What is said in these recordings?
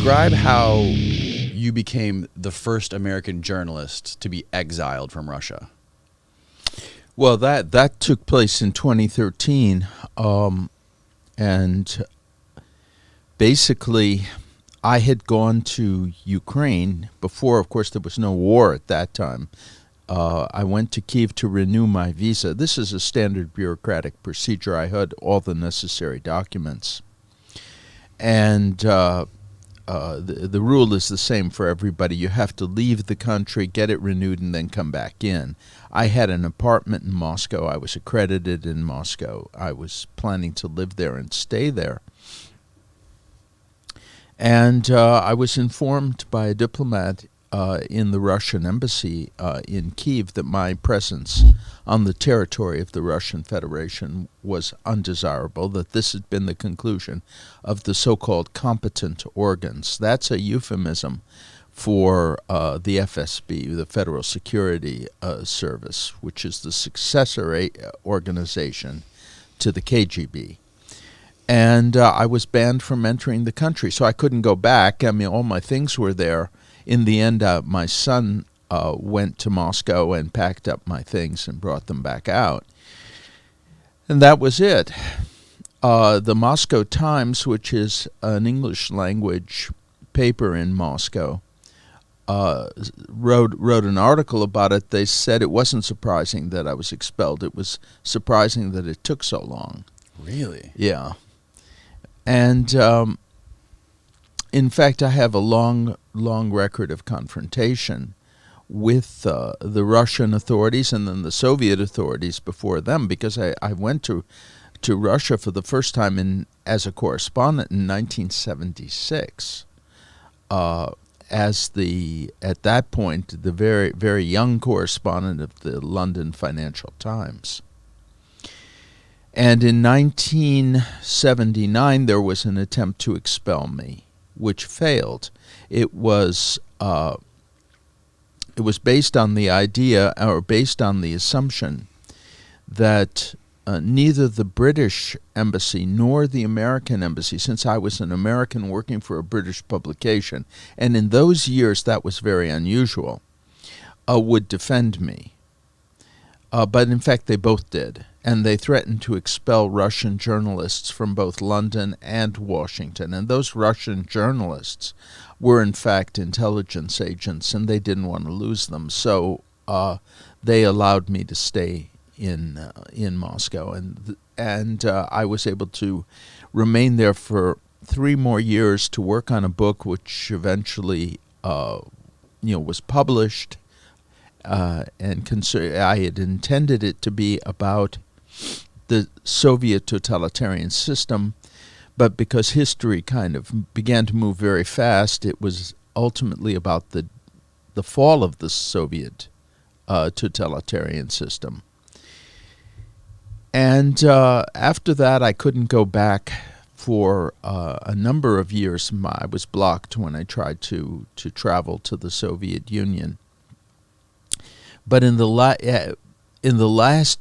Describe how you became the first American journalist to be exiled from Russia. Well, that took place in 2013, and basically, I had gone to Ukraine before. Of course, there was no war at that time. I went to Kyiv to renew my visa. This is a standard bureaucratic procedure. I had all the necessary documents, and the rule is the same for everybody. You have to leave the country, get it renewed, and then come back in. I had an apartment in Moscow. I was accredited in Moscow. I was planning to live there and stay there. And I was informed by a diplomat in the Russian embassy in Kyiv that my presence on the territory of the Russian Federation was undesirable, that this had been the conclusion of the so-called competent organs. That's a euphemism for the FSB, the Federal Security Service, which is the successor organization to the KGB. And I was banned from entering the country, so I couldn't go back. I mean, all my things were there. In the end, my son went to Moscow and packed up my things and brought them back out. And that was it. The Moscow Times, which is an English language paper in Moscow, wrote an article about it. They said it wasn't surprising that I was expelled. It was surprising that it took so long. Really? Yeah. And in fact, I have a long record of confrontation with the Russian authorities and then the Soviet authorities before them, because I went to Russia for the first time as a correspondent in 1976. As at that point, the very, very young correspondent of the London Financial Times. And in 1979, there was an attempt to expel me, which failed. It was based on the idea, or based on the assumption, that neither the British embassy nor the American embassy, since I was an American working for a British publication, and in those years that was very unusual, would defend me. But in fact, they both did. And they threatened to expel Russian journalists from both London and Washington. And those Russian journalists were, in fact, intelligence agents, and they didn't want to lose them. So they allowed me to stay in Moscow. And I was able to remain there for 3 more years to work on a book which eventually was published. And I had intended it to be about the Soviet totalitarian system, but because history kind of began to move very fast, it was ultimately about the fall of the Soviet totalitarian system. And after that, I couldn't go back for a number of years. I was blocked when I tried to travel to the Soviet Union. But in the last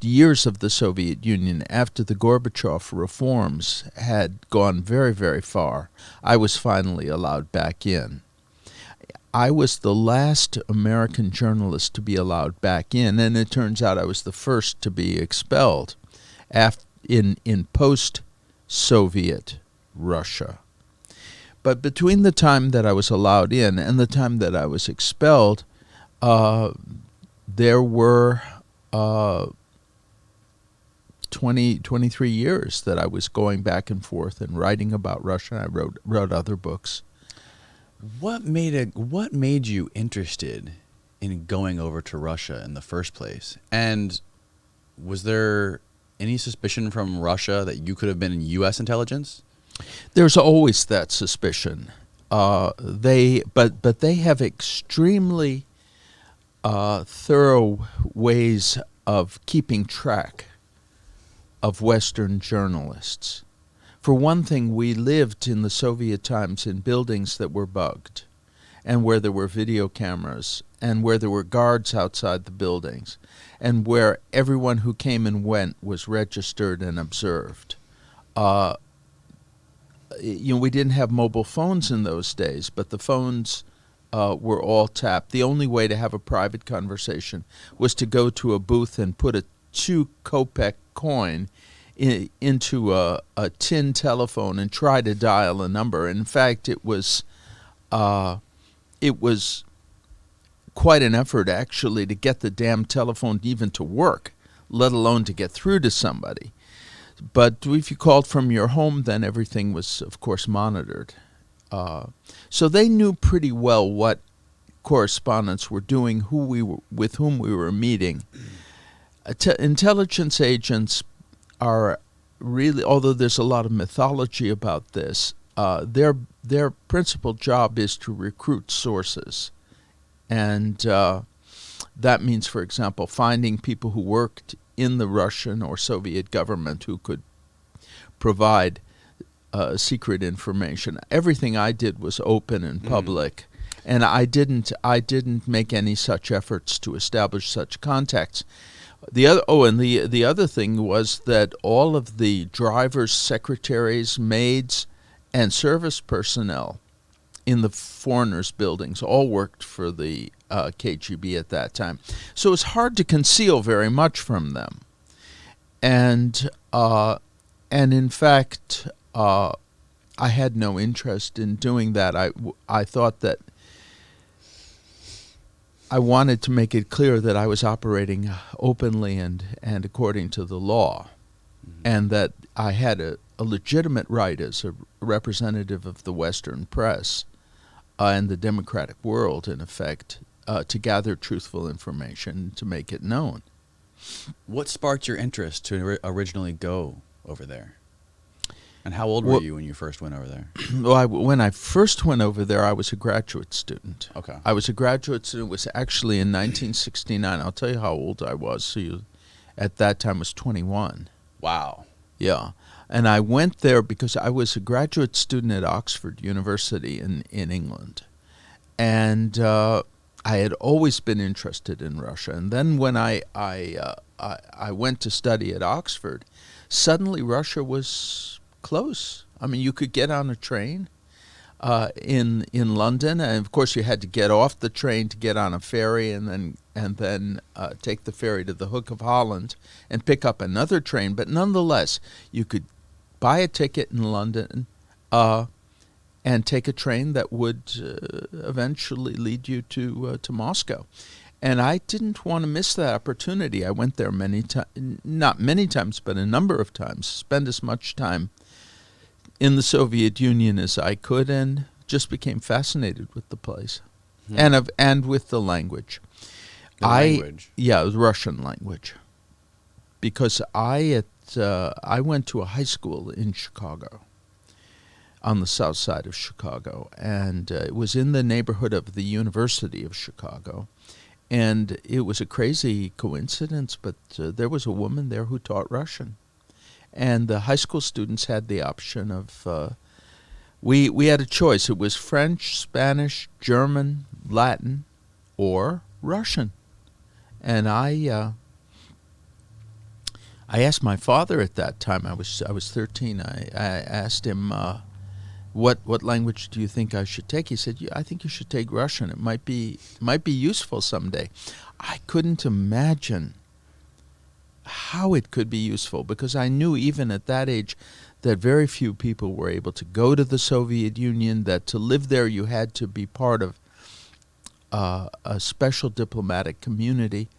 years of the Soviet Union, after the Gorbachev reforms had gone very, very far, I was finally allowed back in. I was the last American journalist to be allowed back in, and it turns out I was the first to be expelled in post-Soviet Russia. But between the time that I was allowed in and the time that I was expelled, there were 23 years that I was going back and forth and writing about Russia. I wrote other books. What made you interested in going over to Russia in the first place? And was there any suspicion from Russia that you could have been in U.S. intelligence? There's always that suspicion. But they have extremely thorough ways of keeping track of Western journalists. For one thing, we lived in the Soviet times in buildings that were bugged, and where there were video cameras, and where there were guards outside the buildings, and where everyone who came and went was registered and observed. we didn't have mobile phones in those days, but the phones were all tapped. The only way to have a private conversation was to go to a booth and put a 2 kopeck coin into a tin telephone and try to dial a number. In fact, it was quite an effort, actually, to get the damn telephone even to work, let alone to get through to somebody. But if you called from your home, then everything was, of course, monitored. So they knew pretty well what correspondents were doing, with whom we were meeting. Intelligence agents are really, although there's a lot of mythology about this, their principal job is to recruit sources. And that means, for example, finding people who worked in the Russian or Soviet government who could provide secret information. Everything I did was open and public, and I didn't make any such efforts to establish such contacts. The other thing was that all of the drivers, secretaries, maids, and service personnel in the foreigners' buildings all worked for the KGB at that time. So it's hard to conceal very much from them. And in fact, I had no interest in doing that. I thought that I wanted to make it clear that I was operating openly and according to the law, and that I had a legitimate right as a representative of the Western press and the democratic world, in effect, to gather truthful information to make it known. What sparked your interest to originally go over there? And how old were you when you first went over there? Well, when I first went over there, I was a graduate student. Okay. I was a graduate student. It was actually in 1969. I'll tell you how old I was. So at that time, was 21. Wow. Yeah. And I went there because I was a graduate student at Oxford University in England. And I had always been interested in Russia. And then when I went to study at Oxford, suddenly Russia was close. I mean, you could get on a train in London, and of course you had to get off the train to get on a ferry, and then take the ferry to the Hook of Holland and pick up another train. But nonetheless, you could buy a ticket in London and take a train that would eventually lead you to Moscow. And I didn't want to miss that opportunity. I went there not many times, but a number of times, spend as much time in the Soviet Union as I could, and just became fascinated with the place and with the language. Language? Yeah, the Russian language. Because I went to a high school in Chicago, on the south side of Chicago, and it was in the neighborhood of the University of Chicago. And it was a crazy coincidence, but there was a woman there who taught Russian. And the high school students had the option of, we had a choice. It was French, Spanish, German, Latin, or Russian. And I asked my father at that time, I was 13, I asked him, what language do you think I should take? He said, I think you should take Russian. It might be useful someday. I couldn't imagine how it could be useful, because I knew even at that age that very few people were able to go to the Soviet Union, that to live there you had to be part of a special diplomatic community.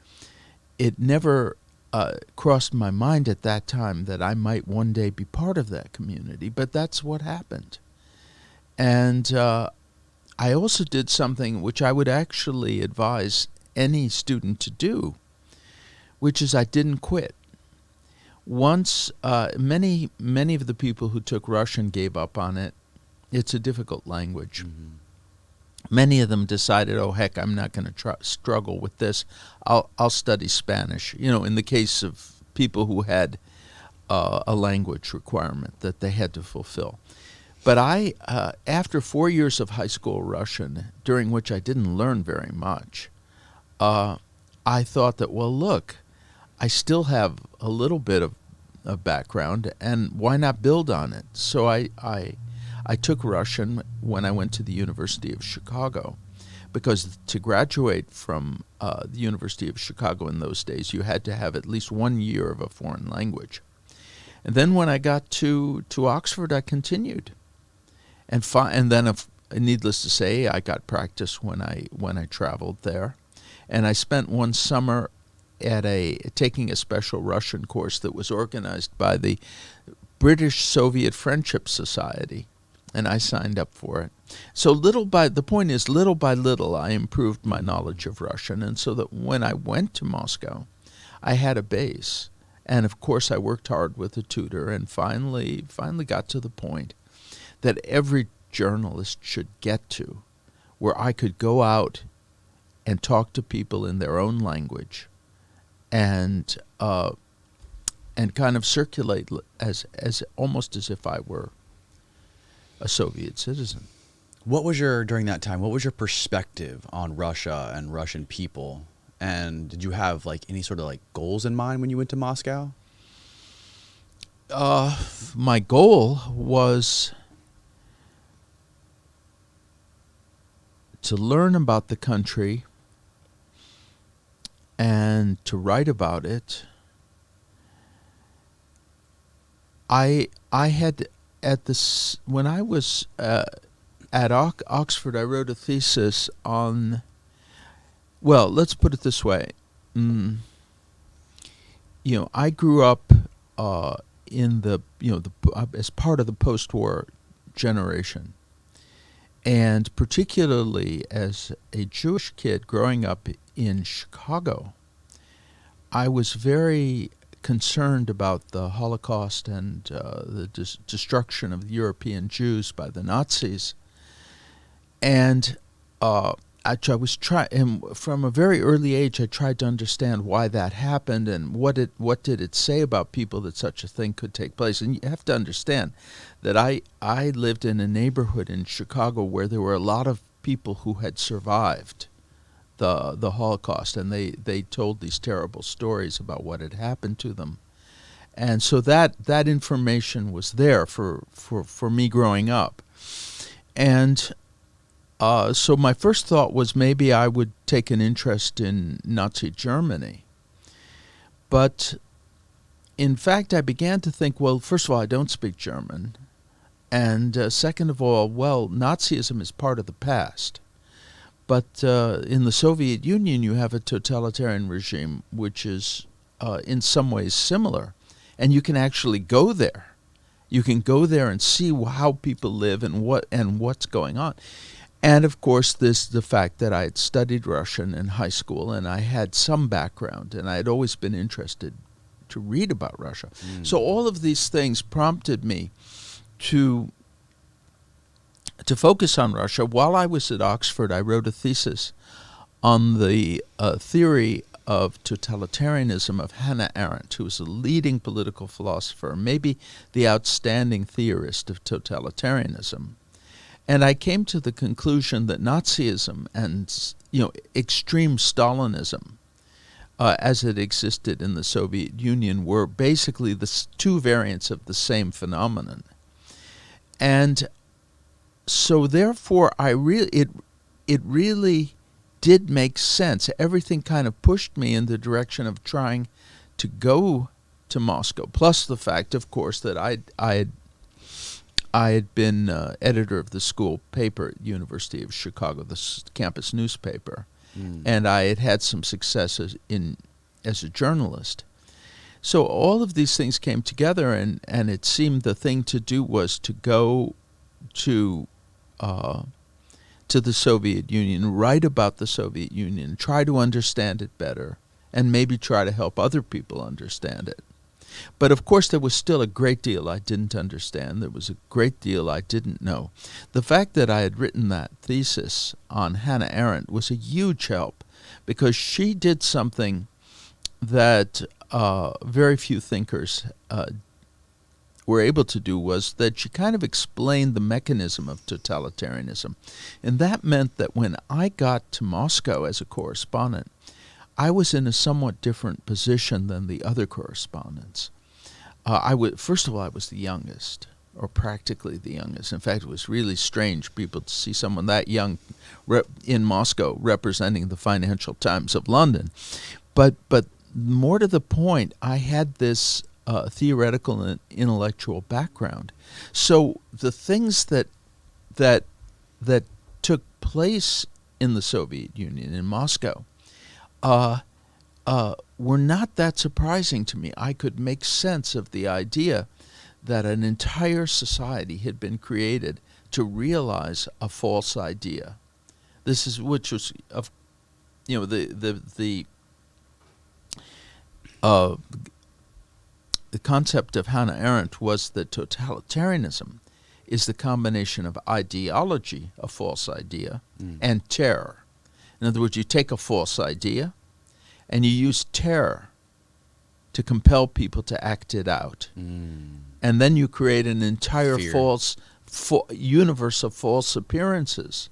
It never crossed my mind at that time that I might one day be part of that community, but that's what happened. And I also did something which I would actually advise any student to do, which is I didn't quit. Once, many of the people who took Russian gave up on it. It's a difficult language. Mm-hmm. Many of them decided, oh, heck, I'm not going to struggle with this. I'll study Spanish. In the case of people who had a language requirement that they had to fulfill. But I, after 4 years of high school Russian, during which I didn't learn very much, I thought that, well, look, I still have a little bit of background, and why not build on it? So I I took Russian when I went to the University of Chicago, because to graduate from the University of Chicago in those days, you had to have at least 1 year of a foreign language. And then when I got to Oxford, I continued. And then, needless to say, I got practice when I traveled there. And I spent one summer taking a special Russian course that was organized by the British-Soviet Friendship Society, and I signed up for it. So little by little, I improved my knowledge of Russian, and so that when I went to Moscow, I had a base. And of course, I worked hard with a tutor, and finally got to the point that every journalist should get to, where I could go out and talk to people in their own language, and kind of circulate as almost as if I were a Soviet citizen. During that time, what was your perspective on Russia and Russian people? And did you have like any sort of like goals in mind when you went to Moscow? My goal was to learn about the country and to write about it. I had when I was at Oxford, I wrote a thesis on. Well, let's put it this way. I grew up in as part of the post-war generation, and particularly as a Jewish kid growing up in Chicago, I was very concerned about the Holocaust and the destruction of the European Jews by the Nazis. And from a very early age, I tried to understand why that happened and what did it say about people that such a thing could take place. And you have to understand that I lived in a neighborhood in Chicago where there were a lot of people who had survived the Holocaust, and they told these terrible stories about what had happened to them. And so that information was there for me growing up. And so my first thought was maybe I would take an interest in Nazi Germany. But in fact, I began to think, well, first of all, I don't speak German. And second of all, well, Nazism is part of the past. But in the Soviet Union, you have a totalitarian regime, which is in some ways similar. And you can actually go there. You can go there and see how people live and what's going on. And of course, the fact that I had studied Russian in high school and I had some background, and I had always been interested to read about Russia. So all of these things prompted me to focus on Russia. While I was at Oxford, I wrote a thesis on the theory of totalitarianism of Hannah Arendt, who was a leading political philosopher, maybe the outstanding theorist of totalitarianism. And I came to the conclusion that Nazism and extreme Stalinism, as it existed in the Soviet Union, were basically the two variants of the same phenomenon. And so therefore, it really did make sense. Everything kind of pushed me in the direction of trying to go to Moscow. Plus the fact, of course, that I had been editor of the school paper at University of Chicago, the campus newspaper, and I had had some success as a journalist. So all of these things came together, and it seemed the thing to do was to go to the Soviet Union, write about the Soviet Union, try to understand it better, and maybe try to help other people understand it. But of course, there was still a great deal I didn't understand. There was a great deal I didn't know. The fact that I had written that thesis on Hannah Arendt was a huge help, because she did something that very few thinkers were able to do, was that she kind of explained the mechanism of totalitarianism. And that meant that when I got to Moscow as a correspondent, I was in a somewhat different position than the other correspondents. First of all, I was the youngest. or practically the youngest. In fact, it was really strange people to see someone that young in Moscow representing the Financial Times of London. But more to the point, I had this theoretical and intellectual background. So the things that took place in the Soviet Union, in Moscow, were not that surprising to me. I could make sense of the idea that an entire society had been created to realize a false idea. This is which was of the concept of Hannah Arendt was that totalitarianism is the combination of ideology, a false idea, and terror. In other words, you take a false idea and you use terror to compel people to act it out. And then you create an entire false universe of false appearances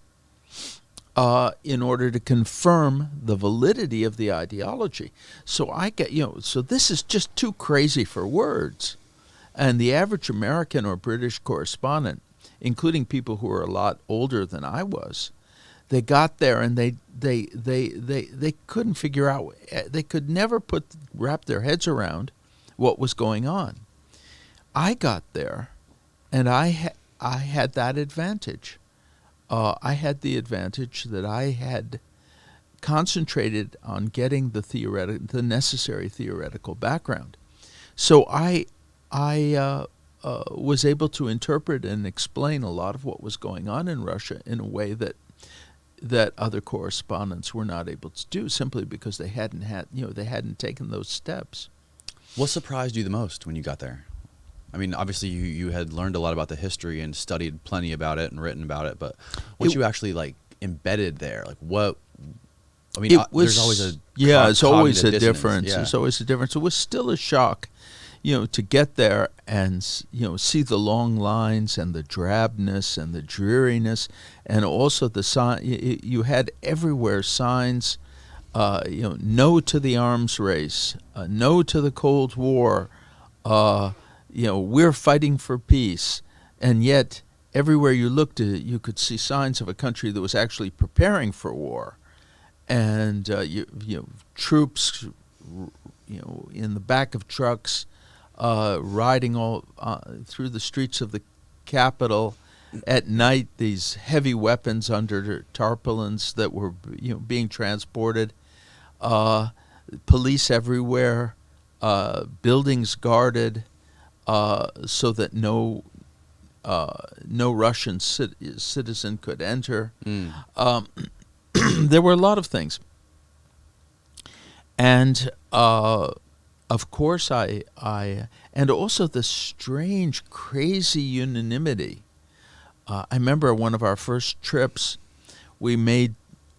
in order to confirm the validity of the ideology. So so this is just too crazy for words. And the average American or British correspondent, including people who are a lot older than I was, they got there and they couldn't figure out, they could never wrap their heads around what was going on. I got there, and I had that advantage. I had the advantage that I had concentrated on getting the necessary theoretical background. So I was able to interpret and explain a lot of what was going on in Russia in a way that other correspondents were not able to do, simply because they hadn't taken those steps. What surprised you the most when you got there? I mean, obviously you had learned a lot about the history and studied plenty about it and written about it, but once you actually embedded there, what? I mean, there's always a it's always a dissonance. difference. Yeah. There's always a difference. It was still a shock, to get there and see the long lines and the drabness and the dreariness, and also the sign. You had everywhere signs, no to the arms race, no to the Cold War. We're fighting for peace, and yet everywhere you looked, you could see signs of a country that was actually preparing for war, and troops, in the back of trucks, riding all through the streets of the capital at night. These heavy weapons under tarpaulins that were being transported. Police everywhere, buildings guarded. So that no Russian citizen could enter. There were a lot of things, and of course and also the strange, crazy unanimity. I remember one of our first trips we made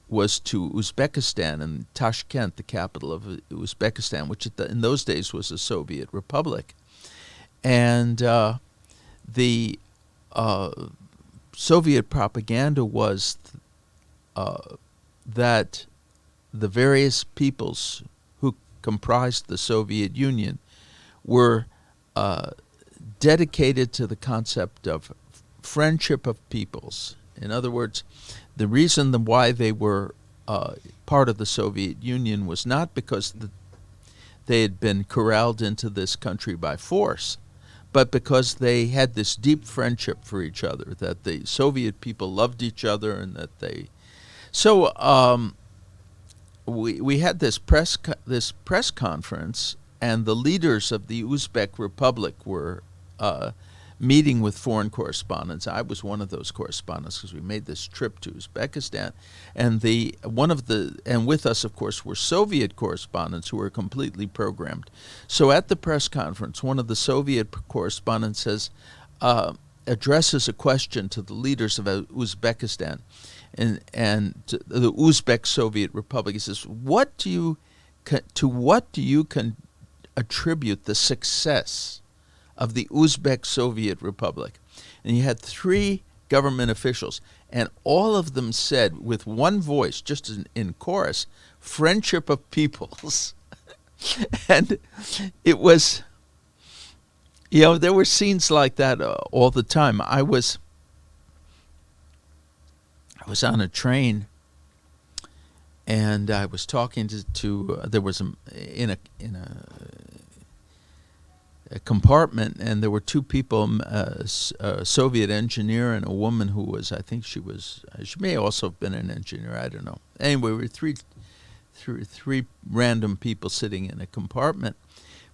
was to Uzbekistan, and Tashkent, the capital of Uzbekistan, which in those days was a Soviet republic. And the Soviet propaganda was that the various peoples who comprised the Soviet Union were dedicated to the concept of friendship of peoples. In other words, the reason why they were part of the Soviet Union was not because they had been corralled into this country by force, but because they had this deep friendship for each other, that the Soviet people loved each other, and that they... So we had this press conference, and the leaders of the Uzbek Republic were meeting with foreign correspondents. I was one of those correspondents because we made this trip to Uzbekistan, and with us, of course, were Soviet correspondents who were completely programmed. So at the press conference, one of the Soviet correspondents addresses a question to the leaders of Uzbekistan, and the Uzbek Soviet Republic. He says, to what do you attribute the success of the Uzbek Soviet Republic? And you had three government officials, and all of them said with one voice, just in chorus, friendship of peoples. And it was There were scenes like that all the time. I was on a train, and I was talking to there was in a compartment, and there were two people, a Soviet engineer and a woman who was, I think she may also have been an engineer, I don't know. Anyway, we were three random people sitting in a compartment.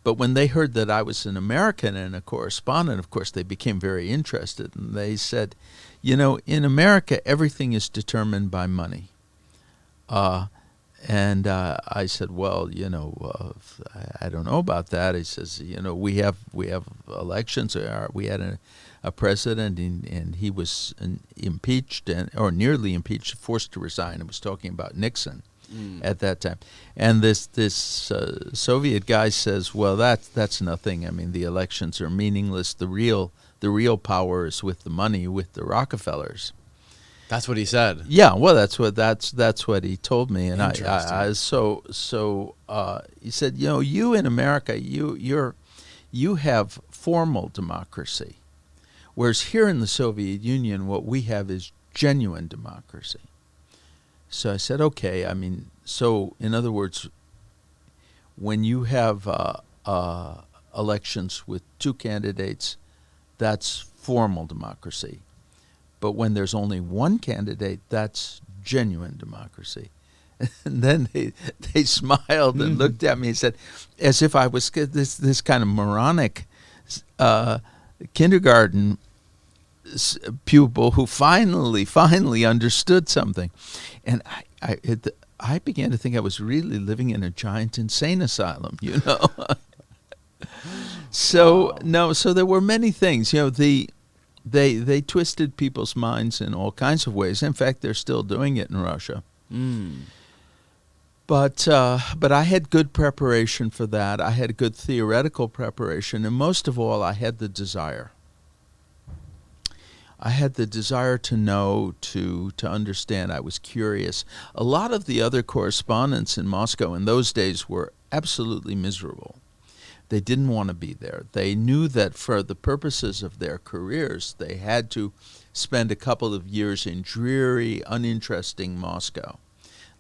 But when they heard that I was an American and a correspondent, of course, they became very interested. And they said, in America, everything is determined by money. And I said, well, I don't know about that. He says, we have elections. We had a president, and he was impeached or nearly impeached, forced to resign. I was talking about Nixon at that time. And this Soviet guy says, well, that's nothing. I mean, the elections are meaningless. The real power is with the money, with the Rockefellers. That's what he said. Yeah, well, that's what he told me, and Interesting. he said, you in America, you have formal democracy, whereas here in the Soviet Union, what we have is genuine democracy. So I said, okay. I mean, so in other words, when you have elections with two candidates, that's formal democracy. But when there's only one candidate, that's genuine democracy. And then they smiled and looked at me and said, as if I was this kind of moronic kindergarten pupil who finally understood something. And I began to think I was really living in a giant insane asylum, So Wow. no, so there were many things, They twisted people's minds in all kinds of ways. In fact, they're still doing it in Russia. But I had good preparation for that. I had good theoretical preparation, and most of all, I had the desire. I had the desire to know, to understand. I was curious. A lot of the other correspondents in Moscow in those days were absolutely miserable. They didn't want to be there. They knew that for the purposes of their careers, they had to spend a couple of years in dreary, uninteresting Moscow,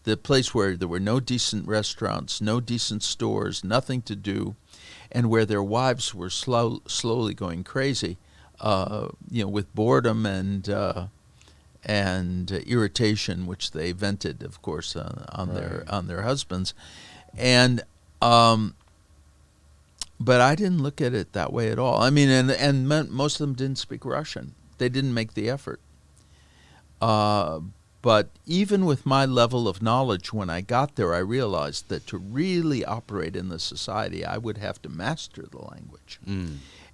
the place where there were no decent restaurants, no decent stores, nothing to do, and where their wives were slowly going crazy, with boredom and irritation, which they vented, of course, on their husbands, and. But I didn't look at it that way at all. I mean, and most of them didn't speak Russian. They didn't make the effort. But even with my level of knowledge, when I got there, I realized that to really operate in the society, I would have to master the language.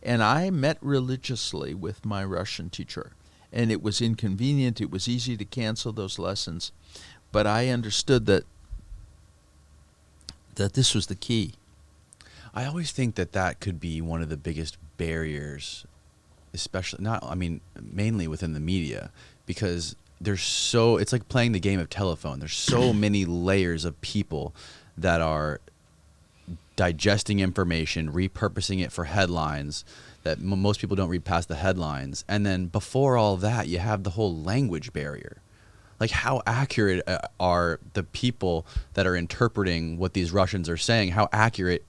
And I met religiously with my Russian teacher. And it was inconvenient. It was easy to cancel those lessons. But I understood that this was the key. I always think that could be one of the biggest barriers, mainly within the media, because it's like playing the game of telephone. There's so many layers of people that are digesting information, repurposing it for headlines that most people don't read past the headlines. And then before all that, you have the whole language barrier. Like, how accurate are the people that are interpreting what these Russians are saying? How accurate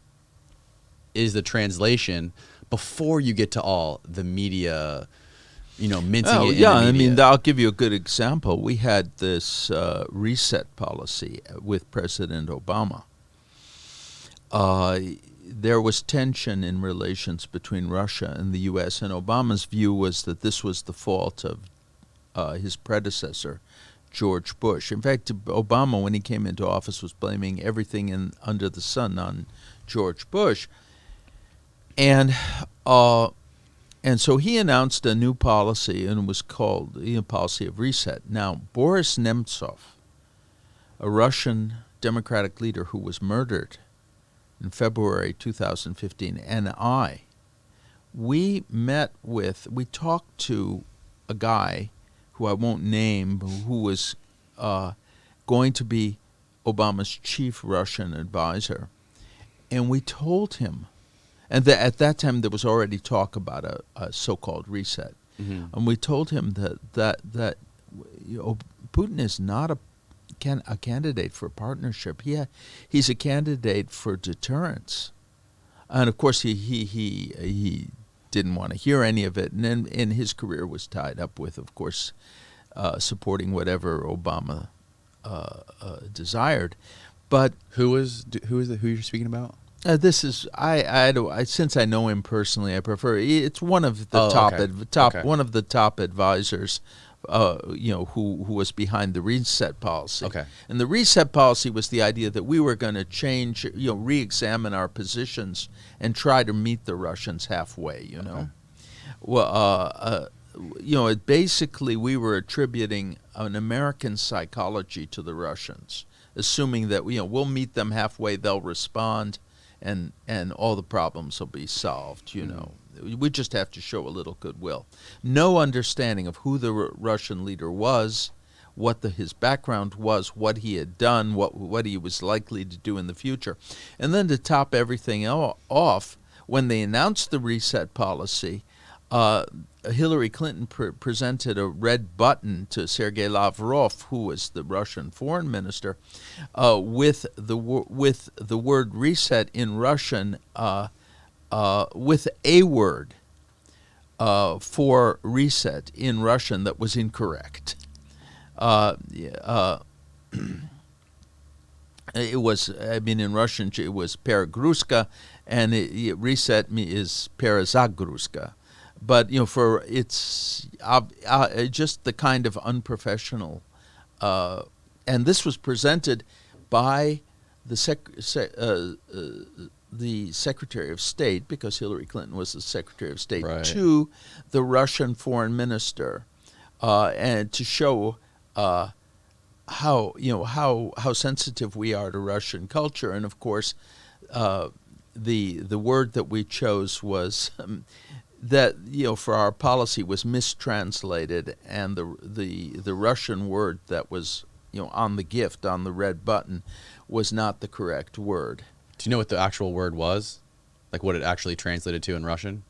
is the translation before you get to all the media, mincing it in the media? I'll give you a good example. We had this reset policy with President Obama. There was tension in relations between Russia and the U.S., and Obama's view was that this was the fault of his predecessor, George Bush. In fact, Obama, when he came into office, was blaming everything under the sun on George Bush. And so he announced a new policy, and it was called the policy of reset. Now, Boris Nemtsov, a Russian democratic leader who was murdered in February 2015, and we talked to a guy who I won't name, who was going to be Obama's chief Russian advisor. And we told him, And at that time, there was already talk about a so-called reset. Mm-hmm. And we told him that Putin is not a candidate for partnership. He's a candidate for deterrence. And of course, he didn't want to hear any of it. And then his career was tied up with, of course, supporting whatever Obama desired. But Who you're speaking about? this is since I know him personally, I prefer it's one of the one of the top advisors, who was behind the reset policy. Okay. And the reset policy was the idea that we were going to change, re-examine our positions and try to meet the Russians halfway. Okay. Well, basically we were attributing an American psychology to the Russians, assuming that we'll meet them halfway, they'll respond, and all the problems will be solved. We just have to show a little goodwill. No understanding of who the Russian leader was, what his background was, what he had done, what he was likely to do in the future. And then to top everything off, when they announced the reset policy, Hillary Clinton presented a red button to Sergei Lavrov, who was the Russian foreign minister, with the word reset in Russian, with a word for reset in Russian that was incorrect. It was, in Russian it was peragruska, and reset is perazagruska. But it's just the kind of unprofessional, and this was presented by the Secretary of State, because Hillary Clinton was the Secretary of State, right, to the Russian Foreign Minister, and to show how sensitive we are to Russian culture. And of course, the word that we chose was. That for our policy was mistranslated, and the Russian word that was on the gift, on the red button, was not the correct word. Do you know what the actual word was? Like what it actually translated to in Russian?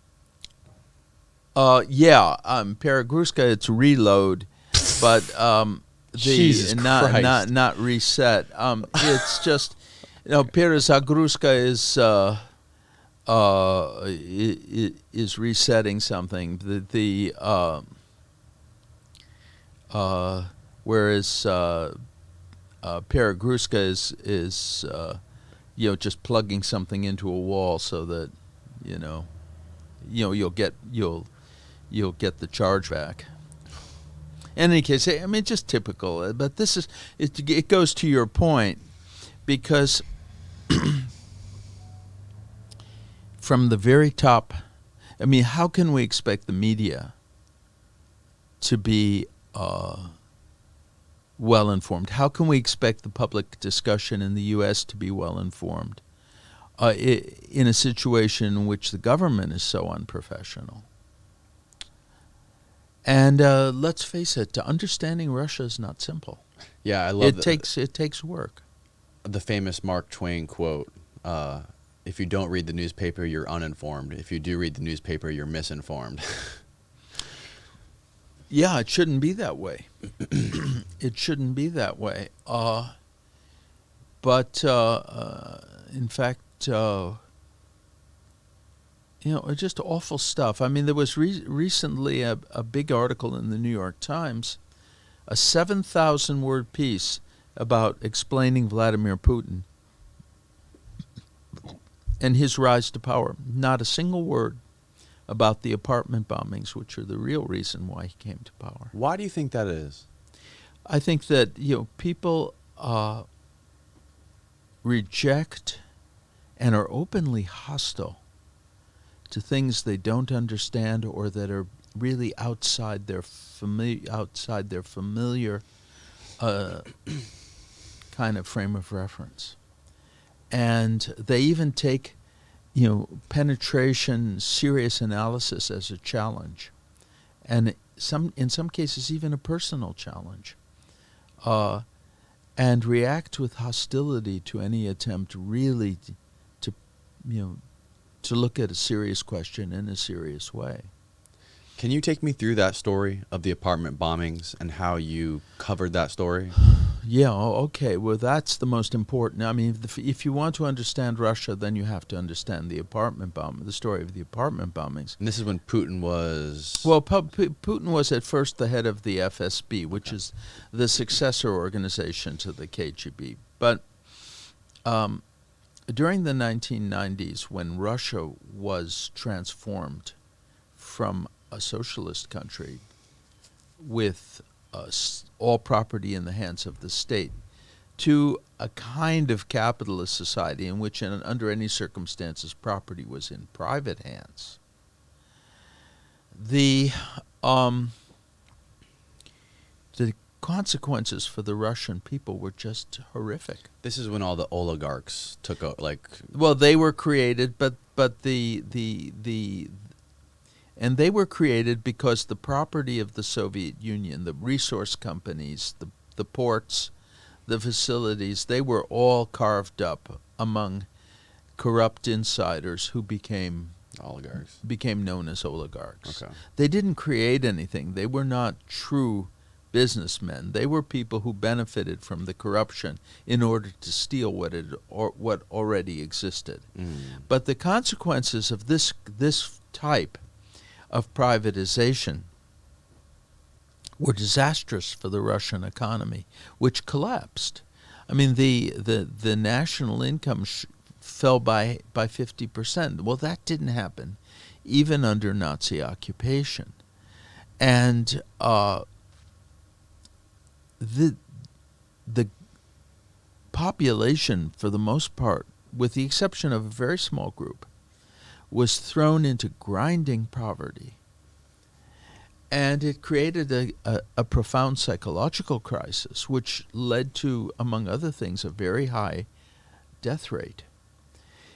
Peragruska, it's reload, but Jesus Christ. not reset. It's just perazagruska is resetting something. Whereas peragruska is just plugging something into a wall so that you'll get the charge back. In any case, just typical. But this is it goes to your point, because from the very top, how can we expect the media to be well-informed? How can we expect the public discussion in the U.S. to be well-informed in a situation in which the government is so unprofessional? And let's face it, understanding Russia is not simple. Yeah, I love it takes work. The famous Mark Twain quote, if you don't read the newspaper, you're uninformed. If you do read the newspaper, you're misinformed. Yeah, it shouldn't be that way. It shouldn't be that way. But in fact, just awful stuff. There was recently a big article in the New York Times, a 7,000-word piece about explaining Vladimir Putin and his rise to power. Not a single word about the apartment bombings, which are the real reason why he came to power. Why do you think that is? I think that people reject and are openly hostile to things they don't understand or that are really outside their familiar kind of frame of reference. And they even take, penetration, serious analysis as a challenge, and in some cases even a personal challenge, and react with hostility to any attempt really to to look at a serious question in a serious way. Can you take me through that story of the apartment bombings and how you covered that story? Yeah, okay. Well, that's the most important. I mean, if you want to understand Russia, then you have to understand the story of the apartment bombings. And this is when Putin was... Well, Putin was at first the head of the FSB, which is the successor organization to the KGB. But during the 1990s, when Russia was transformed from a socialist country with all property in the hands of the state to a kind of capitalist society in which, under any circumstances, property was in private hands, the consequences for the Russian people were just horrific. This is when all the oligarchs took out, Well, they were created, but and they were created because the property of the Soviet Union, the resource companies, the ports, the facilities, they were all carved up among corrupt insiders who became known as oligarchs. Okay. They didn't create anything. They were not true businessmen. They were people who benefited from the corruption in order to steal what already existed. But the consequences of this type of privatization were disastrous for the Russian economy, which collapsed. I mean, the national income fell by 50%. Well, that didn't happen even under Nazi occupation. And the population, for the most part, with the exception of a very small group, was thrown into grinding poverty. And it created a profound psychological crisis, which led to, among other things, a very high death rate.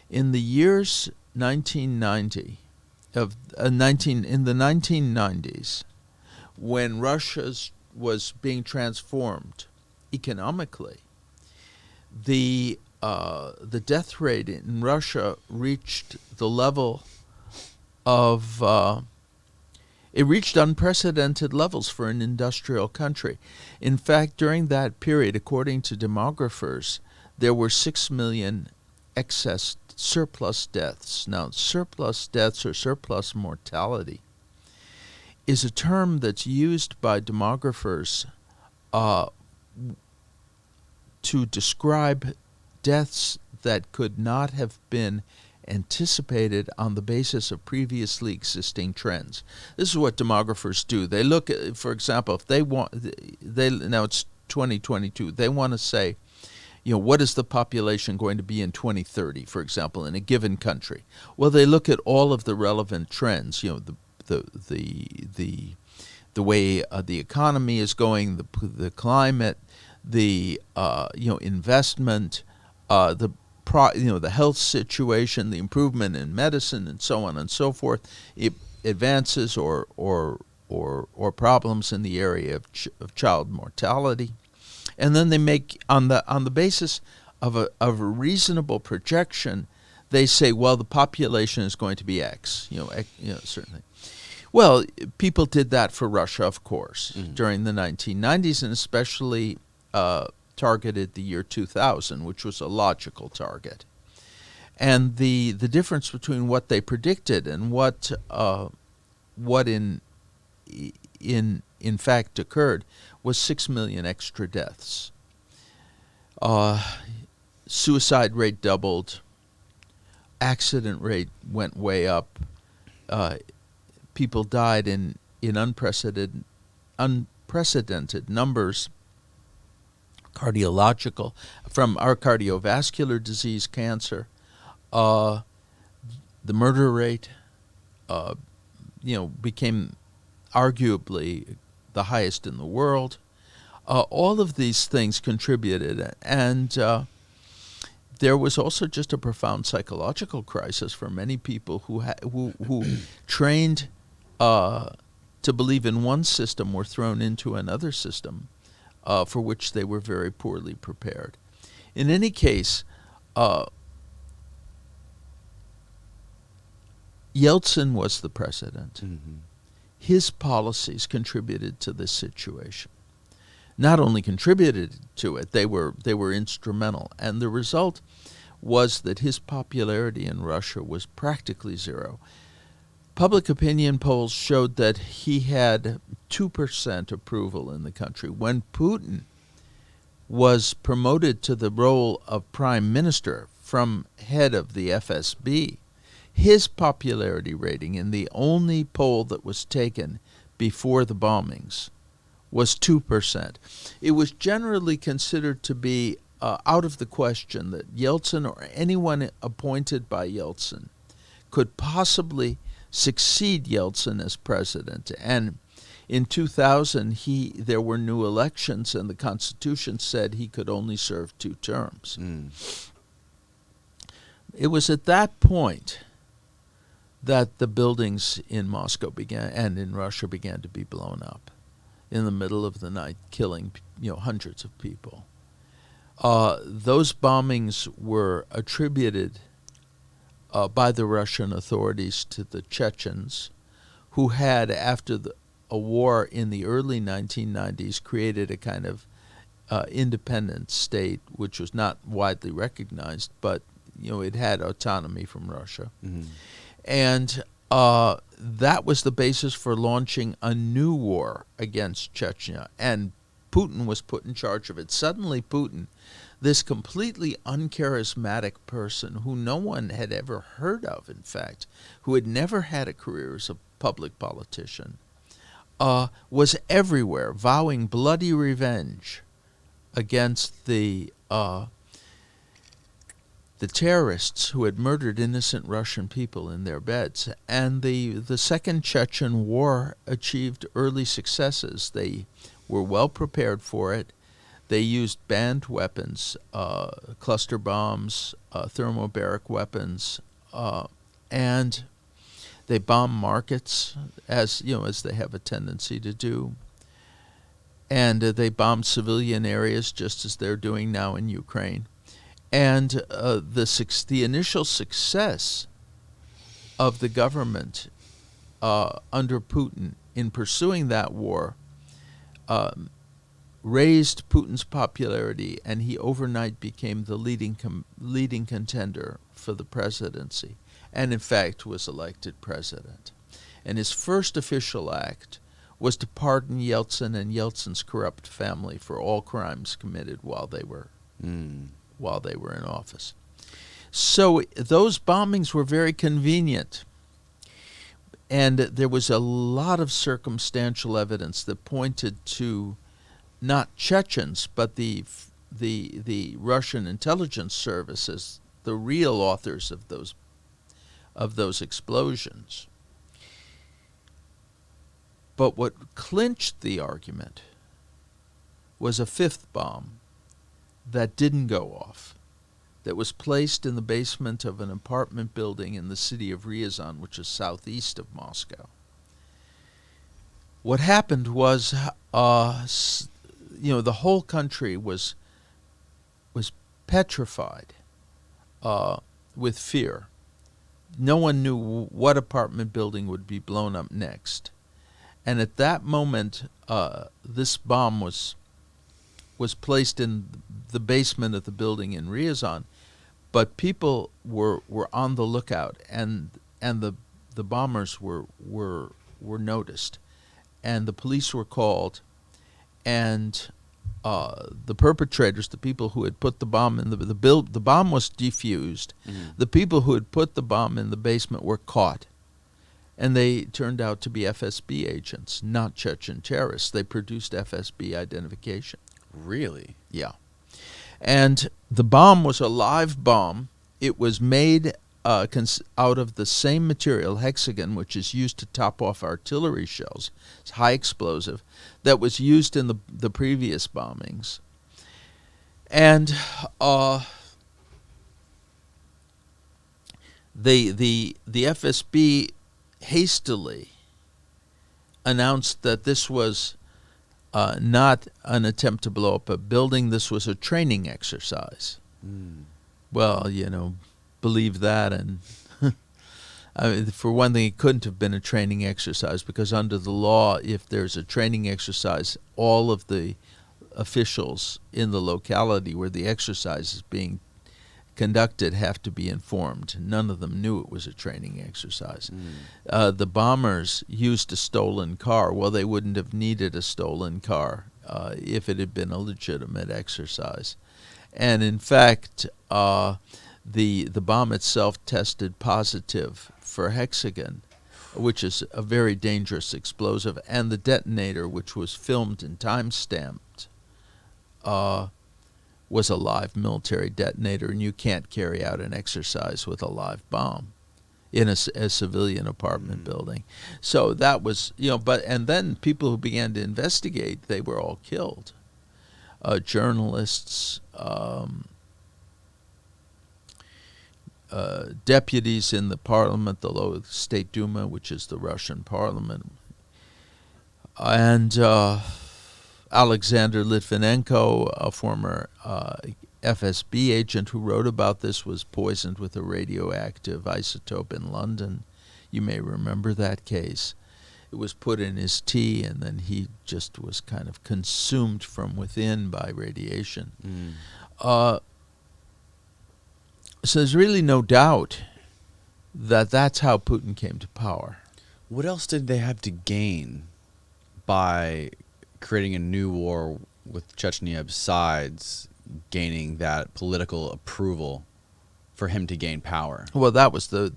In the years 1990, in the 1990s, when Russia was being transformed economically, the death rate in Russia reached the level of it reached unprecedented levels for an industrial country. In fact, during that period, according to demographers, there were 6 million surplus deaths. Now, surplus deaths or surplus mortality is a term that's used by demographers to describe deaths that could not have been anticipated on the basis of previously existing trends. This is what demographers do. They look at, for example, if now it's 2022, they want to say, what is the population going to be in 2030, for example, in a given country? Well, they look at all of the relevant trends, the way the economy is going, the climate, the investment, the health situation, the improvement in medicine, and so on and so forth, advances or problems in the area of child mortality, and then they make on the basis of a reasonable projection, they say, well, the population is going to be X, certainly. Well, people did that for Russia, of course, during the 1990s, and especially targeted the year 2000, which was a logical target. And the difference between what they predicted and what in fact occurred was 6 million extra deaths. Suicide rate doubled. Accident rate went way up. People died in unprecedented numbers. Cardiological, from our cardiovascular disease, cancer, the murder rate, became arguably the highest in the world. All of these things contributed, and there was also just a profound psychological crisis for many people who trained to believe in one system were thrown into another system. For which they were very poorly prepared. In any case, Yeltsin was the president. Mm-hmm. His policies contributed to this situation. Not only contributed to it, they were instrumental. And the result was that his popularity in Russia was practically zero. Public opinion polls showed that he had 2% approval in the country. When Putin was promoted to the role of prime minister from head of the FSB, his popularity rating in the only poll that was taken before the bombings was 2%. It was generally considered to be out of the question that Yeltsin or anyone appointed by Yeltsin could possibly succeed Yeltsin as president. And in 2000, there were new elections, and the Constitution said he could only serve 2 terms. It was at that point that the buildings in Moscow and in Russia began to be blown up in the middle of the night, killing hundreds of people. Those bombings were attributed by the Russian authorities to the Chechens, who had, after a war in the early 1990s, created a kind of independent state, which was not widely recognized, but it had autonomy from Russia. Mm-hmm. And that was the basis for launching a new war against Chechnya, and Putin was put in charge of it. Suddenly Putin, this completely uncharismatic person who no one had ever heard of, in fact, who had never had a career as a public politician, was everywhere vowing bloody revenge against the terrorists who had murdered innocent Russian people in their beds. And the Second Chechen War achieved early successes. They were well prepared for it. They used banned weapons, cluster bombs, thermobaric weapons, and they bombed markets, as they have a tendency to do. And they bombed civilian areas, just as they're doing now in Ukraine. And the initial success of the government under Putin in pursuing that war raised Putin's popularity, and he overnight became the leading contender for the presidency, and in fact was elected president. And his first official act was to pardon Yeltsin and Yeltsin's corrupt family for all crimes committed while they were in office. So those bombings were very convenient. And there was a lot of circumstantial evidence that pointed to not Chechens, but the Russian intelligence services, the real authors of those explosions. But what clinched the argument was a 5th bomb that didn't go off, that was placed in the basement of an apartment building in the city of Ryazan, which is southeast of Moscow. What happened was, the whole country was petrified with fear. No one knew what apartment building would be blown up next. And at that moment, this bomb was placed in the basement of the building in Ryazan, but people were on the lookout, and the bombers were noticed, and the police were called, and the perpetrators, the people who had put the bomb in the bomb was defused. Mm-hmm. The people who had put the bomb in the basement were caught. And they turned out to be FSB agents, not Chechen terrorists. They produced FSB identification. Really? Yeah. And the bomb was a live bomb. It was made out of the same material, hexagon, which is used to top off artillery shells. It's high explosive, that was used in the previous bombings. And the FSB hastily announced that this was not an attempt to blow up a building. This was a training exercise. Well, believe that, and For one thing, it couldn't have been a training exercise because under the law, if there's a training exercise, all of the officials in the locality where the exercise is being conducted have to be informed. None of them knew it was a training exercise. The bombers used a stolen car. Well, they wouldn't have needed a stolen car if it had been a legitimate exercise. And in fact, the bomb itself tested positive for hexagon, which is a very dangerous explosive, and the detonator, which was filmed and time-stamped, was a live military detonator, and you can't carry out an exercise with a live bomb in a civilian apartment building. So that was, and then people who began to investigate, they were all killed. Journalists, deputies in the parliament, the lower State Duma, which is the Russian parliament, and Alexander Litvinenko, a former FSB agent who wrote about this, was poisoned with a radioactive isotope in London. You may remember that case. It was put in his tea, and then he just was kind of consumed from within by radiation. So there's really no doubt that that's how Putin came to power. What else did they have to gain by creating a new war with Chechnya besides gaining that political approval for him to gain power? Well, that was the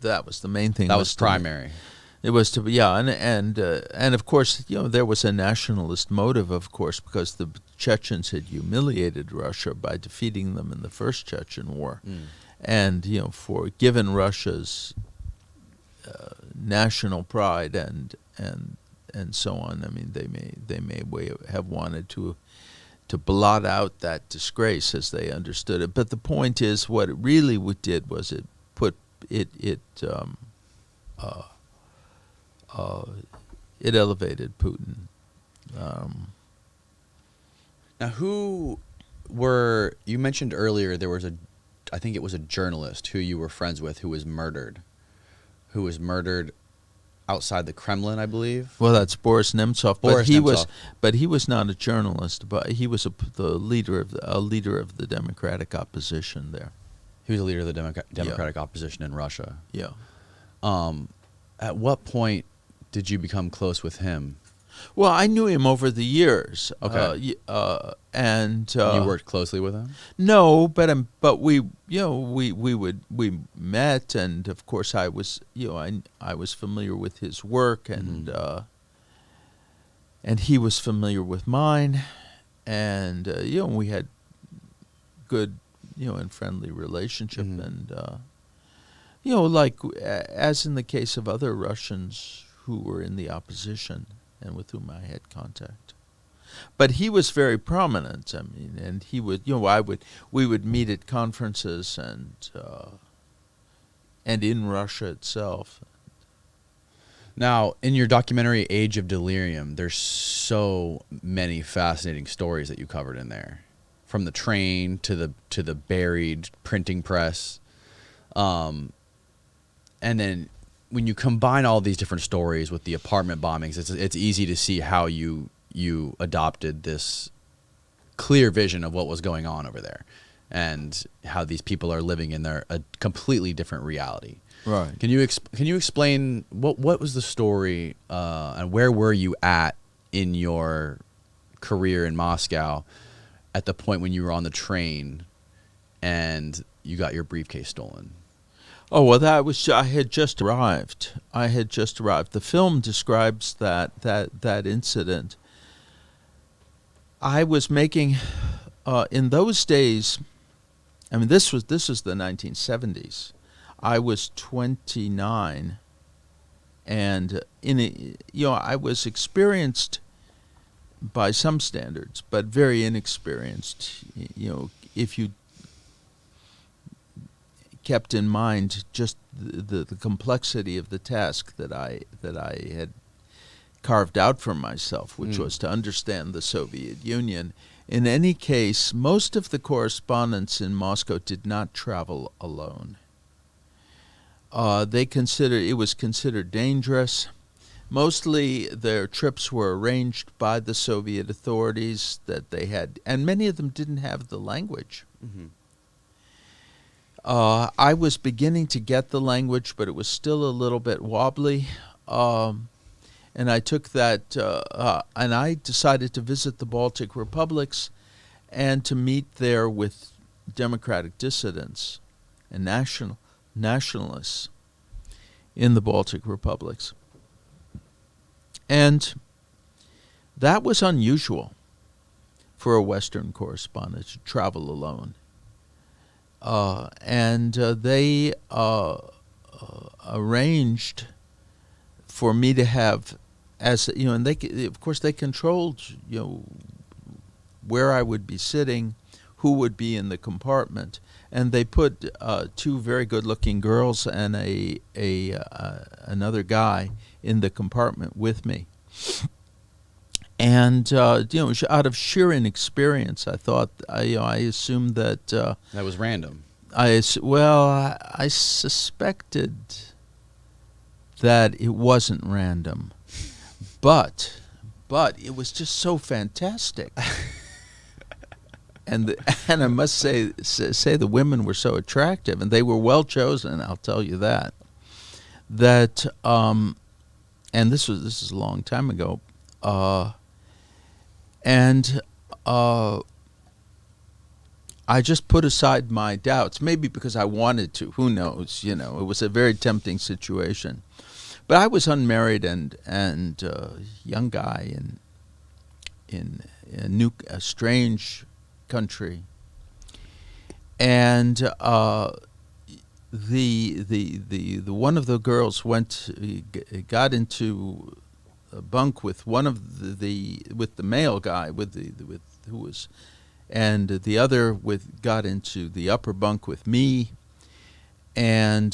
main thing. That was primary. It was to be, and of course, there was a nationalist motive, of course, because the Chechens had humiliated Russia by defeating them in the first Chechen War. And for given Russia's national pride and so on, I mean, they may have wanted to blot out that disgrace as they understood it. But the point is, what it really did was it put it elevated Putin. Now, you mentioned earlier there was I think it was a journalist who you were friends with who was murdered outside the Kremlin, I believe. Well, that's Boris Nemtsov, but he was not a journalist, but he was a leader of the democratic opposition there. He was a leader of the democratic opposition in Russia. Yeah. At what point did you become close with him? Well, I knew him over the years. Okay. And you worked closely with him? No, but we met, and of course I was I was familiar with his work, and he was familiar with mine, and we had good and friendly relationship, and like as in the case of other Russians who were in the opposition and with whom I had contact. But he was very prominent. I mean, and he would, we would meet at conferences and in Russia itself. Now, in your documentary Age of Delirium, there's so many fascinating stories that you covered in there, from the train to the buried printing press, and then when you combine all these different stories with the apartment bombings, it's easy to see how you adopted this clear vision of what was going on over there, and how these people are living in a completely different reality. Right. Can you explain what was the story, and where were you at in your career in Moscow at the point when you were on the train and you got your briefcase stolen? Oh, well, I had just arrived. The film describes that incident. I was making, in those days, I mean, this was the 1970s. I was 29, and I was experienced by some standards, but very inexperienced. If you kept in mind just the complexity of the task that I had carved out for myself, which was to understand the Soviet Union. In any case, most of the correspondents in Moscow did not travel alone. it was considered dangerous. Mostly their trips were arranged by the Soviet authorities that they had, and many of them didn't have the language. Mm-hmm. I was beginning to get the language, but it was still a little bit wobbly. And I took that, and I decided to visit the Baltic republics and to meet there with democratic dissidents and nationalists in the Baltic republics. And that was unusual for a Western correspondent to travel alone. And they arranged for me to have, as you know, and of course they controlled, where I would be sitting, who would be in the compartment, and they put two very good-looking girls and another guy in the compartment with me. And out of sheer inexperience, I thought I assumed that that was random. I suspected that it wasn't random, but it was just so fantastic. And I must say the women were so attractive, and they were well chosen. I'll tell you that. And this is a long time ago, and I just put aside my doubts, maybe because I wanted to. Who knows? It was a very tempting situation. But I was unmarried and a young guy in a strange country, and the one of the girls got into a bunk with one of the male guy who was, and the other got into the upper bunk with me. And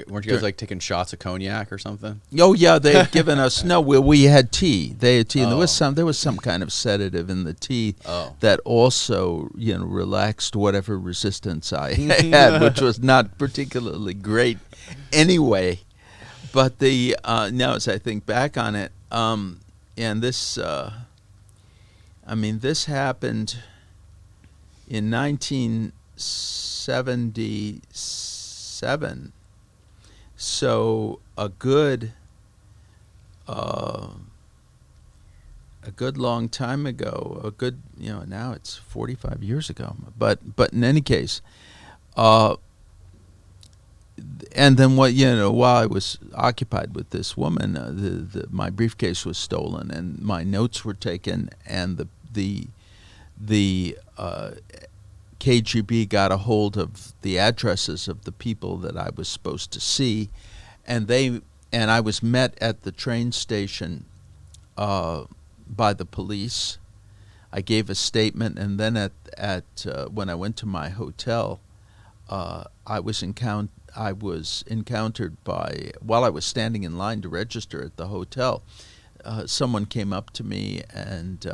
weren't you guys like taking shots of cognac or something? Oh yeah, they had given us we had tea. They had tea, and there was some kind of sedative in the tea that also relaxed whatever resistance I had, which was not particularly great anyway. But now as I think back on it, and this this happened in 1977, so a good long time ago. Now it's 45 years ago. But in any case, and then while I was occupied with this woman, my briefcase was stolen and my notes were taken, and the KGB got a hold of the addresses of the people that I was supposed to see, and I was met at the train station by the police. I gave a statement, and then at when I went to my hotel, I was encountered by, while I was standing in line to register at the hotel, someone came up to me and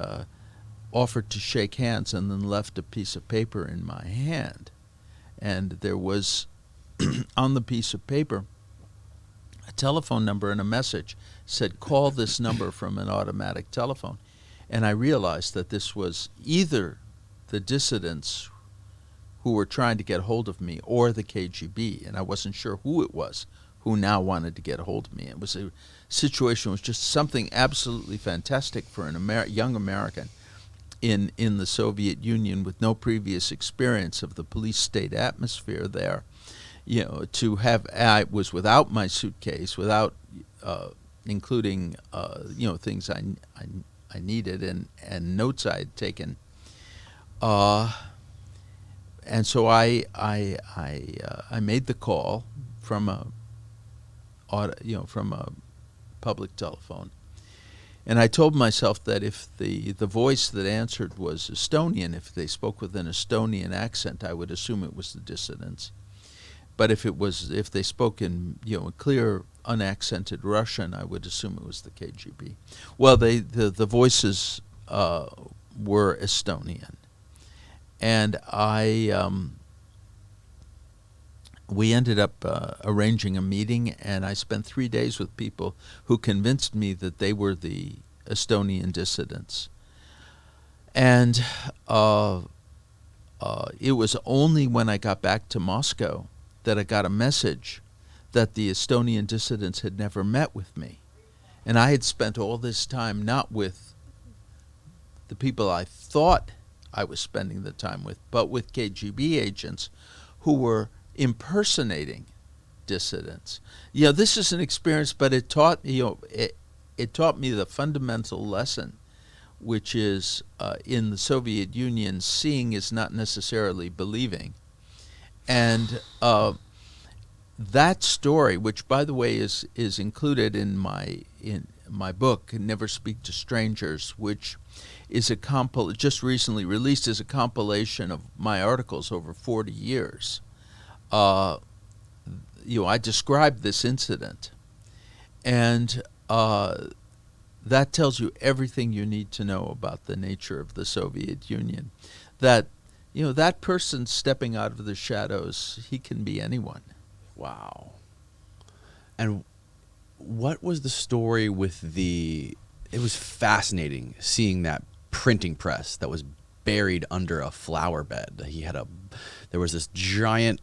offered to shake hands, and then left a piece of paper in my hand. And there was on the piece of paper a telephone number and a message, said, "Call this number," from an automatic telephone. And I realized that this was either the dissidents who were trying to get hold of me or the KGB, and I wasn't sure who it was who now wanted to get a hold of me. It was a situation, was just something absolutely fantastic for an young American in the Soviet Union with no previous experience of the police state atmosphere there. To have, I was without my suitcase, without including things I needed and notes I had taken. And so I made the call from a public telephone, and I told myself that if the voice that answered was Estonian, if they spoke with an Estonian accent, I would assume it was the dissidents. But if they spoke in a clear unaccented Russian, I would assume it was the KGB. Well, the voices were Estonian. And I we ended up arranging a meeting, and I spent 3 days with people who convinced me that they were the Estonian dissidents. And it was only when I got back to Moscow that I got a message that the Estonian dissidents had never met with me. And I had spent all this time not with the people I thought I was spending the time with, but with KGB agents who were impersonating dissidents. This is an experience, but it taught it taught me the fundamental lesson, which is in the Soviet Union, seeing is not necessarily believing. And that story, which by the way is included in my book, Never Speak to Strangers, which is just recently released as a compilation of my articles over 40 years. I described this incident, and that tells you everything you need to know about the nature of the Soviet Union. That that person stepping out of the shadows, he can be anyone. Wow. And what was the story with it was fascinating seeing that printing press that was buried under a flower bed. There was this giant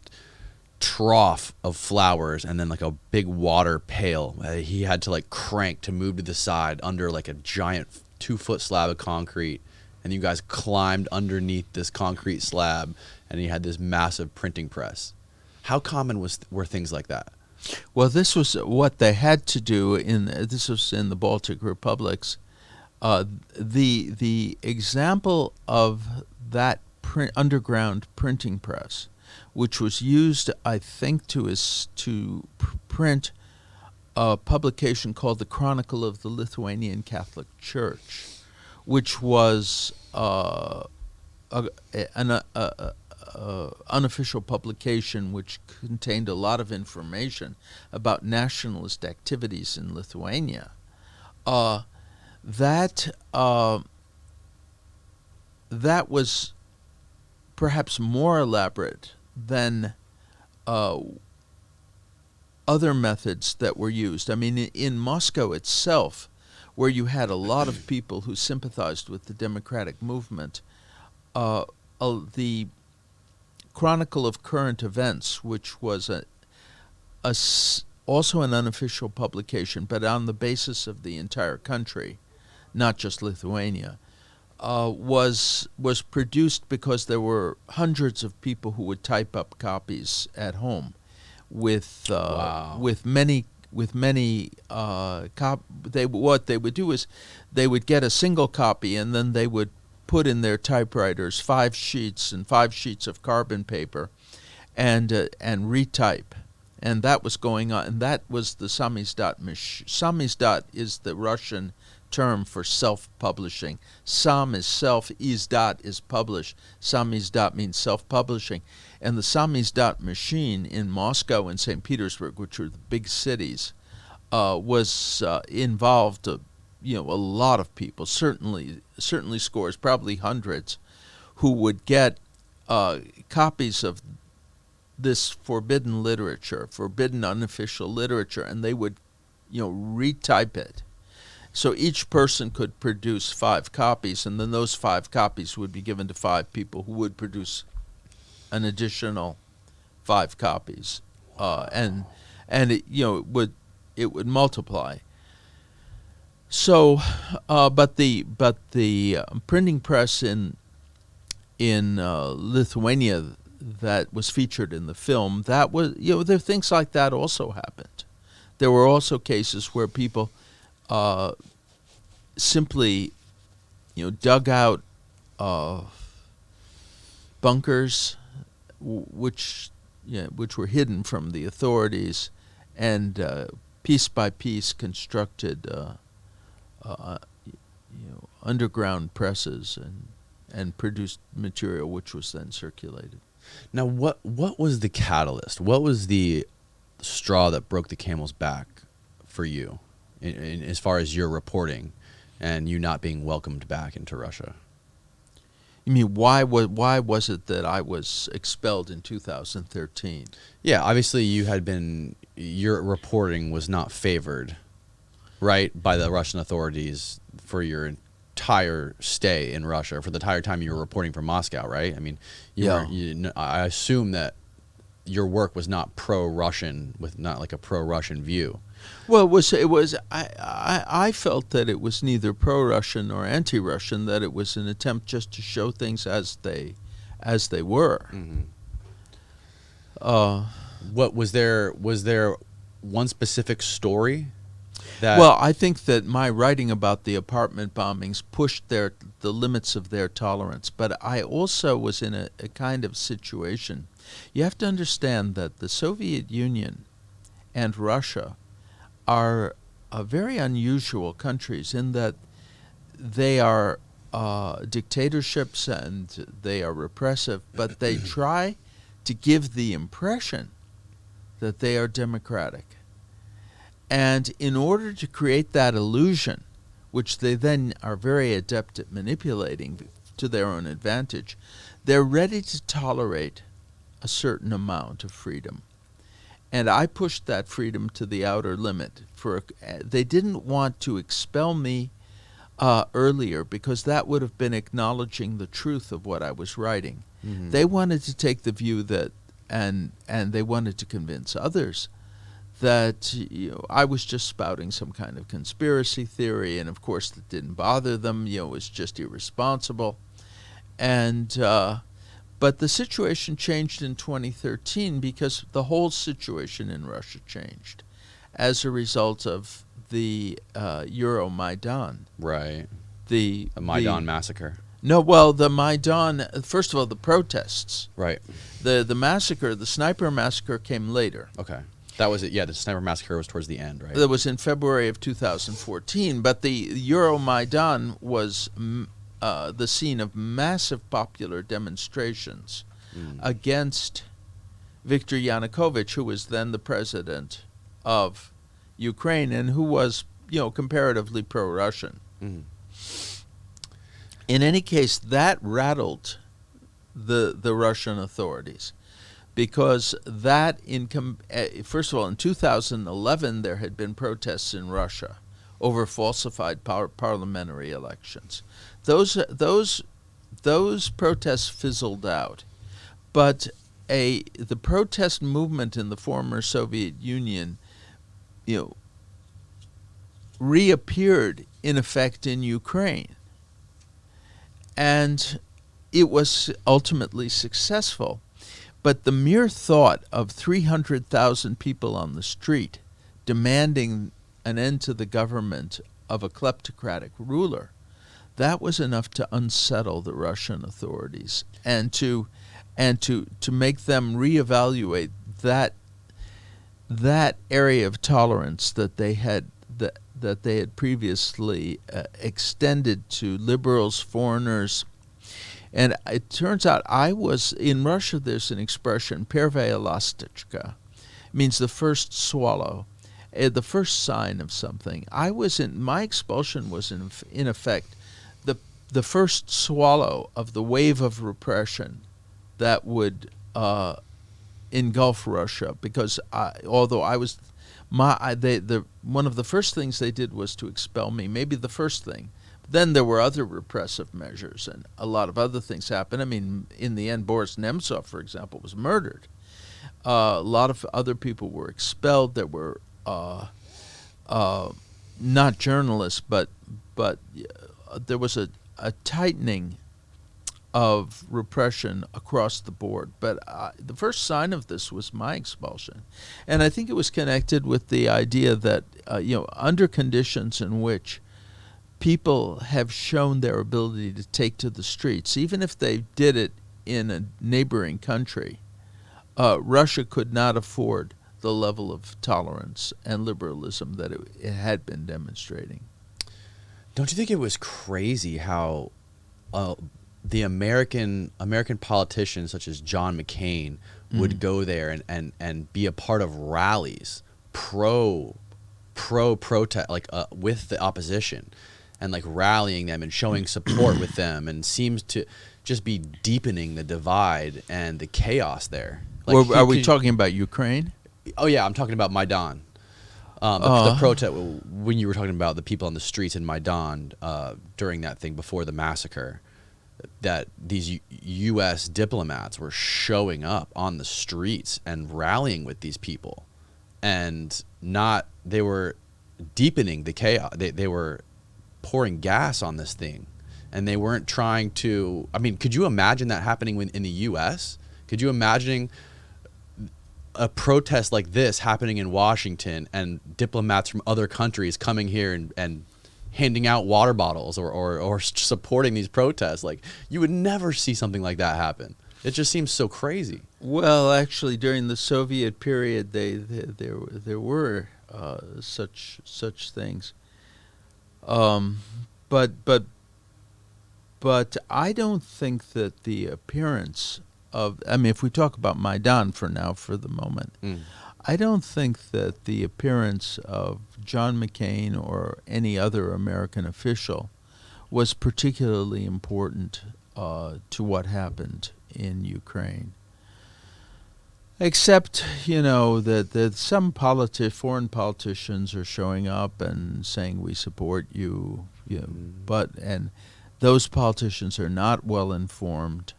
trough of flowers and then like a big water pail he had to like crank to move to the side under like a giant 2-foot slab of concrete, and you guys climbed underneath this concrete slab and he had this massive printing press. How common were things like that? Well, this was what they had to do this was in the Baltic Republics. The example of that underground printing press, which was used, I think, to print a publication called the Chronicle of the Lithuanian Catholic Church, which was an unofficial publication which contained a lot of information about nationalist activities in Lithuania. That was perhaps more elaborate than other methods that were used. I mean, in Moscow itself, where you had a lot of people who sympathized with the democratic movement, the Chronicle of Current Events, which was also an unofficial publication, but on the basis of the entire country, not just Lithuania, was produced because there were hundreds of people who would type up copies at home, with many. What they would do is they would get a single copy and then they would put in their typewriters 5 sheets and 5 sheets of carbon paper, and retype, and that was going on. And that was the samizdat. Samizdat is the Russian term for self-publishing. Sam is self, izdat is publish. Samizdat means self-publishing. And the samizdat machine in Moscow and St. Petersburg, which were the big cities, was involved a lot of people, certainly scores, probably hundreds, who would get copies of this forbidden literature, forbidden unofficial literature, and they would retype it. So each person could produce 5 copies, and then those 5 copies would be given to 5 people who would produce an additional 5 copies, and it would multiply. So, but the printing press in Lithuania that was featured in the film, that was there things like that also happened. There were also cases where people simply dug out bunkers which were hidden from the authorities, and piece by piece constructed underground presses and produced material which was then circulated. Now, what was the catalyst? What was the straw that broke the camel's back for you, in as far as your reporting and you not being welcomed back into Russia? You mean why was it that I was expelled in 2013? Yeah, obviously your reporting was not favored, right, by the Russian authorities for your entire stay in Russia, for the entire time you were reporting from Moscow, right? I mean, I assume that your work was not pro-Russian, with not like a pro-Russian view. Well, I felt that it was neither pro-Russian nor anti-Russian, that it was an attempt just to show things as they were. Mm-hmm. What was there one specific story that? Well, I think that my writing about the apartment bombings pushed the limits of their tolerance, but I also was in a kind of situation. You have to understand that the Soviet Union and Russia are very unusual countries in that they are dictatorships and they are repressive, but they try to give the impression that they are democratic. And in order to create that illusion, which they then are very adept at manipulating to their own advantage, they're ready to tolerate a certain amount of freedom. And I pushed that freedom to the outer limit. They didn't want to expel me earlier, because that would have been acknowledging the truth of what I was writing. Mm-hmm. They wanted to take the view that, and they wanted to convince others that I was just spouting some kind of conspiracy theory, and of course that didn't bother them. It was just irresponsible. And but the situation changed in 2013 because the whole situation in Russia changed as a result of the Euromaidan. Right. The Maidan massacre. No, well, the Maidan, first of all, the protests. Right. The massacre, the Sniper Massacre came later. Okay. That was it. Yeah, the Sniper Massacre was towards the end, right? That was in February of 2014, but the Euromaidan was the scene of massive popular demonstrations against Viktor Yanukovych, who was then the president of Ukraine and who was, comparatively pro-Russian. Mm-hmm. In any case, that rattled the Russian authorities, because that first of all, in 2011 there had been protests in Russia over falsified parliamentary elections. Those protests fizzled out, but the protest movement in the former Soviet Union, reappeared in effect in Ukraine, and it was ultimately successful. But the mere thought of 300,000 people on the street demanding an end to the government of a kleptocratic ruler, that was enough to unsettle the Russian authorities and to make them reevaluate that area of tolerance that they had previously extended to liberals, foreigners. And it turns out in Russia there's an expression, первая ласточка, means the first swallow, the first sign of something. My expulsion was in effect the first swallow of the wave of repression that would engulf Russia, because although I was, one of the first things they did was to expel me, maybe the first thing. Then there were other repressive measures, and a lot of other things happened. I mean, in the end, Boris Nemtsov, for example, was murdered. A lot of other people were expelled. There were not journalists, but there was a tightening of repression across the board. But the first sign of this was my expulsion. And I think it was connected with the idea that, under conditions in which people have shown their ability to take to the streets, even if they did it in a neighboring country, Russia could not afford the level of tolerance and liberalism that it had been demonstrating. Don't you think it was crazy how the American politicians such as John McCain would go there and be a part of rallies pro protest, like with the opposition, and like rallying them and showing support with them, and seems to just be deepening the divide and the chaos there. Like, Well, are we talking about Ukraine? Oh yeah, I'm talking about Maidan. The protest, when you were talking about the people on the streets in Maidan during that thing before the massacre, that these U.S. diplomats were showing up on the streets and rallying with these people, and they were deepening the chaos. They were pouring gas on this thing, and they weren't trying to. I mean, could you imagine that happening in the U.S.? Could you imagine a protest like this happening in Washington and diplomats from other countries coming here and handing out water bottles or supporting these protests? Like, you would never see something like that happen. It just seems so crazy. Well, actually, during the Soviet period, there were such things. But I don't think that the appearance of, I mean, if we talk about Maidan for the moment, I don't think that the appearance of John McCain or any other American official was particularly important to what happened in Ukraine. Except, that some foreign politicians are showing up and saying we support you, and those politicians are not well informed.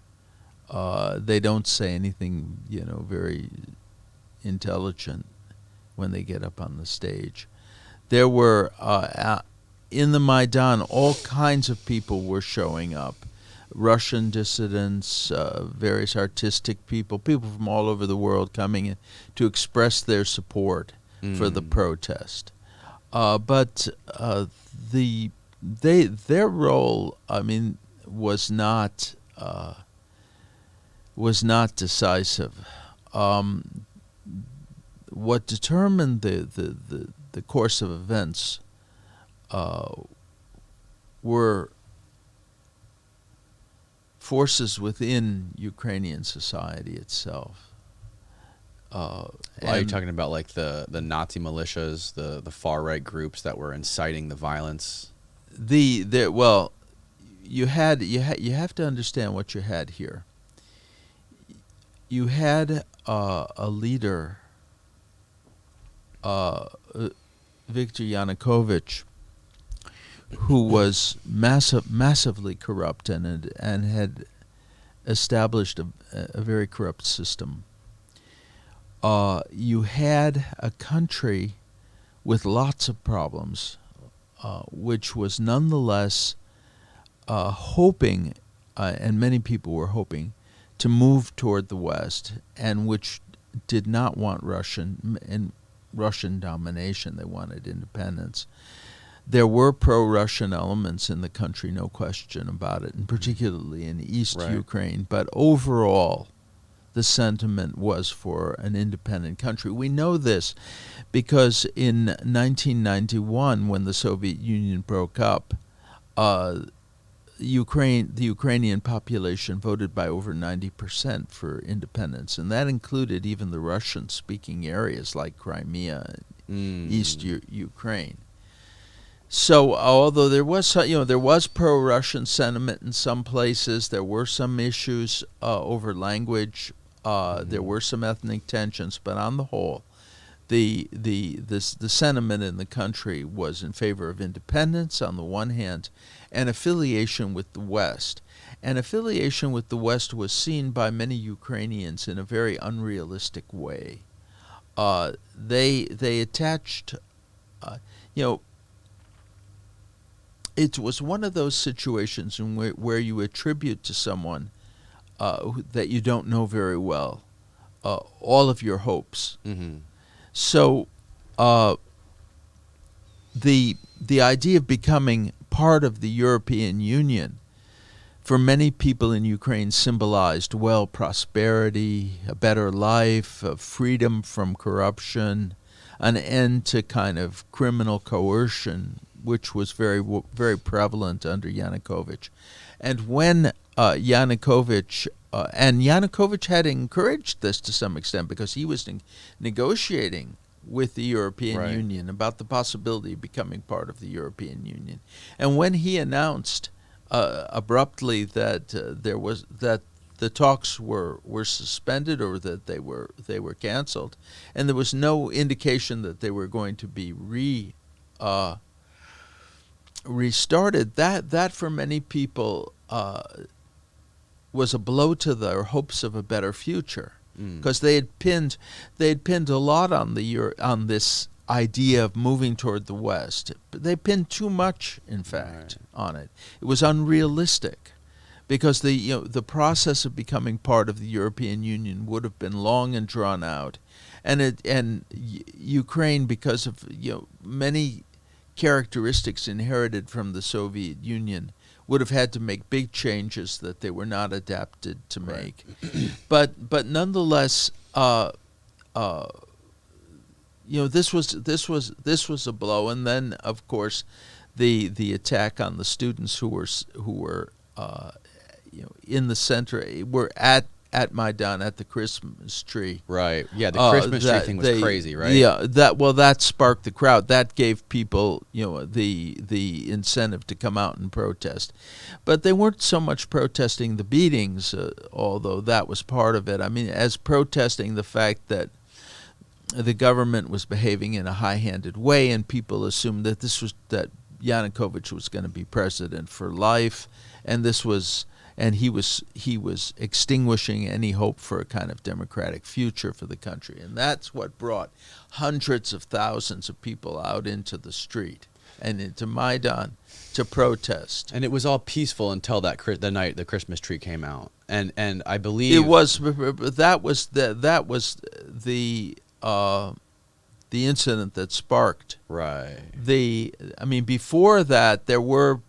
They don't say anything, very intelligent when they get up on the stage. There were, in the Maidan, all kinds of people were showing up. Russian dissidents, various artistic people from all over the world coming in to express their support for the protest. But their role, I mean, was not decisive. What determined the course of events were forces within Ukrainian society itself. Are you talking about like the Nazi militias, the far right groups that were inciting the violence? Well, you have to understand what you had here. You had a leader, Viktor Yanukovych, who was massively corrupt and had established a very corrupt system. You had a country with lots of problems, which was nonetheless hoping, and many people were hoping, to move toward the West, and which did not want Russian domination. They wanted independence. There were pro-Russian elements in the country, no question about it, and particularly in East Ukraine. But overall, the sentiment was for an independent country. We know this because in 1991, when the Soviet Union broke up, the Ukrainian population voted by over 90% for independence, and that included even the Russian-speaking areas like Crimea and East Ukraine. So, although there was pro-Russian sentiment in some places, there were some issues over language. There were some ethnic tensions, but on the whole, the sentiment in the country was in favor of independence on the one hand, and affiliation with the West. And affiliation with the West was seen by many Ukrainians in a very unrealistic way. They attached, it was one of those situations in where you attribute to someone that you don't know very well all of your hopes. Mm-hmm. So the idea of becoming part of the European Union for many people in Ukraine symbolized, well, prosperity, a better life, freedom from corruption, an end to kind of criminal coercion, which was very, very prevalent under Yanukovych. And when Yanukovych had encouraged this to some extent because he was negotiating with the European Right. Union, about the possibility of becoming part of the European Union. And when he announced abruptly that the talks were suspended, or that they were canceled, and there was no indication that they were going to be restarted, that for many people was a blow to their hopes of a better future, because they had pinned a lot on on this idea of moving toward the West. But they pinned too much, in fact, on it. It was unrealistic, because the process of becoming part of the European Union would have been long and drawn out, and Ukraine, because of many characteristics inherited from the Soviet Union, would have had to make big changes that they were not adapted to make. But nonetheless, this was a blow. And then, of course, the attack on the students who were in the center, were at Maidan, at the Christmas tree. Right. Yeah, the Christmas tree thing was crazy, right? Yeah, that sparked the crowd. That gave people, the incentive to come out and protest. But they weren't so much protesting the beatings, although that was part of it. I mean, as protesting the fact that the government was behaving in a high-handed way, and people assumed that that Yanukovych was going to be president for life, and he was extinguishing any hope for a kind of democratic future for the country. And that's what brought hundreds of thousands of people out into the street and into Maidan to protest. And it was all peaceful until the night the Christmas tree came out. And I believe It was that was the incident that sparked. Right. Before that, there were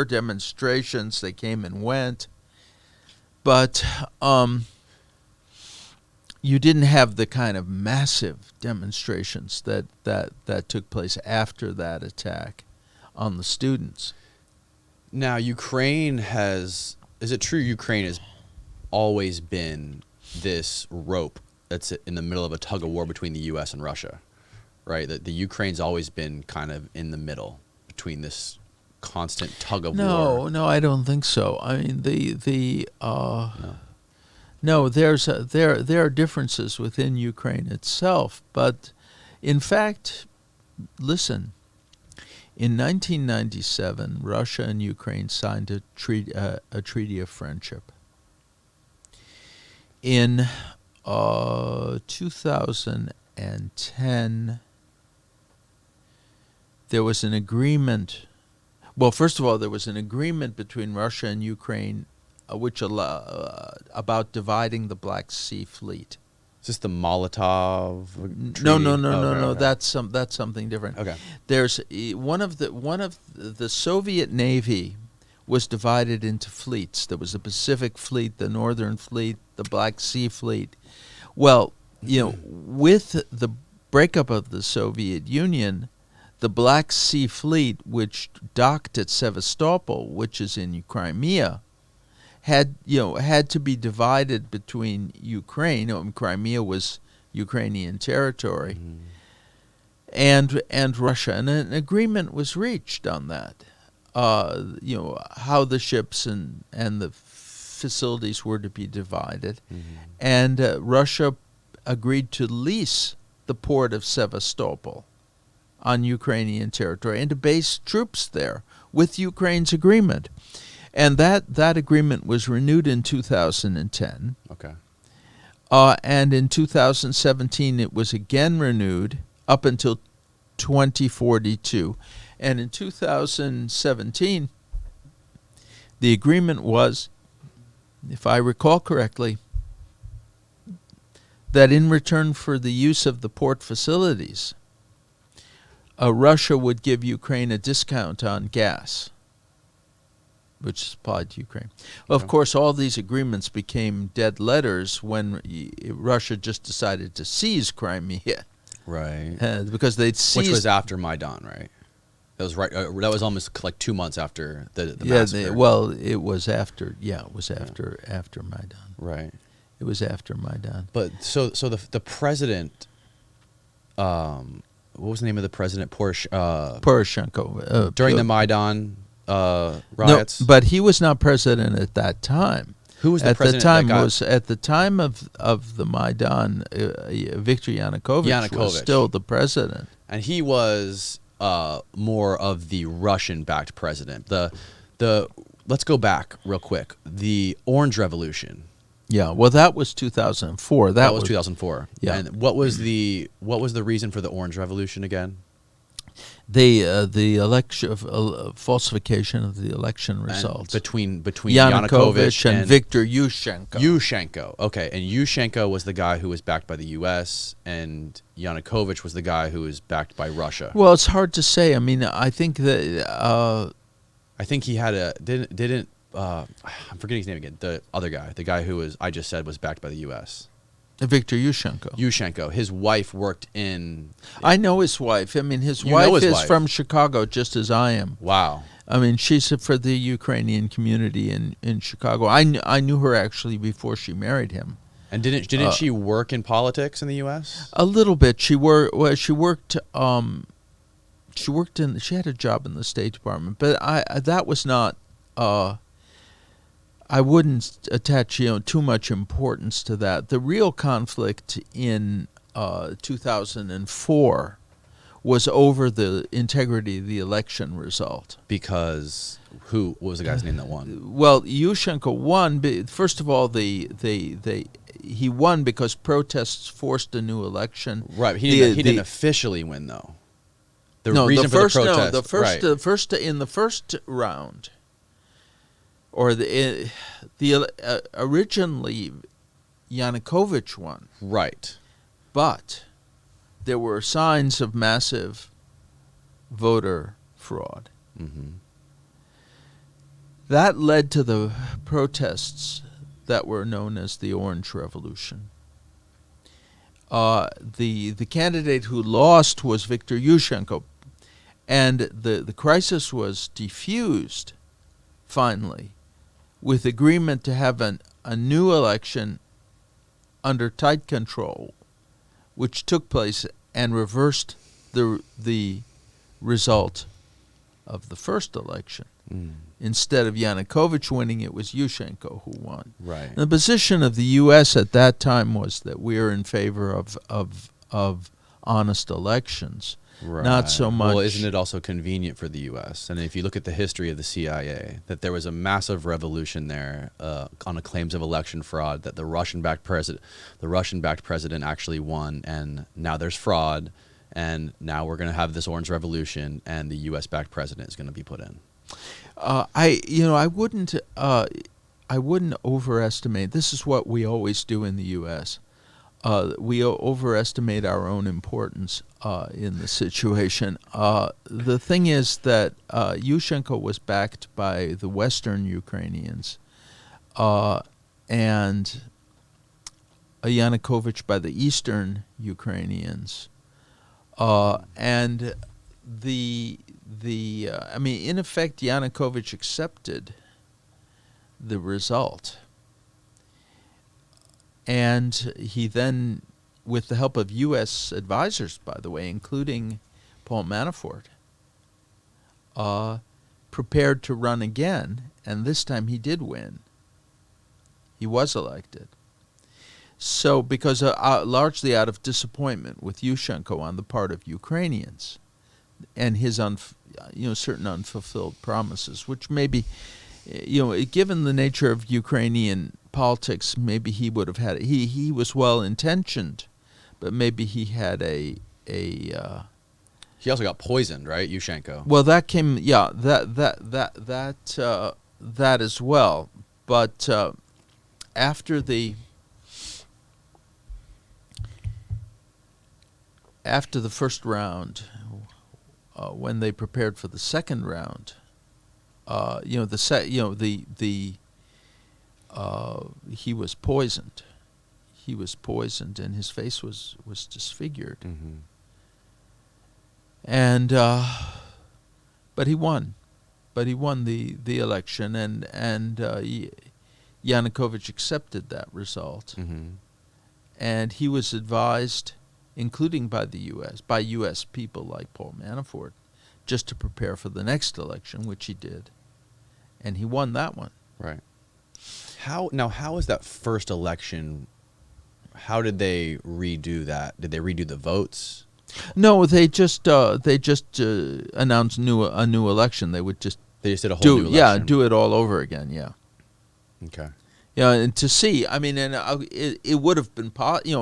demonstrations. They came and went, but you didn't have the kind of massive demonstrations that took place after that attack on the students. Now, is it true Ukraine has always been this rope that's in the middle of a tug of war between the U.S. and Russia, right? That the Ukraine's always been kind of in the middle between this constant tug of war. No, I don't think so. I mean, no, there are differences within Ukraine itself, but in fact, listen, in 1997, Russia and Ukraine signed a treaty of friendship. In 2010, there was an agreement. Well, first of all, there was an agreement between Russia and Ukraine, about dividing the Black Sea Fleet. Is this the Molotov treaty? No. Okay. That's something different. Okay. There's one of the Soviet Navy was divided into fleets. There was the Pacific Fleet, the Northern Fleet, the Black Sea Fleet. Well, with the breakup of the Soviet Union, the Black Sea Fleet, which docked at Sevastopol, which is in Crimea, had to be divided between Ukraine. Crimea was Ukrainian territory, and Russia, and an agreement was reached on that. How the ships and the facilities were to be divided, and Russia agreed to lease the port of Sevastopol on Ukrainian territory and to base troops there with Ukraine's agreement. And that agreement was renewed in 2010. Okay. And in 2017, it was again renewed up until 2042. And in 2017, the agreement was, if I recall correctly, that in return for the use of the port facilities, Russia would give Ukraine a discount on gas, which supplied to Ukraine. Well, of course, all these agreements became dead letters when Russia just decided to seize Crimea. Right. Because they'd seized... Which was after Maidan, right? That was right. That was almost like 2 months after the massacre. It was after. Yeah, it was after Maidan. Right. It was after Maidan. But so the president what was the name of the president? Poroshenko. During the Maidan riots. No, but he was not president at that time. Who was the at president? The time that got, was at the time of the Maidan. Viktor Yanukovych was still the president, and he was more of the Russian-backed president. Let's go back real quick. The Orange Revolution. Yeah, well, that was 2004. That was 2004. Yeah. And what was the reason for the Orange Revolution again? The election falsification of the election results between Yanukovych and Viktor Yushchenko. Yushchenko, okay, and Yushchenko was the guy who was backed by the U.S. and Yanukovych was the guy who was backed by Russia. Well, it's hard to say. I mean, I think that I think he had a didn't. I'm forgetting his name again. The other guy, the guy who I just said was backed by the U.S. Viktor Yushchenko. Yushchenko. His wife worked in. I know his wife. I mean, his wife is from Chicago, just as I am. Wow. I mean, she's for the Ukrainian community in Chicago. I knew her actually before she married him. And didn't she work in politics in the U.S.? A little bit. She worked. She had a job in the State Department, but that was not. I wouldn't attach too much importance to that. The real conflict in 2004 was over the integrity of the election result. Because what was the guy's name that won? Well, Yushchenko won. First of all, he won because protests forced a new election. Right. He didn't officially win though. In the first round. Or originally Yanukovych won. Right. But there were signs of massive voter fraud. Mm-hmm. That led to the protests that were known as the Orange Revolution. The candidate who lost was Viktor Yushchenko, and the crisis was diffused finally with agreement to have a new election under tight control, which took place and reversed the result of the first election. Mm. Instead of Yanukovych winning, it was Yushchenko who won. Right. And the position of the U.S. at that time was that we are in favor of honest elections. Right. Not so much. Well, isn't it also convenient for the U.S.? And if you look at the history of the CIA, that there was a massive revolution there on the claims of election fraud, that the Russian-backed president actually won, and now there's fraud, and now we're going to have this Orange Revolution, and the U.S.-backed president is going to be put in. I wouldn't overestimate. This is what we always do in the U.S. We overestimate our own importance in the situation. The thing is that Yushchenko was backed by the Western Ukrainians and Yanukovych by the Eastern Ukrainians. And in effect, Yanukovych accepted the result. And he then, with the help of U.S. advisors, by the way, including Paul Manafort, prepared to run again, and this time he did win. He was elected. So, because largely out of disappointment with Yushchenko on the part of Ukrainians, and his certain unfulfilled promises, which maybe, given the nature of Ukrainian politics, maybe he would have had. He was well intentioned, but maybe he had a. He also got poisoned, right, Yushchenko? Well, that came. Yeah, that as well. But after the first round, when they prepared for the second round, he was poisoned. He was poisoned, and his face was disfigured. Mm-hmm. And but he won. But he won the election, and Yanukovych accepted that result. Mm-hmm. And he was advised including by the U.S., by U.S. people like Paul Manafort, just to prepare for the next election, which he did. And he won that one. Right. How is that first election? How did they redo that? Did they redo the votes? No, they just announced a new election. They would just They just did a whole new election. Yeah, do it all over again. Yeah. Okay. Yeah, and to see, I mean, and it would have been,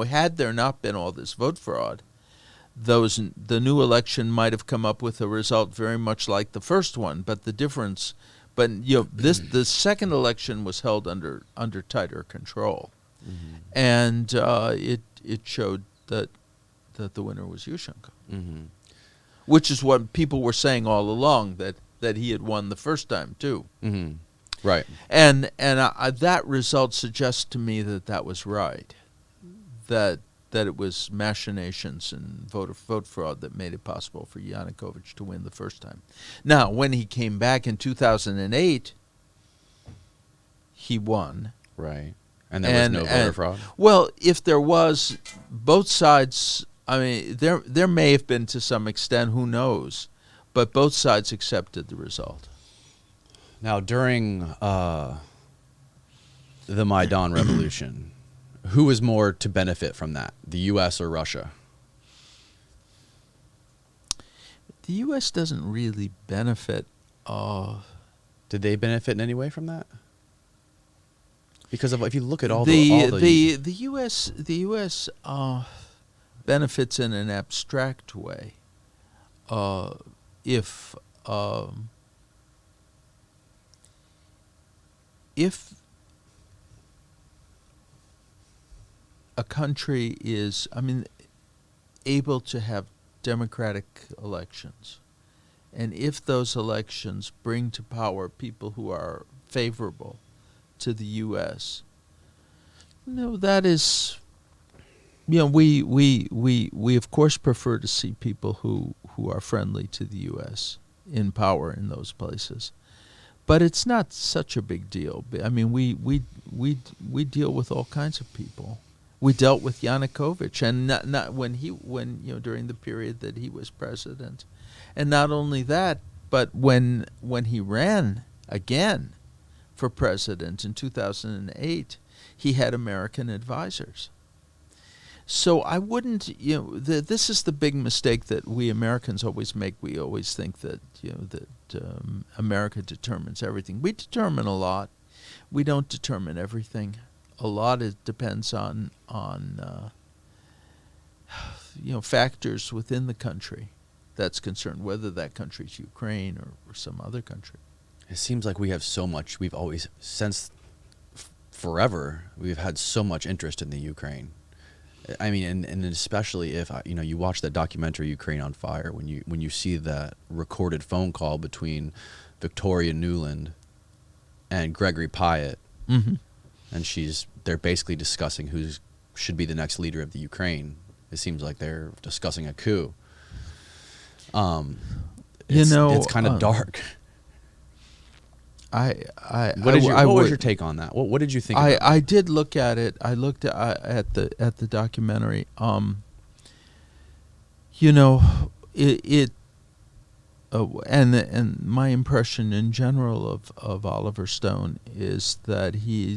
had there not been all this vote fraud, the new election might have come up with a result very much like the first one. But the difference, the second election was held under tighter control, and it showed that the winner was Yushchenko, which is what people were saying all along, that he had won the first time too. Right. And that result suggests to me that was right, that it was machinations and vote fraud that made it possible for Yanukovych to win the first time. Now, when he came back in 2008, he won. Right. And there was no voter fraud? Well, if there was, both sides, I mean, there may have been to some extent, who knows, but both sides accepted the result. Now, during the Maidan Revolution, who was more to benefit from that, the U.S. or Russia? The U.S. doesn't really benefit. Did they benefit in any way from that? Because if you look at all the U.S. benefits in an abstract way. If a country is, able to have democratic elections, and if those elections bring to power people who are favorable to the U.S., that is, we of course prefer to see people who are friendly to the U.S. in power in those places. But it's not such a big deal. I mean, we deal with all kinds of people. We dealt with Yanukovych, and not when during the period that he was president, and not only that, but when he ran again for president in 2008, he had American advisors. So I wouldn't, this is the big mistake that we Americans always make. We always think that, America determines everything. We determine a lot. We don't determine everything. A lot depends on factors within the country that's concerned, whether that country is Ukraine or some other country. It seems like we have so much. We've always, since forever, we've had so much interest in the Ukraine. I mean, and especially if you watch that documentary Ukraine on Fire, when you see that recorded phone call between Victoria Nuland and Gregory Pyatt, and they're basically discussing who should be the next leader of the Ukraine. It seems like they're discussing a coup. It's kind of dark. What was your take on that? What did you think? I did look at it. I looked at the documentary. And my impression in general of Oliver Stone is that he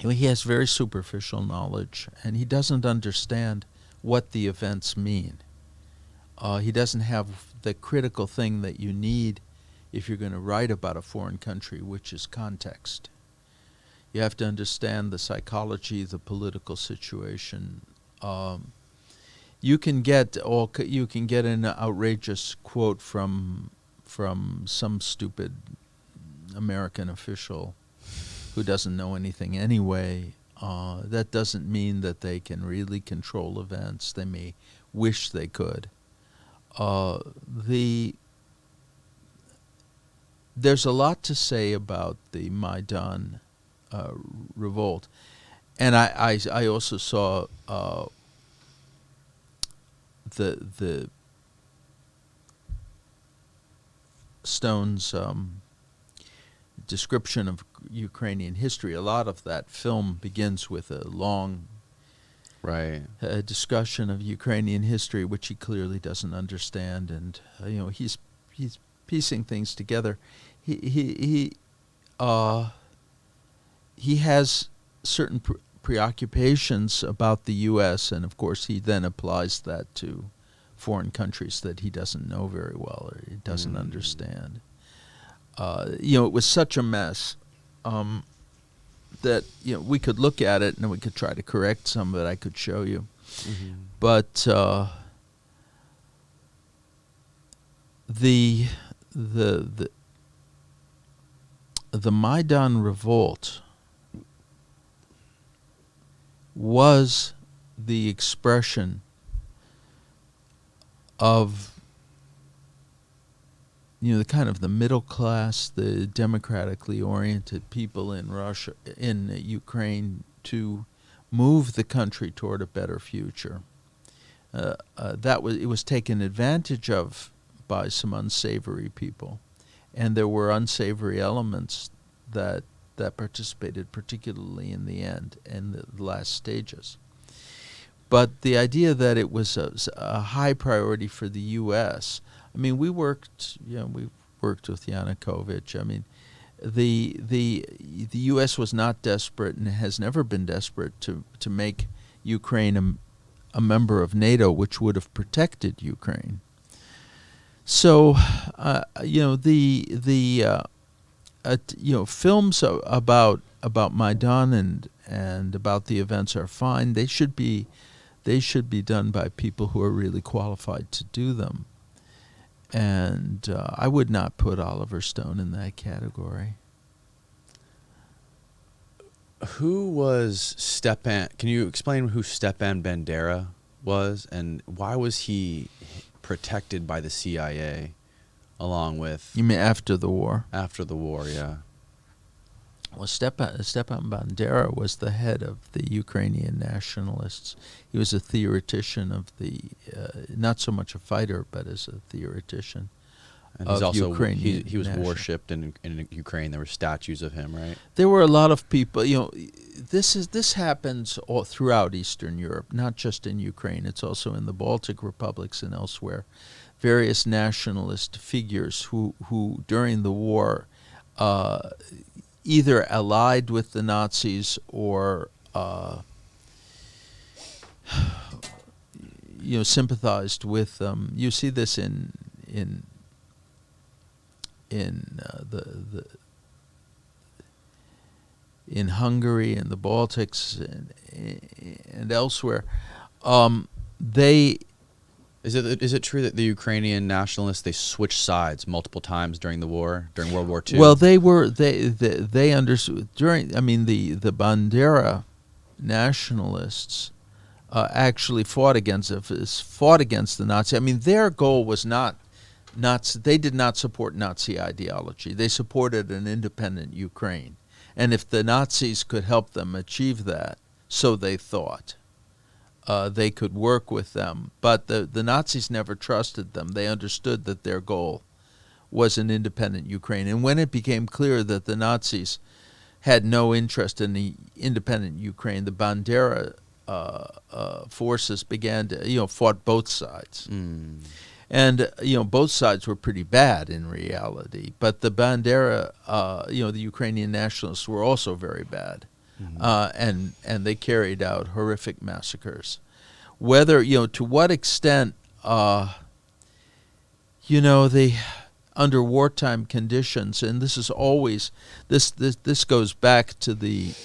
has very superficial knowledge, and he doesn't understand what the events mean. He doesn't have the critical thing that you need if you're going to write about a foreign country, which is context. You have to understand the psychology, the political situation. You can get an outrageous quote from some stupid American official who doesn't know anything anyway. That doesn't mean that they can really control events. They may wish they could. There's a lot to say about the Maidan revolt, and I also saw the Stone's description of Ukrainian history. A lot of that film begins with a long Right. a discussion of Ukrainian history, which he clearly doesn't understand, and he's piecing things together. He has certain preoccupations about the U.S., and of course he then applies that to foreign countries that he doesn't know very well or he doesn't understand. It was such a mess that we could look at it and we could try to correct some of it. I could show you, but the Maidan revolt was the expression of the kind of the middle class, the democratically oriented people in Russia, in Ukraine, to move the country toward a better future. It was taken advantage of by some unsavory people, and there were unsavory elements that participated, particularly in the end and the last stages. But the idea that it was a high priority for the U.S. I mean, we worked with Yanukovych. I mean, the U.S. was not desperate and has never been desperate to make Ukraine a member of NATO, which would have protected Ukraine. So, films about Maidan and about the events are fine. They should be done by people who are really qualified to do them. And I would not put Oliver Stone in that category. Who was Stepan? Can you explain who Stepan Bandera was, and why was he protected by the CIA along with... You mean after the war? After the war, yeah. Well, Stepan Bandera was the head of the Ukrainian nationalists. He was a theoretician of the, not so much a fighter, but as a theoretician. And he's also Ukrainian he was worshipped in Ukraine. There were statues of him, right? There were a lot of people. This happens all throughout Eastern Europe, not just in Ukraine. It's also in the Baltic republics and elsewhere. Various nationalist figures who during the war either allied with the Nazis or sympathized with them. You see this in Hungary and the Baltics and elsewhere. Is it true that the Ukrainian nationalists, they switched sides multiple times during the war, during World War II? Well, they understood the Bandera nationalists actually fought against the Nazis. I mean, their goal was not they did not support Nazi ideology. They supported an independent Ukraine. And if the Nazis could help them achieve that, so they thought, they could work with them. But the Nazis never trusted them. They understood that their goal was an independent Ukraine. And when it became clear that the Nazis had no interest in the independent Ukraine, the Bandera forces began to, fought both sides. And, both sides were pretty bad in reality. But the Bandera, the Ukrainian nationalists were also very bad. And they carried out horrific massacres. Whether, to what extent, they, under wartime conditions, and this is always, this goes back to the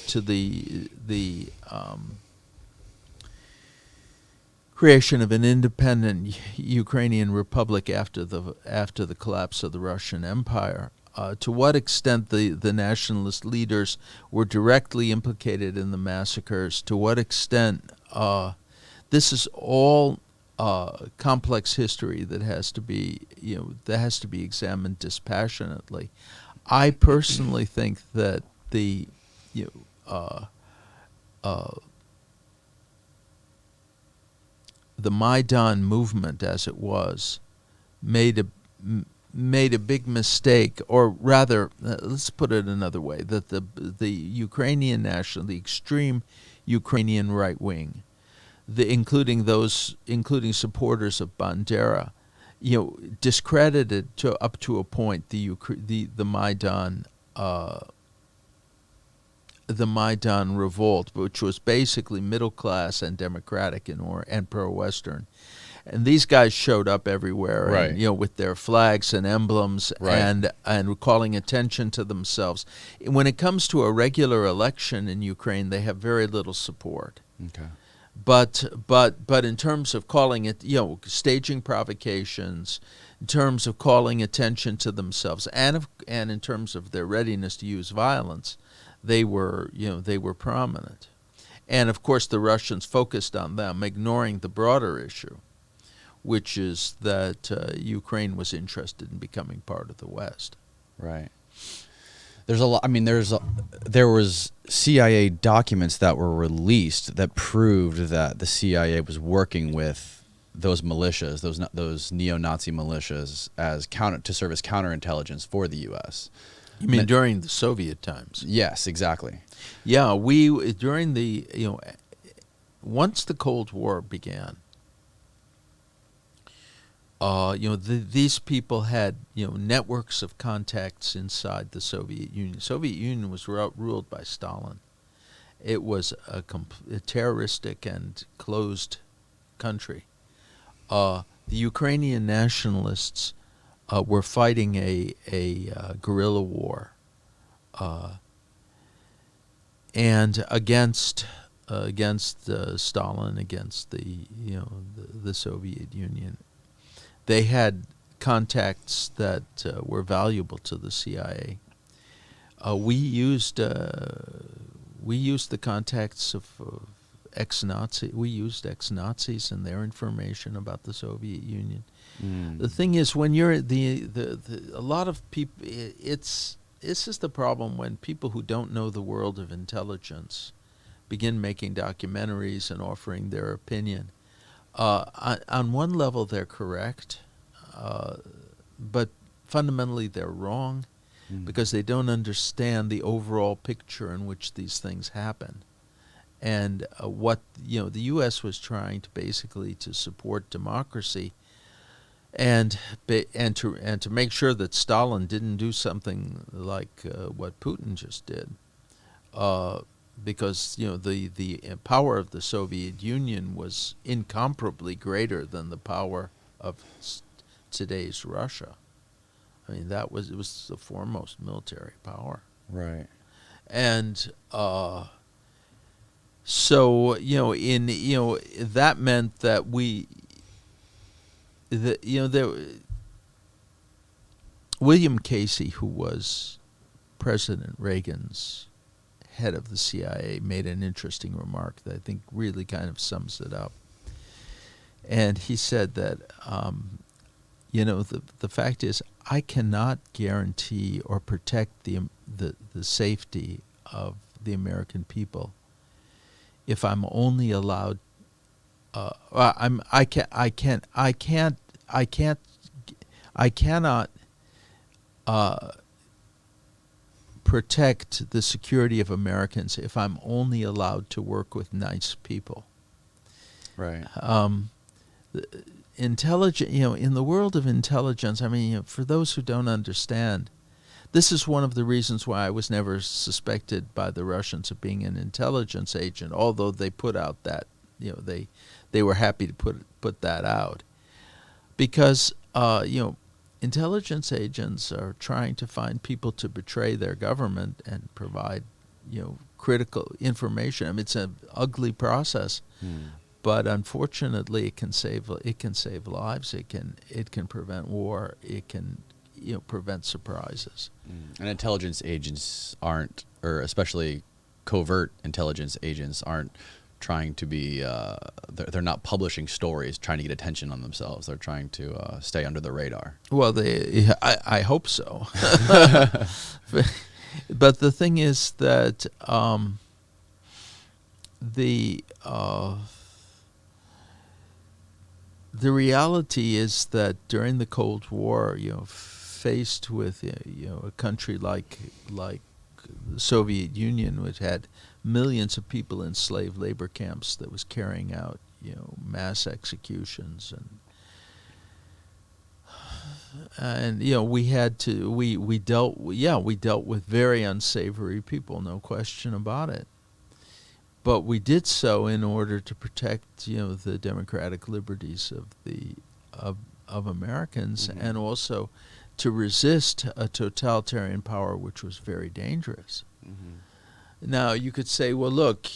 creation of an independent Ukrainian republic after the collapse of the Russian Empire. To what extent the nationalist leaders were directly implicated in the massacres? To what extent this is all complex history that has to be examined dispassionately. I personally think that the Maidan movement, as it was, made a big mistake, or rather, let's put it another way, that the Ukrainian the extreme Ukrainian right wing, including supporters of Bandera, discredited up to a point the Maidan revolt, which was basically middle class and democratic and pro-Western. And these guys showed up everywhere, Right. and, with their flags and emblems, Right. and calling attention to themselves. When it comes to a regular election in Ukraine, they have very little support. Okay. But in terms of calling it, staging provocations, in terms of calling attention to themselves, and in terms of their readiness to use violence, they were prominent. And of course, the Russians focused on them, ignoring the broader issue, which is that Ukraine was interested in becoming part of the West. Right. There's a lot. I mean, there was CIA documents that were released that proved that the CIA was working with those militias, those neo-Nazi militias, to serve as counterintelligence for the U.S. You mean during the Soviet times? Yes, exactly. Yeah, during the once the Cold War began, these people had networks of contacts inside the Soviet Union. Soviet Union was ruled by Stalin. It was a terroristic and closed country. The Ukrainian nationalists were fighting a guerrilla war, and against Stalin, against the Soviet Union. They had contacts that were valuable to the CIA. We used the contacts of ex-Nazi. We used ex-Nazis and their information about the Soviet Union. The thing is, when you're a lot of people, this is the problem when people who don't know the world of intelligence begin making documentaries and offering their opinion. On one level, they're correct, but fundamentally they're wrong because they don't understand the overall picture in which these things happen. And what the U.S. was trying to basically to support democracy, and to make sure that Stalin didn't do something like what Putin just did, because the power of the Soviet Union was incomparably greater than the power of today's Russia. I mean, it was the foremost military power. Right. And so that meant that William Casey, who was President Reagan's head of the CIA, made an interesting remark that I think really kind of sums it up. And he said that the fact is, I cannot guarantee or protect the safety of the American people if I'm only allowed. I cannot protect the security of Americans if I'm only allowed to work with nice people. Right. Intelligent, in the world of intelligence, I mean, for those who don't understand, this is one of the reasons why I was never suspected by the Russians of being an intelligence agent, although they put out that, they were happy to put that out. Because, intelligence agents are trying to find people to betray their government and provide, critical information. I mean, it's an ugly process. But unfortunately, it can save lives. It can prevent war. It can prevent surprises. And intelligence agents aren't, or especially covert intelligence agents aren't trying to be. They're not publishing stories trying to get attention on themselves. They're trying to stay under the radar. Well, I hope so. But the thing is that the reality is that during the Cold War, faced with a country like the Soviet Union, which had millions of people in slave labor camps, that was carrying out mass executions and we dealt with very unsavory people, no question about it. But we did so in order to protect the democratic liberties of Americans, Mm-hmm. and also to resist a totalitarian power which was very dangerous. Mm-hmm. Now you could say, well, look,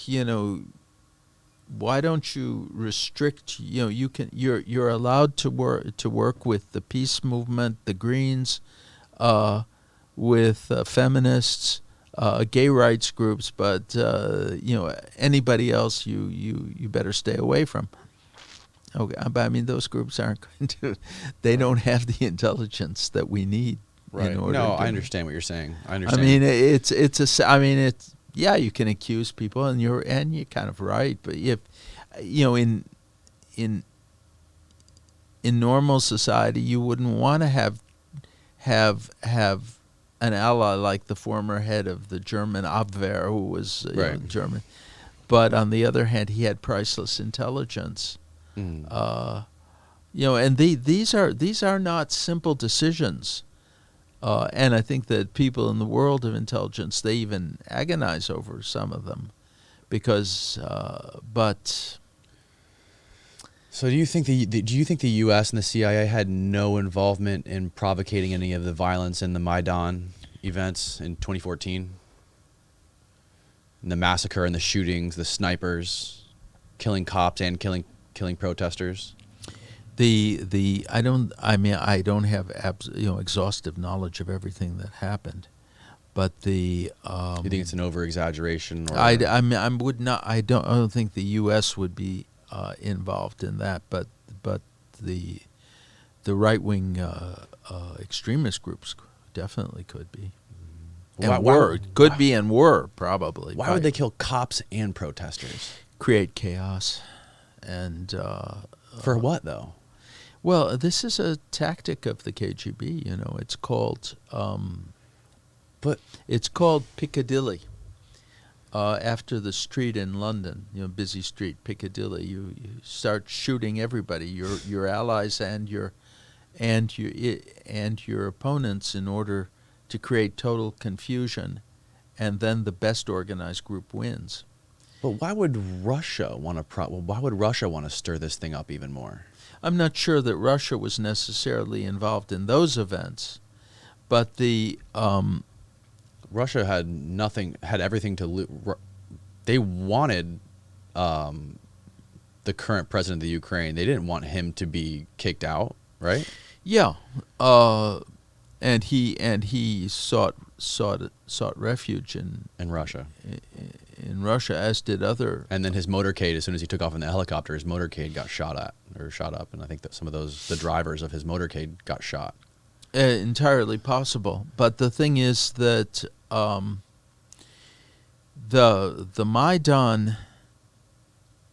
why don't you restrict? You're allowed to work with the peace movement, the Greens, with feminists, gay rights groups, but anybody else you better stay away from. Okay, but I mean those groups aren't going to. They don't have the intelligence that we need. Right. In order No, to, I understand what you're saying. I I understand. mean it's yeah, you can accuse people, and you're kind of right, but if in normal society you wouldn't want to have an ally like the former head of the German Abwehr, who was Right. German, but on the other hand he had priceless intelligence. Mm. And these are not simple decisions. And I think that people in the world of intelligence, they even agonize over some of them, because. But So do you think the U.S. and the CIA had no involvement in provocating any of the violence in the Maidan events in 2014? And the massacre and the shootings, the snipers, killing cops and killing protesters? I don't have exhaustive knowledge of everything that happened, but You think it's an over exaggeration? I don't think the U.S. would be involved in that, but the right wing extremist groups definitely could be, and were probably. Why would they kill cops and protesters? Create chaos, and For what though? well, this is a tactic of the KGB. It's called Piccadilly. After the street in London, busy street, Piccadilly, you start shooting everybody, your allies and your opponents, in order to create total confusion, and then the best organized group wins. But why would Russia want to stir this thing up even more? I'm not sure that Russia was necessarily involved in those events, but Russia had everything to lose. They wanted the current president of the Ukraine. They didn't want him to be kicked out, right? Yeah, and he sought refuge in Russia. In Russia, as did other. And then his motorcade, as soon as he took off in the helicopter, his motorcade got shot up, and I think that some of the drivers of his motorcade got shot. Entirely possible, but the thing is that the Maidan,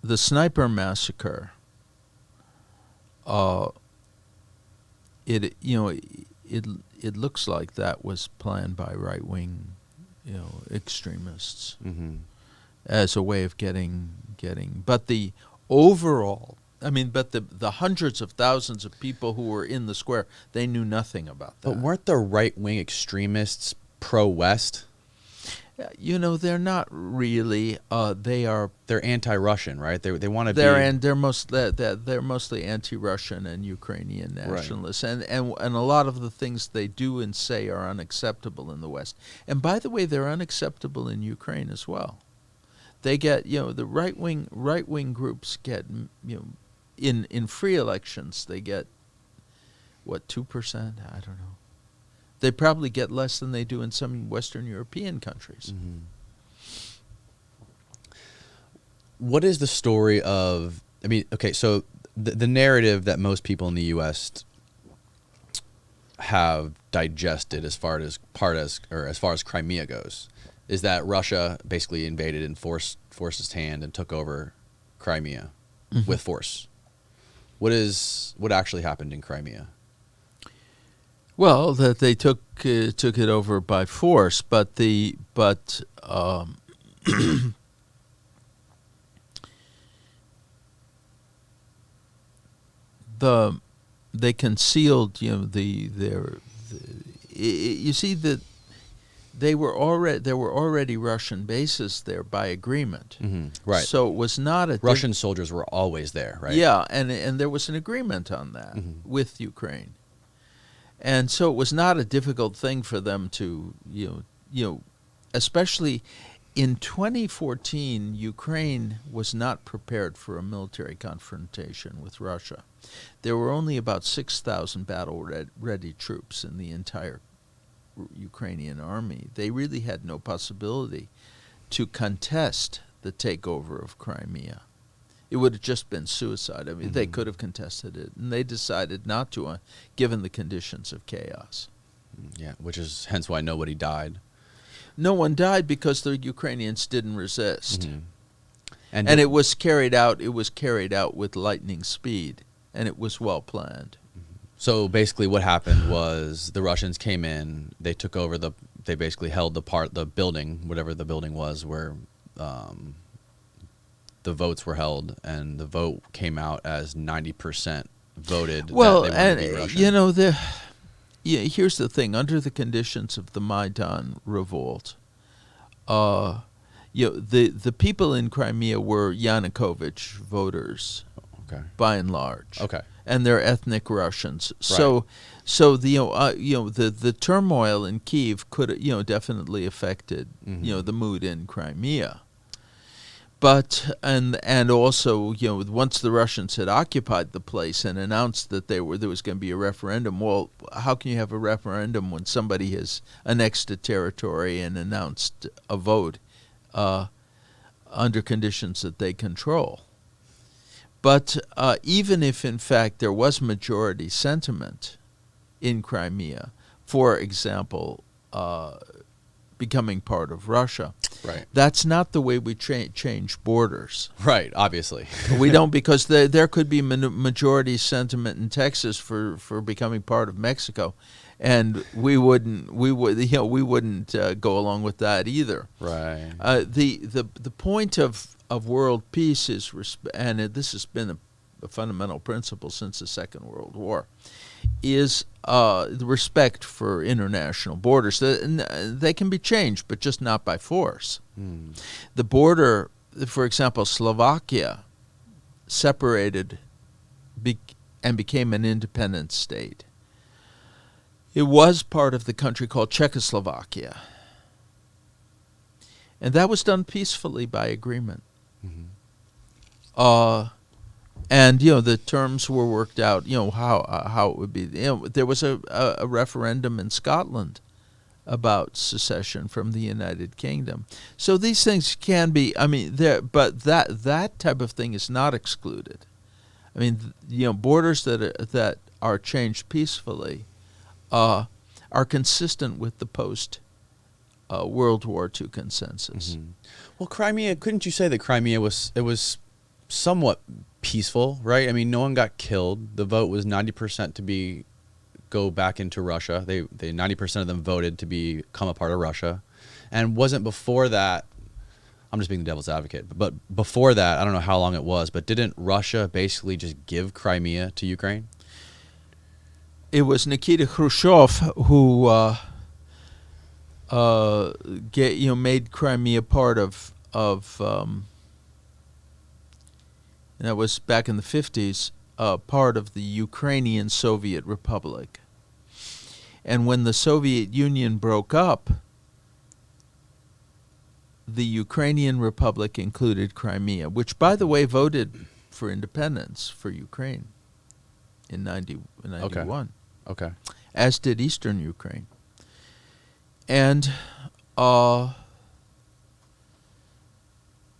the Sniper Massacre, it looks like that was planned by right wing, extremists, Mm-hmm. as a way of getting. But the overall. But the hundreds of thousands of people who were in the square, they knew nothing about that. But weren't the right-wing extremists pro-West? They're not really. They're anti-Russian, right? They want to be. They're mostly anti-Russian and Ukrainian nationalists, right. and a lot of the things they do and say are unacceptable in the West. And by the way, they're unacceptable in Ukraine as well. They get the right wing groups get in free elections, they get, 2%? I don't know. They probably get less than they do in some Western European countries. Mm-hmm. What is the story of, so the narrative that most people in the U.S. have digested as far as Crimea goes is that Russia basically invaded and forced its hand and took over Crimea with force. What actually happened in Crimea? Well, that they took it over by force, but the they concealed, you see that there were already Russian bases there by agreement. Right. So it was not a Russian soldiers were always there, right? Yeah, and there was an agreement on that with Ukraine. And so it was not a difficult thing for them to, especially in 2014, Ukraine was not prepared for a military confrontation with Russia. There were only about 6,000 battle-ready troops in the entire Ukrainian army. They really had no possibility to contest the takeover of Crimea. It would have just been suicide. I mean, they could have contested it, and they decided not to, given the conditions of chaos. Yeah, which is hence why nobody died. No one died because the Ukrainians didn't resist, And it was carried out. It was carried out with lightning speed, and it was well planned. So basically, what happened was the Russians came in. They took over They basically held the building, whatever the building was, where the votes were held, and the vote came out as 90% voted. Well, that they wanted to be Russian. Here's the thing: under the conditions of the Maidan revolt, the people in Crimea were Yanukovych voters, by and large. Okay. And they're ethnic Russians. Right. So the turmoil in Kyiv could definitely affected the mood in Crimea. But and also once the Russians had occupied the place and announced that there was going to be a referendum, well, how can you have a referendum when somebody has annexed a territory and announced a vote under conditions that they control? But even if, in fact, there was majority sentiment in Crimea, for example, becoming part of Russia, Right. that's not the way we change borders. Right, obviously. We don't, because there could be majority sentiment in Texas for becoming part of Mexico, and we wouldn't go along with that either. Right. The point of world peace is and this has been a fundamental principle since the Second World War, is the respect for international borders. They can be changed, but just not by force. The border, for example, Slovakia separated and became an independent state. It was part of the country called Czechoslovakia. And that was done peacefully by agreement. And the terms were worked out. How it would be. There was a referendum in Scotland about secession from the United Kingdom. So these things can be. I mean, but that type of thing is not excluded. I mean, borders that are changed peacefully are consistent with the post World War II consensus. Well, Crimea, couldn't you say that Crimea was somewhat peaceful, right? I mean, no one got killed. The vote was 90% to go back into Russia. They 90% of them voted to become a part of Russia. And wasn't before that, I'm just being the devil's advocate, but before that, I don't know how long it was, but didn't Russia basically just give Crimea to Ukraine? It was Nikita Khrushchev who made Crimea part of and that was back in the 50s, part of the Ukrainian Soviet Republic. And when the Soviet Union broke up, the Ukrainian Republic included Crimea, which, by the way, voted for independence for Ukraine in 91. Okay. As did Eastern Ukraine. And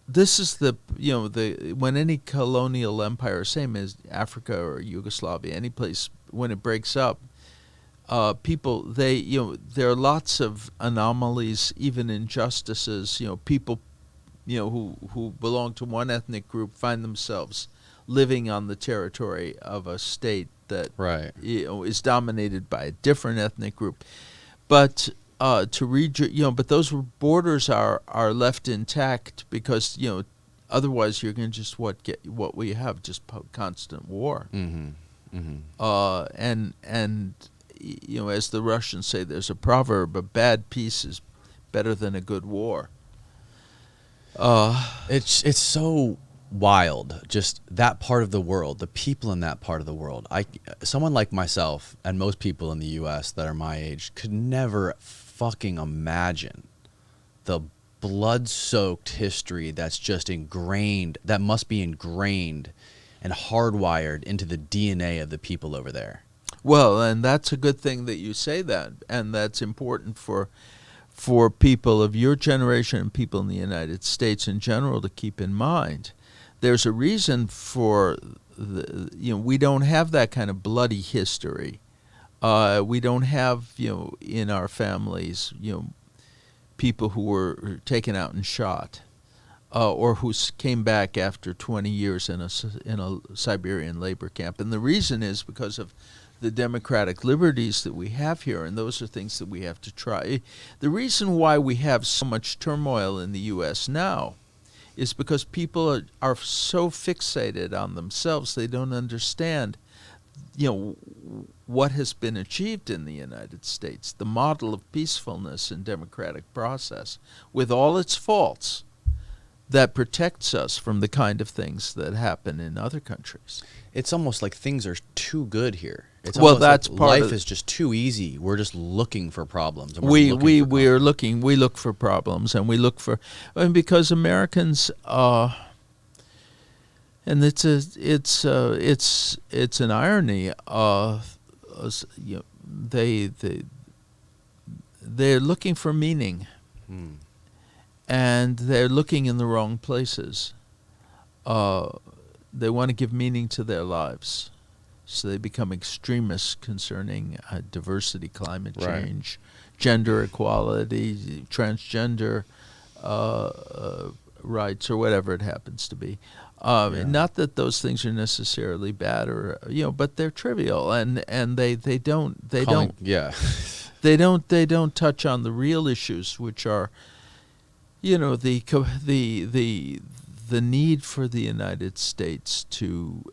this is when any colonial empire, same as Africa or Yugoslavia, any place, when it breaks up, people, there are lots of anomalies, even injustices. People, who belong to one ethnic group find themselves living on the territory of a state that is dominated by a different ethnic group, but but those borders are left intact because otherwise you're going to just get what we have, just constant war. And you know, as the Russians say, there's a proverb: a bad peace is better than a good war. It's so wild, just that part of the world, the people in that part of the world. Someone like myself and most people in the U.S. that are my age could never fucking imagine the blood-soaked history that's just ingrained, that must be ingrained and hardwired into the DNA of the people over there. Well, and that's a good thing that you say that, and that's important for people of your generation and people in the United States in general to keep in mind. There's a reason for we don't have that kind of bloody history. We don't have, in our families, people who were taken out and shot, or who came back after 20 years in a Siberian labor camp. And the reason is because of the democratic liberties that we have here, and those are things that we have to try. The reason why we have so much turmoil in the U.S. now is because people are so fixated on themselves, they don't understand, what has been achieved in the United States, the model of peacefulness and democratic process, with all its faults, that protects us from the kind of things that happen in other countries. It's almost like things are too good here. It's Well, almost that's like part life of is just too easy. We're just looking for problems. And we we look for problems, and we look for, because Americans, and it's an irony. They're looking for meaning, and they're looking in the wrong places. They want to give meaning to their lives, so they become extremists concerning diversity, climate change, gender equality, transgender rights, or whatever it happens to be. Not that those things are necessarily bad, or but they're trivial, and they don't touch on the real issues, which are, the need for the United States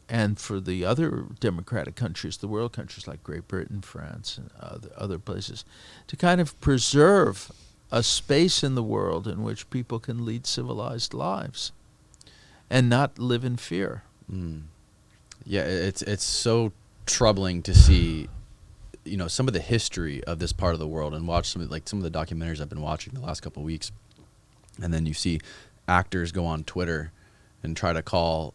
and for the other democratic countries, the world countries like Great Britain, France, and other places, to kind of preserve a space in the world in which people can lead civilized lives and not live in fear. Yeah, it's so troubling to see, some of the history of this part of the world, and watch some of the documentaries I've been watching the last couple of weeks, and then you see actors go on Twitter and try to call,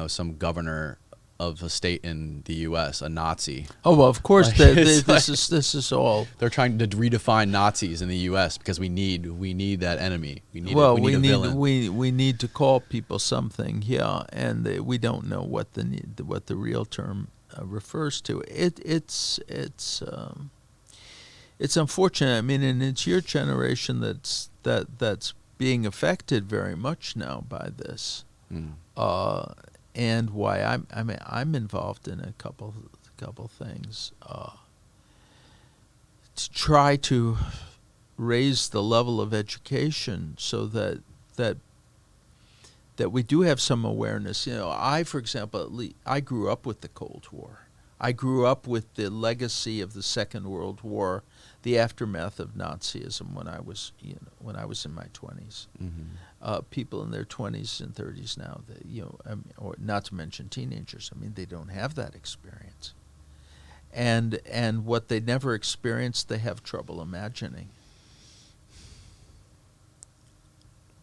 some governor of a state in the U.S. a Nazi. Oh, well, of course, this is all. They're trying to redefine Nazis in the U.S. because we need that enemy. We need a villain. We need to call people something, and we don't know what the real term refers to. It's unfortunate. I mean, and it's your generation that's being affected very much now by this, and why I'm involved in a couple things to try to raise the level of education so that we do have some awareness. For example, I grew up with the Cold War. I grew up with the legacy of the Second World War, the aftermath of Nazism when I was in my 20s. People in their 20s and 30s now, or not to mention teenagers, they don't have that experience. And what they never experienced, they have trouble imagining.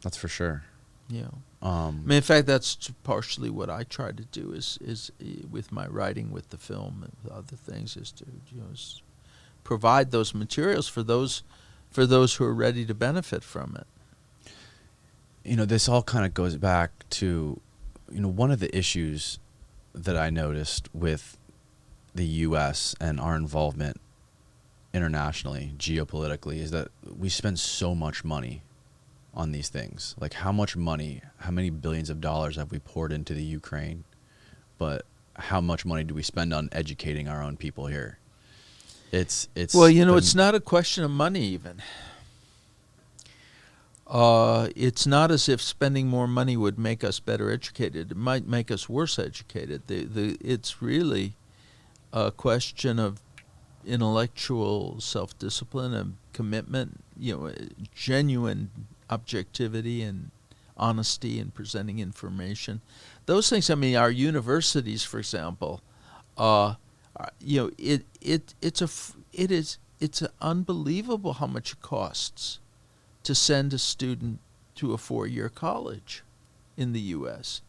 That's for sure. In fact, that's partially what I try to do is with my writing, with the film and other things, is to provide those materials for those who are ready to benefit from it. This all kind of goes back to, one of the issues that I noticed with the U.S. and our involvement internationally, geopolitically, is that we spend so much money on these things. Like, how much money, how many billions of dollars have we poured into the Ukraine? But how much money do we spend on educating our own people here? It's not a question of money even. It's not as if spending more money would make us better educated. It might make us worse educated. It's really a question of intellectual self-discipline and commitment, genuine objectivity and honesty in presenting information. Those things, I mean, our universities, for example, it's unbelievable how much it costs to send a student to a 4-year college in the U.S.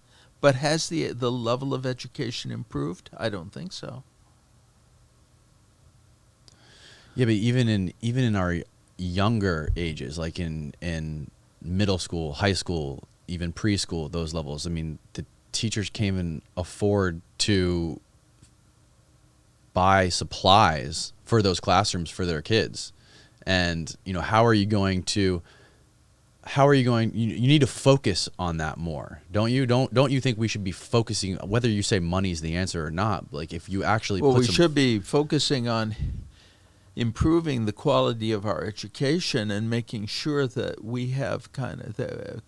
But has the level of education improved? I don't think so. Yeah, but even in our younger ages, like in middle school, high school, even preschool, those levels, I mean, the teachers can't even afford to buy supplies for those classrooms for their kids. And, how are you going you need to focus on that more, don't you? Don't you think we should be focusing, whether you say money's the answer or not, like if you actually we should be focusing on improving the quality of our education and making sure that we have kind of the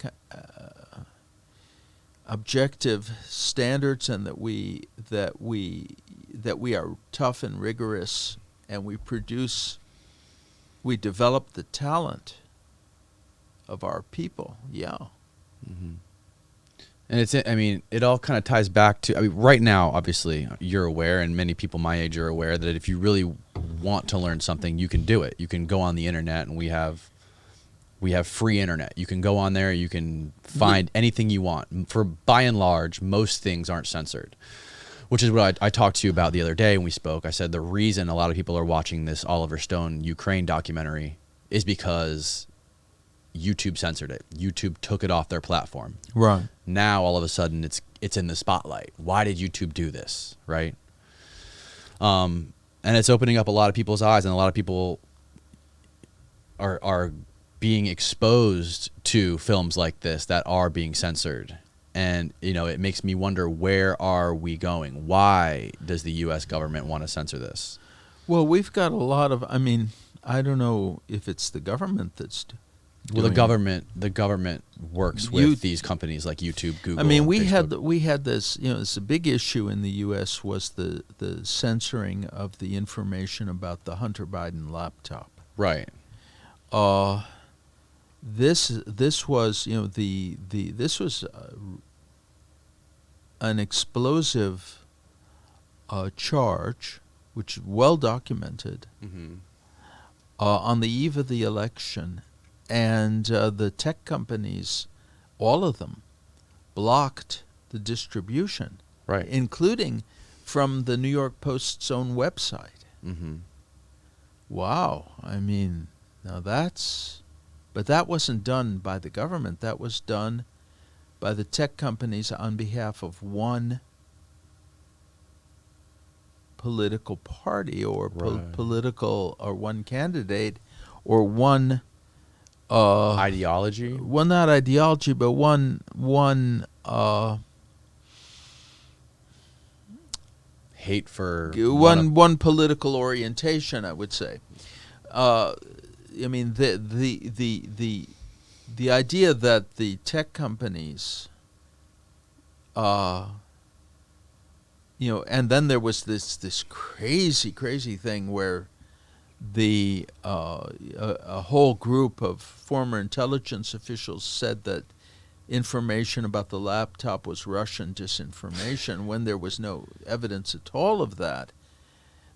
objective standards, and that we are tough and rigorous, and we develop the talent of our people. Yeah. Mm-hmm. And it all kind of ties back to, right now, obviously, you're aware, and many people my age are aware, that if you really want to learn something, you can do it. You can go on the internet, and we have free internet. You can go on there, you can find anything you want. For by and large, most things aren't censored, which is what I talked to you about the other day when we spoke. I said the reason a lot of people are watching this Oliver Stone Ukraine documentary is because YouTube censored it. YouTube took it off their platform. Right. Now all of a sudden it's in the spotlight. Why did YouTube do this? Right. And it's opening up a lot of people's eyes, and a lot of people are being exposed to films like this that are being censored. And, it makes me wonder, where are we going? Why does the U.S. government want to censor this? Well, we've got a lot of, I don't know if it's the government that's the government works with these companies like YouTube, Google. We had this, it's a big issue in the U.S. was the censoring of the information about the Hunter Biden laptop. Right. This was this was an explosive charge, which is well documented, mm-hmm. On the eve of the election. And the tech companies, all of them, blocked the distribution, right, including from the New York Post's own website. Mm-hmm. Wow. Now but that wasn't done by the government. That was done by the tech companies on behalf of one political party or political, or one candidate, or one ideology. Well, not ideology, but one hate for one political orientation, I would say. The idea that the tech companies, and then there was this crazy thing where a whole group of former intelligence officials said that information about the laptop was Russian disinformation, when there was no evidence at all of that.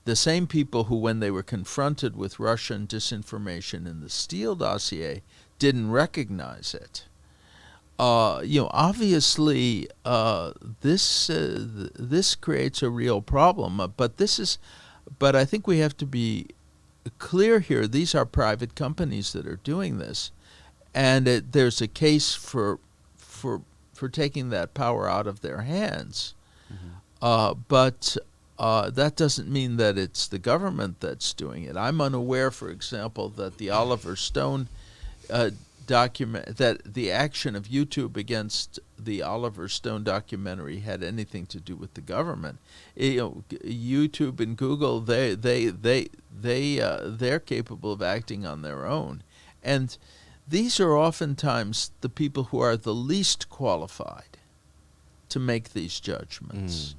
The same people who, when they were confronted with Russian disinformation in the Steele dossier, didn't recognize it. Obviously, this creates a real problem. But I think we have to be clear here. These are private companies that are doing this, and there's a case for taking that power out of their hands. Mm-hmm. But that doesn't mean that it's the government that's doing it. I'm unaware, for example, that the Oliver Stone document, that the action of YouTube against the Oliver Stone documentary had anything to do with the government. YouTube and Google, they're capable of acting on their own, and these are oftentimes the people who are the least qualified to make these judgments.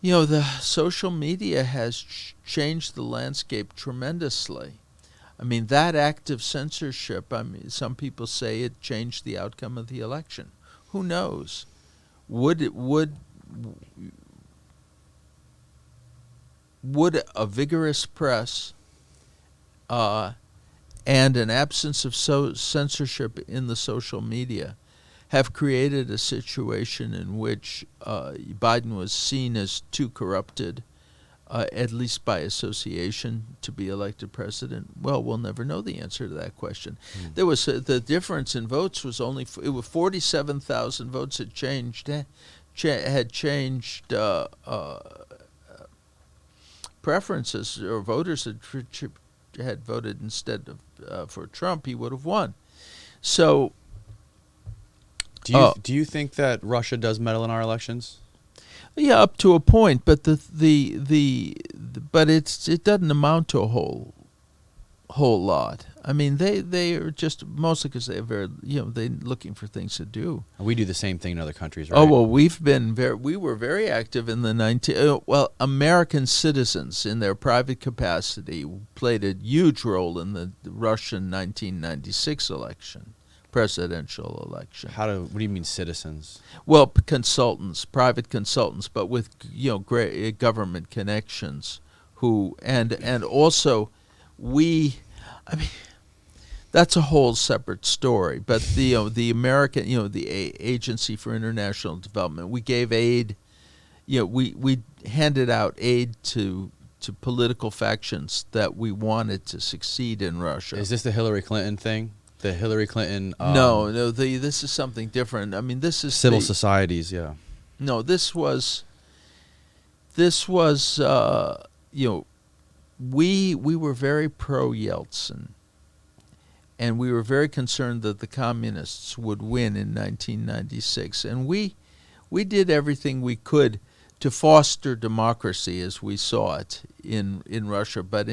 The social media has changed the landscape tremendously. I mean, that act of censorship, I mean, some people say it changed the outcome of the election. Who knows? Would a vigorous press and an absence of censorship in the social media have created a situation in which Biden was seen as too corrupted, at least by association, to be elected president? Well, we'll never know the answer to that question. There was the difference in votes was only it was 47,000 votes had changed preferences, or voters had voted instead of for Trump. He would have won. So. Do you think that Russia does meddle in our elections? Yeah, up to a point, but but it doesn't amount to a whole lot. I mean, they are just mostly because they're they're looking for things to do. We do the same thing in other countries, right? Oh well, we were very active in the American citizens in their private capacity played a huge role in the Russian 1996 election. Presidential election. What do you mean citizens? Well, consultants, private consultants, but with great government connections, and also I mean, that's a whole separate story. But the American, the Agency for International Development, we gave aid. We handed out aid to political factions that we wanted to succeed in Russia. Is this the Hillary Clinton thing? The Hillary Clinton? No. This is something different. I mean, this is civil societies. Yeah. No, this was. We were very pro Yeltsin, and we were very concerned that the communists would win in 1996, and we did everything we could to foster democracy as we saw it in Russia, but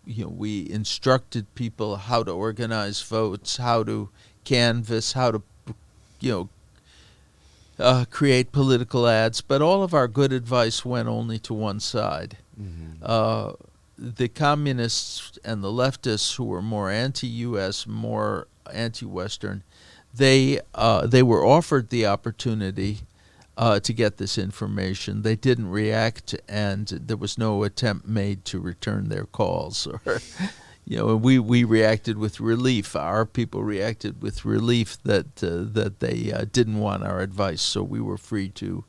we instructed people how to organize votes, how to canvass, how to, create political ads. But all of our good advice went only to one side. Mm-hmm. The communists and the leftists, who were more anti-U.S., more anti-Western, they were offered the opportunity to get this information. They didn't react, and there was no attempt made to return their calls. Or, we reacted with relief. Our people reacted with relief that they didn't want our advice. So we were free to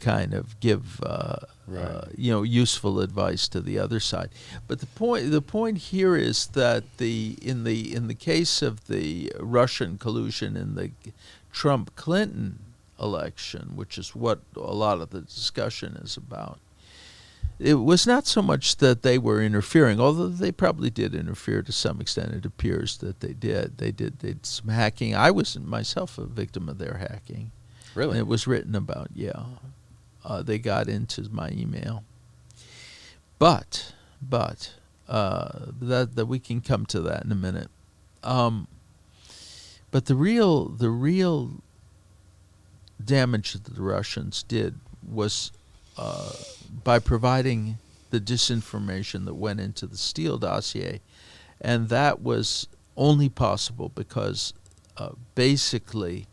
kind of give useful advice to the other side. But the point here is that in the case of the Russian collusion in the Trump-Clinton election, which is what a lot of the discussion is about, it was not so much that they were interfering, although they probably did interfere to some extent. It appears that they did. They did some hacking. I was myself a victim of their hacking. Really? And it was written about, yeah. They got into my email. But that we can come to that in a minute. But the real damage that the Russians did was by providing the disinformation that went into the Steele dossier, and that was only possible because basically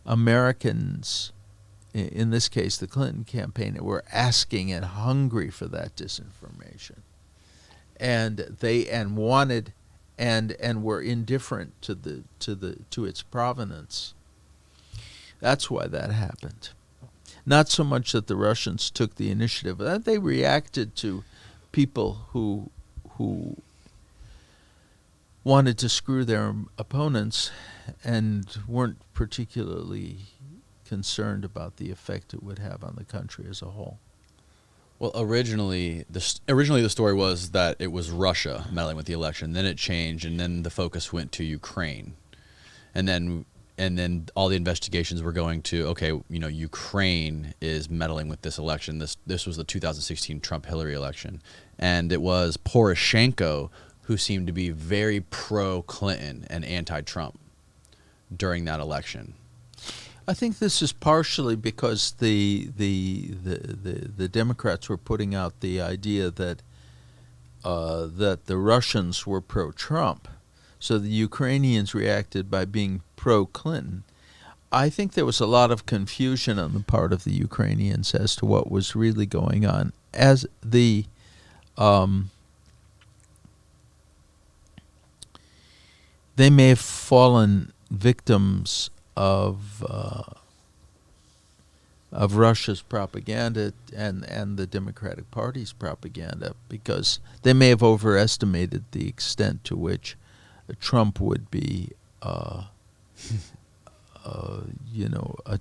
Americans, in this case the Clinton campaign, were asking and hungry for that disinformation, and wanted and were indifferent to its provenance. That's why that happened. Not so much that the Russians took the initiative, that they reacted to people who wanted to screw their opponents and weren't particularly concerned about the effect it would have on the country as a whole. Well, originally the story was that it was Russia meddling with the election. Then it changed, and then the focus went to Ukraine, and then all the investigations were going to, Ukraine is meddling with this election. This was the 2016 Trump-Hillary election, and it was Poroshenko who seemed to be very pro-Clinton and anti-Trump during that election. I think this is partially because the Democrats were putting out the idea that that the Russians were pro-Trump, so the Ukrainians reacted by being pro-Clinton. I think there was a lot of confusion on the part of the Ukrainians as to what was really going on. As the they may have fallen victims of Russia's propaganda and the Democratic Party's propaganda, because they may have overestimated the extent to which Trump would be, a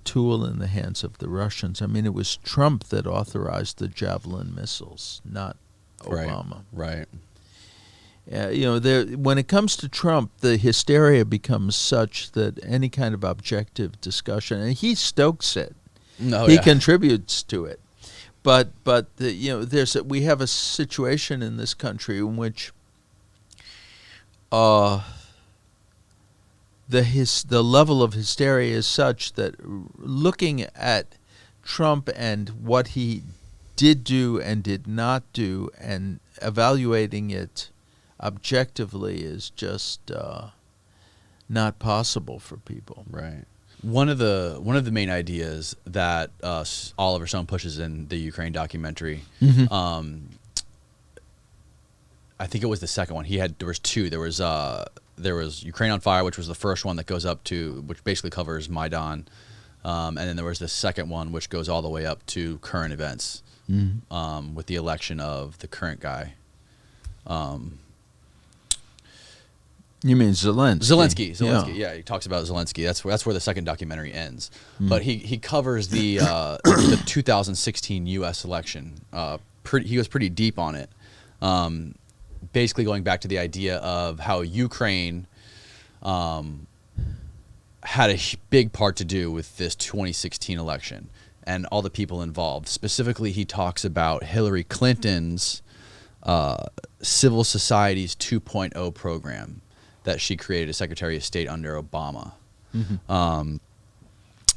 tool in the hands of the Russians. I mean, it was Trump that authorized the Javelin missiles, not Obama. Right. When it comes to Trump, the hysteria becomes such that any kind of objective discussion, and he stokes it. He contributes to it, but we have a situation in this country in which the level of hysteria is such that looking at Trump and what he did do and did not do and evaluating it objectively is just not possible for people. Right. One of the main ideas that Oliver Stone pushes in the Ukraine documentary, I think it was the second one. There was two. There was Ukraine on Fire, which was the first one that goes up to, which basically covers Maidan, and then there was the second one, which goes all the way up to current events, with the election of the current guy. You mean Zelensky? Zelensky. Yeah, he talks about Zelensky. That's where the second documentary ends. But he covers the 2016 U.S. election. He goes pretty deep on it. Basically going back to the idea of how Ukraine had a big part to do with this 2016 election and all the people involved. Specifically, he talks about Hillary Clinton's Civil Society's 2.0 program that she created as Secretary of State under Obama. And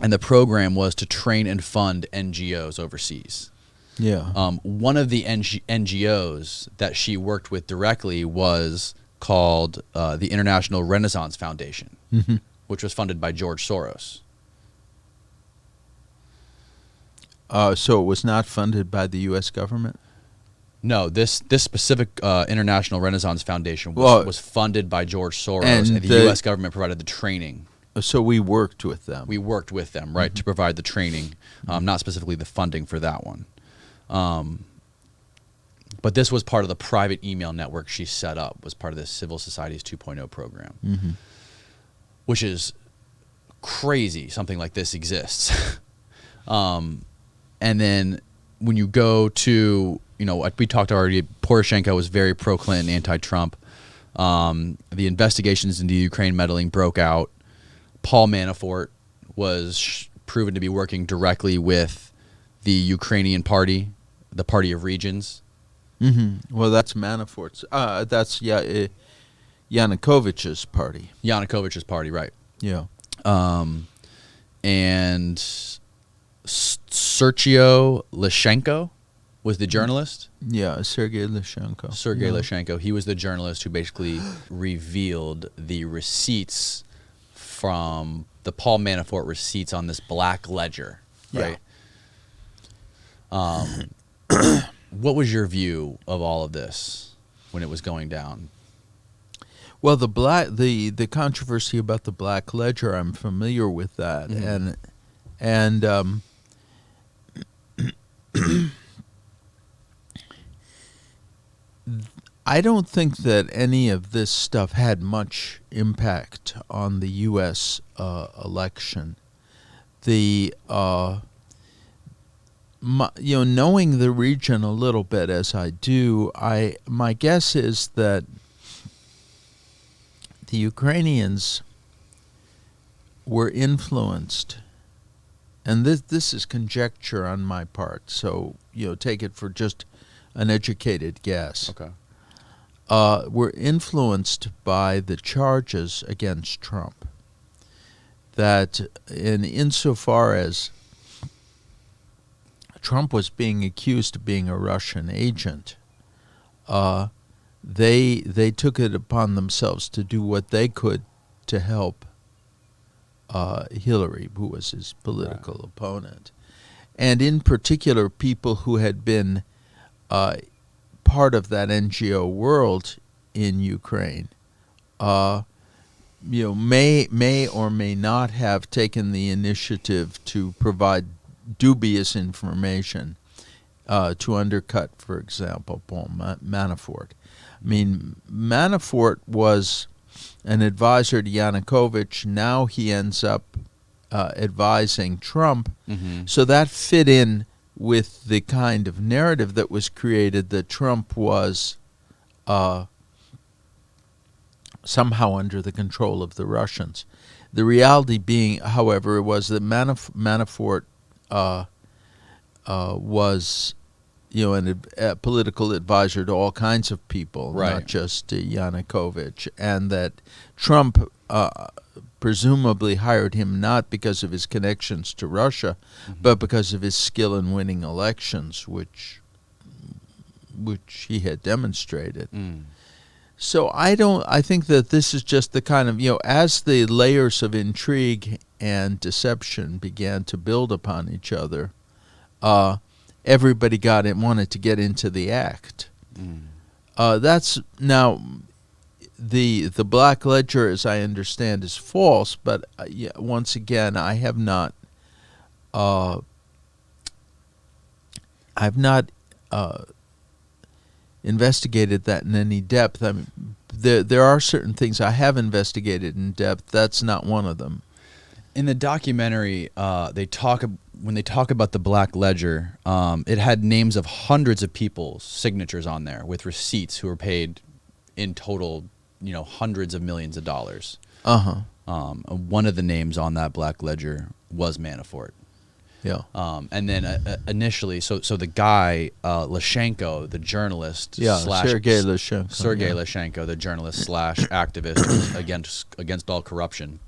the program was to train and fund NGOs overseas. One of the NGOs that she worked with directly was called the International Renaissance Foundation, which was funded by George Soros. So it was not funded by the U.S. government? No, this specific International Renaissance Foundation was funded by George Soros, and the U.S. government provided the training. So we worked with them. We worked with them, right, to provide the training, not specifically the funding for that one. But this was part of the private email network she set up, was part of this Civil Society's 2.0 program, which is crazy something like this exists. And then when you go to, we talked already, Poroshenko was very pro-Clinton, anti-Trump. The investigations into Ukraine meddling broke out. Paul Manafort was proven to be working directly with the Ukrainian party, the Party of Regions. Well, that's Manafort's. That's Yanukovych's party. Yanukovych's party, right. Yeah. And Sergio Lyshenko was the journalist. Yeah, Sergei Lyshenko. Lyshenko. He was the journalist who basically revealed the receipts from the Paul Manafort receipts on this black ledger, right? What was your view of all of this when it was going down? Well, the controversy about the black ledger, I'm familiar with that, and I don't think that any of this stuff had much impact on the U.S. Election. Knowing the region a little bit as I do, my guess is that the Ukrainians were influenced, and this is conjecture on my part, so take it for just an educated guess. Okay. Were influenced by the charges against Trump. that insofar as Trump was being accused of being a Russian agent, they took it upon themselves to do what they could to help Hillary, who was his political opponent. And in particular, people who had been part of that NGO world in Ukraine, may or may not have taken the initiative to provide dubious information to undercut, for example, Paul Manafort. I mean, Manafort was an advisor to Yanukovych. Now he ends up advising Trump. So that fit in with the kind of narrative that was created that Trump was somehow under the control of the Russians. The reality being, however, was that Manafort was, a political advisor to all kinds of people, not just Yanukovych, and that Trump presumably hired him not because of his connections to Russia, but because of his skill in winning elections, which he had demonstrated. So I think that this is just the kind of, as the layers of intrigue and deception began to build upon each other, everybody wanted to get into the act. That's now the Black Ledger, as I understand, is false. But once again, I have not. I've not investigated that in any depth. I mean, there are certain things I have investigated in depth. That's not one of them. In the documentary, when they talk about the Black Ledger, it had names of hundreds of people's signatures on there with receipts who were paid in total, hundreds of millions of dollars. One of the names on that Black Ledger was Manafort. Yeah. And then initially, so the guy, Lashenko, the journalist, Sergei Lashenko, the journalist / activist against all corruption,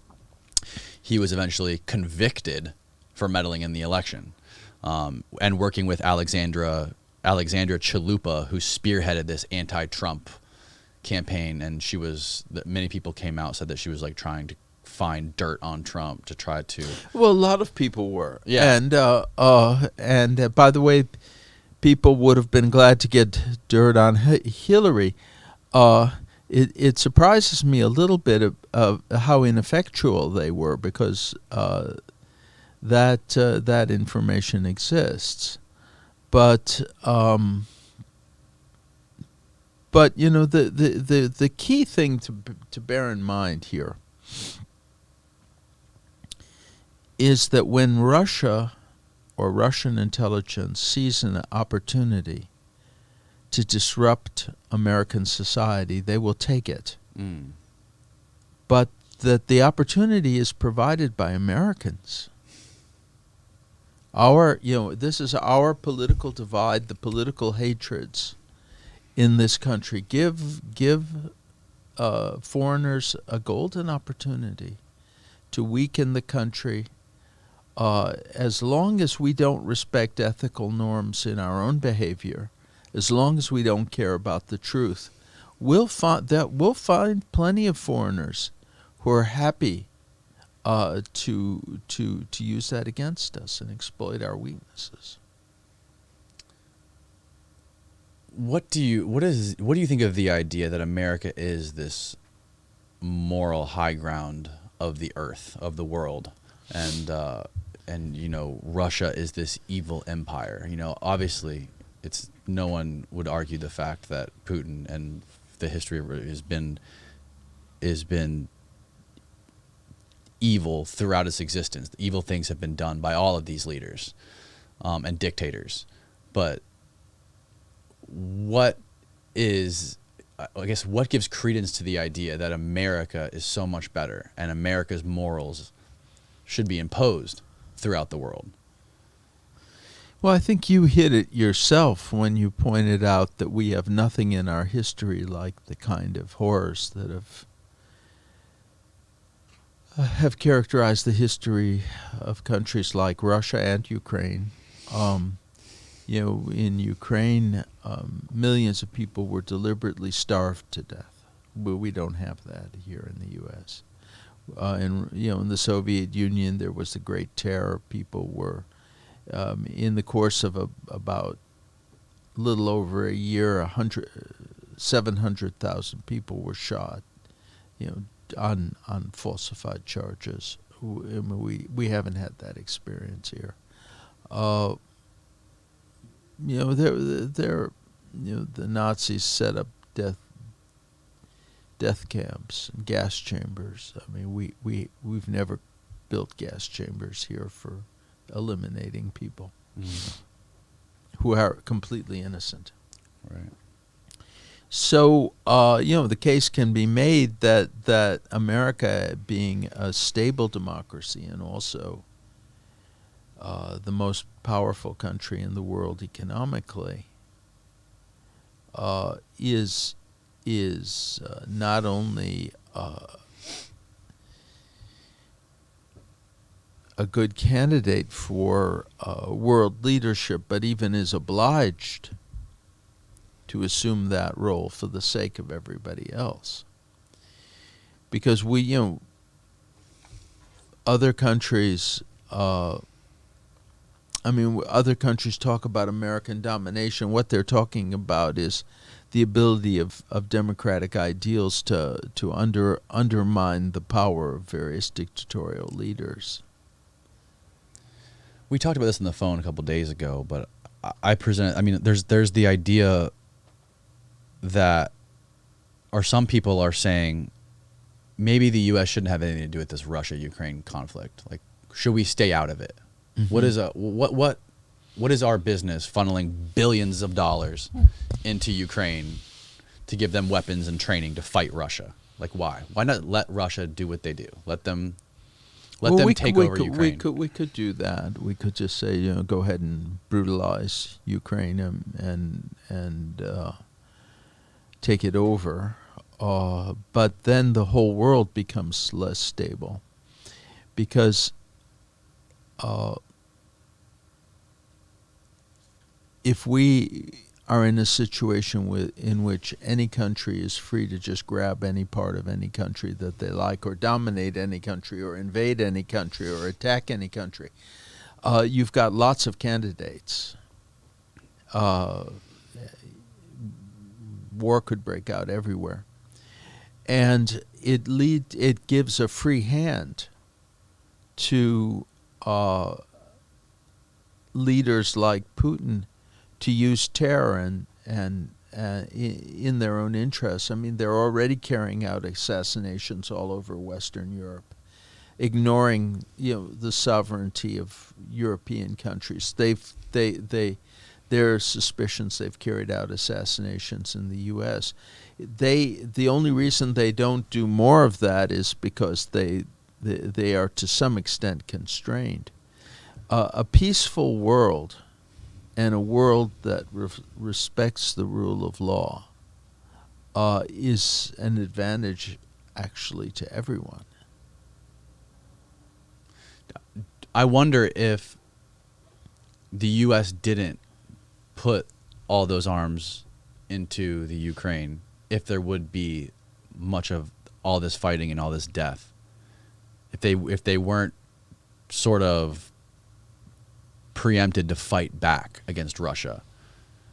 he was eventually convicted for meddling in the election, and working with Alexandra Chalupa, who spearheaded this anti-Trump campaign, and many people came out, said that she was like trying to find dirt on Trump to try to. Well, a lot of people were. Yeah. And by the way, people would have been glad to get dirt on Hillary. It surprises me a little bit of how ineffectual they were, because that information exists. But the key thing to bear in mind here is that when Russia or Russian intelligence sees an opportunity to disrupt American society, they will take it. But that the opportunity is provided by Americans. This is our political divide, the political hatreds in this country. Give foreigners a golden opportunity to weaken the country. As long as we don't respect ethical norms in our own behavior, as long as we don't care about the truth, we'll find plenty of foreigners who are happy to use that against us and exploit our weaknesses. What do you think of the idea that America is this moral high ground of the earth, of the world, and Russia is this evil empire? Obviously, no one would argue the fact that Putin and the history of it has been evil throughout its existence. Evil things have been done by all of these leaders and dictators. But what gives credence to the idea that America is so much better and America's morals should be imposed throughout the world? Well, I think you hit it yourself when you pointed out that we have nothing in our history like the kind of horrors that have have characterized the history of countries like Russia and Ukraine. In Ukraine, millions of people were deliberately starved to death. We don't have that here in the U.S. In the Soviet Union, there was the Great Terror. People were, in the course of about a little over a year, 700,000 people were shot, on falsified charges. We haven't had that experience here. The Nazis set up death camps and gas chambers. I mean, we've never built gas chambers here for eliminating people who are completely innocent. Right. So, the case can be made that America, being a stable democracy and also the most powerful country in the world economically, is not only a good candidate for world leadership, but even is obliged to assume that role for the sake of everybody else. Because other countries, other countries talk about American domination. What they're talking about is the ability of democratic ideals to undermine the power of various dictatorial leaders. We talked about this on the phone a couple days ago, but there's the idea that, or some people are saying, maybe the U.S. shouldn't have anything to do with this Russia-Ukraine conflict. Like, should we stay out of it? Mm-hmm. What is our business funneling billions of dollars into Ukraine to give them weapons and training to fight Russia? Like, why? Why not let Russia do what they do? Let them take over Ukraine. We could do that. We could just say, go ahead and brutalize Ukraine and take it over. But then the whole world becomes less stable, because if we are in a situation in which any country is free to just grab any part of any country that they like, or dominate any country, or invade any country, or attack any country, you've got lots of candidates. War could break out everywhere. And it gives a free hand to leaders like Putin to use terror and in their own interests. I mean, they're already carrying out assassinations all over Western Europe, ignoring the sovereignty of European countries. There are suspicions they've carried out assassinations in the U.S. The only reason they don't do more of that is because they are to some extent constrained. A peaceful world, and a world that respects the rule of law, is an advantage actually to everyone. I wonder if the U.S. didn't put all those arms into the Ukraine, if there would be much of all this fighting and all this death. If they weren't sort of preempted to fight back against Russia.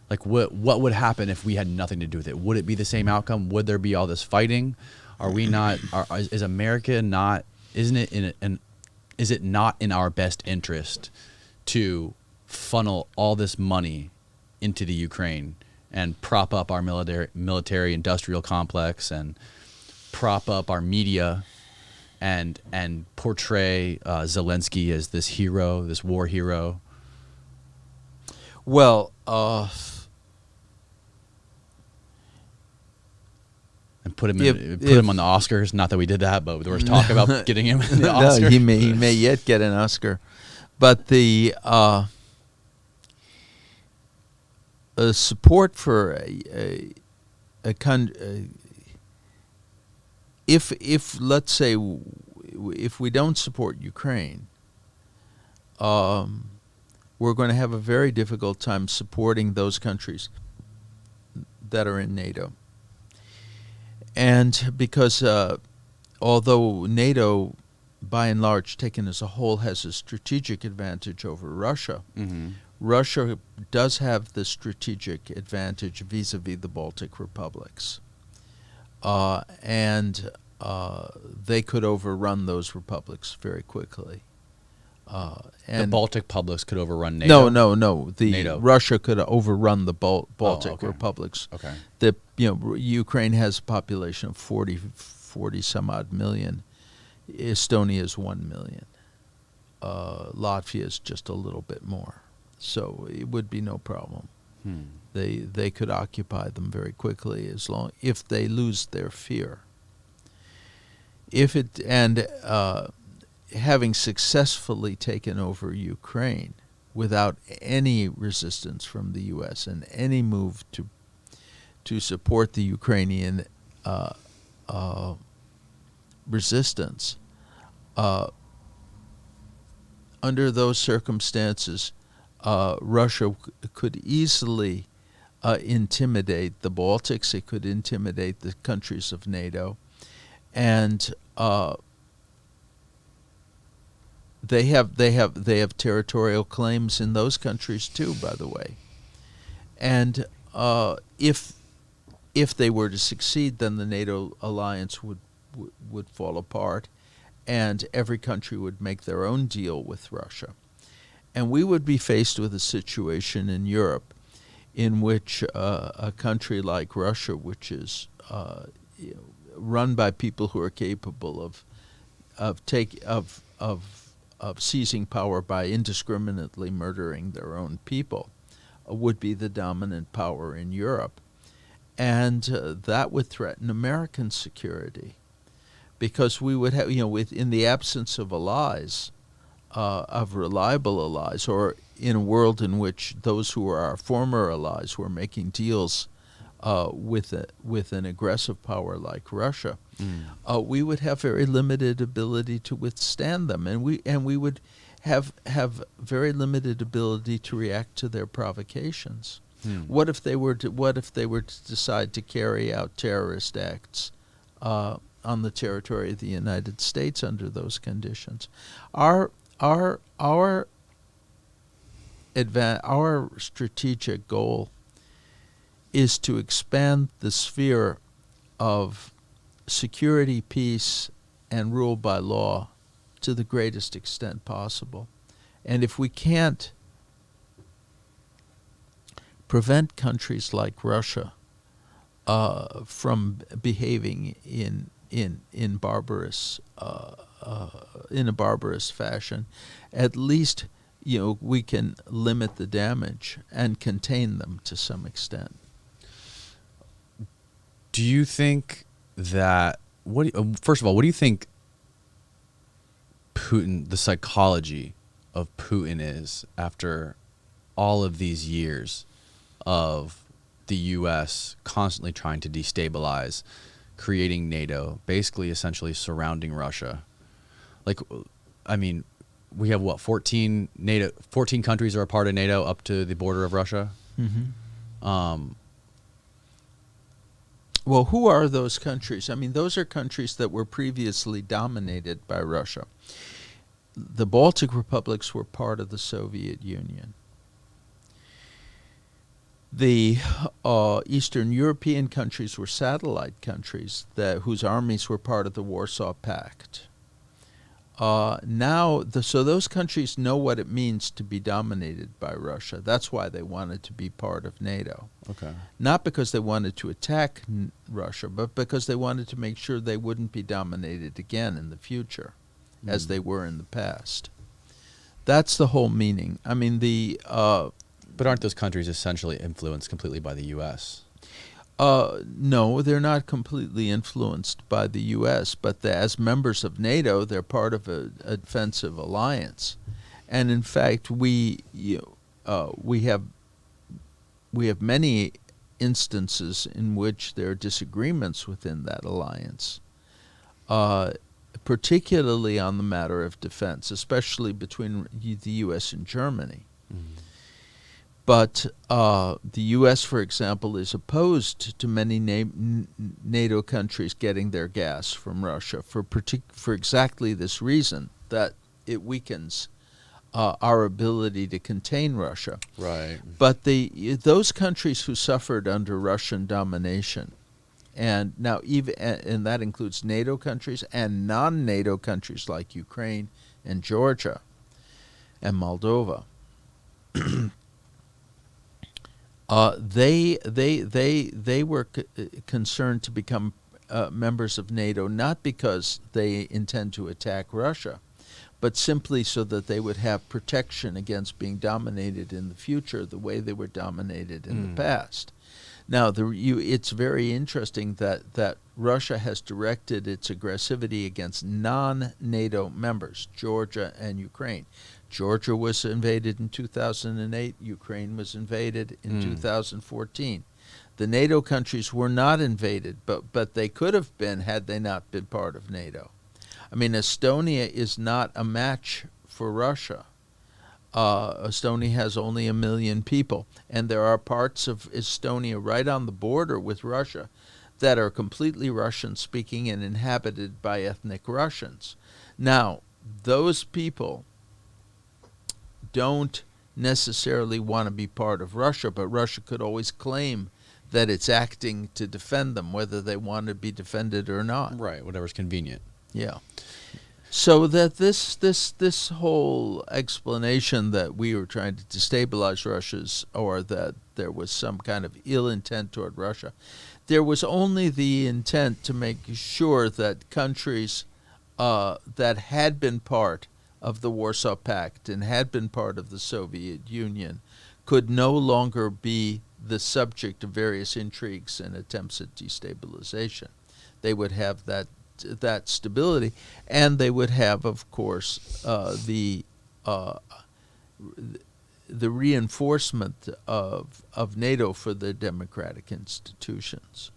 Like, what would happen if we had nothing to do with it? Would it be the same outcome? Would there be all this fighting? Are we not? Is America not? Isn't it is it not in our best interest to funnel all this money into the Ukraine and prop up our military industrial complex and prop up our media and portray Zelensky as this hero, this war hero? Well, and put him on the Oscars. Not that we did that, but there was talk about getting him the Oscar. No, he may yet get an Oscar, but the support for if let's say if we don't support Ukraine, we're going to have a very difficult time supporting those countries that are in NATO. And because although NATO, by and large, taken as a whole, has a strategic advantage over Russia, Russia does have the strategic advantage vis-a-vis the Baltic republics. And they could overrun those republics very quickly. And the Baltic republics could overrun NATO? No. NATO. Russia could overrun the Baltic republics. Okay. Ukraine has a population of 40 some odd million. Estonia is 1 million. Latvia is just a little bit more. So it would be no problem. They could occupy them very quickly if they lose their fear. Having successfully taken over Ukraine without any resistance from the U.S. and any move to support the Ukrainian resistance, under those circumstances, Russia could easily intimidate the Baltics. It could intimidate the countries of NATO, and they have territorial claims in those countries too, by the way. And if they were to succeed, then the NATO alliance would fall apart, and every country would make their own deal with Russia. And we would be faced with a situation in Europe in which a country like Russia, which is run by people who are capable of seizing power by indiscriminately murdering their own people, would be the dominant power in Europe. And that would threaten American security, because we would have, in the absence of allies, of reliable allies, or in a world in which those who are our former allies were making deals with an aggressive power like Russia, we would have very limited ability to withstand them, and we would have very limited ability to react to their provocations. What if they were to decide to carry out terrorist acts on the territory of the United States under those conditions? Our strategic goal is to expand the sphere of security, peace, and rule by law to the greatest extent possible. And if we can't prevent countries like Russia from behaving in a barbarous fashion, at least we can limit the damage and contain them to some extent. Do you think that first of all, what do you think Putin, the psychology of Putin is after all of these years of the U.S. constantly trying to destabilize, creating NATO, basically essentially surrounding Russia? Like, I mean, we have 14 countries are a part of NATO up to the border of Russia. Well, who are those countries? I mean, those are countries that were previously dominated by Russia. The Baltic republics were part of the Soviet Union. The Eastern European countries were satellite countries whose armies were part of the Warsaw Pact. So those countries know what it means to be dominated by Russia. That's why they wanted to be part of NATO. Okay. Not because they wanted to attack Russia, but because they wanted to make sure they wouldn't be dominated again in the future, as they were in the past. That's the whole meaning. I mean, but aren't those countries essentially influenced completely by the U.S.? No, they're not completely influenced by the U.S., but as members of NATO, they're part of a defensive alliance. And in fact, we have many instances in which there are disagreements within that alliance. particularly on the matter of defense, especially between the U.S. and Germany. But the U.S., for example, is opposed to many NATO countries getting their gas from Russia for exactly this reason, that it weakens our ability to contain Russia. Right. But those countries who suffered under Russian domination, and now and that includes NATO countries and non-NATO countries like Ukraine and Georgia and Moldova, they were concerned to become members of NATO, not because they intend to attack Russia, but simply so that they would have protection against being dominated in the future the way they were dominated in the past. Now, it's very interesting that Russia has directed its aggressivity against non-NATO members, Georgia and Ukraine. Georgia was invaded in 2008. Ukraine was invaded in 2014. The NATO countries were not invaded, but they could have been had they not been part of NATO. I mean, Estonia is not a match for Russia. Estonia has only 1 million people, and there are parts of Estonia right on the border with Russia that are completely Russian-speaking and inhabited by ethnic Russians. Now, those people don't necessarily want to be part of Russia, but Russia could always claim that it's acting to defend them, whether they want to be defended or not. Right, whatever's convenient. Yeah. So that this whole explanation that we were trying to destabilize Russia's, or that there was some kind of ill intent toward Russia, there was only the intent to make sure that countries that had been part of the Warsaw Pact and had been part of the Soviet Union could no longer be the subject of various intrigues and attempts at destabilization. They would have that stability, and they would have, of course, the reinforcement of NATO for their democratic institutions.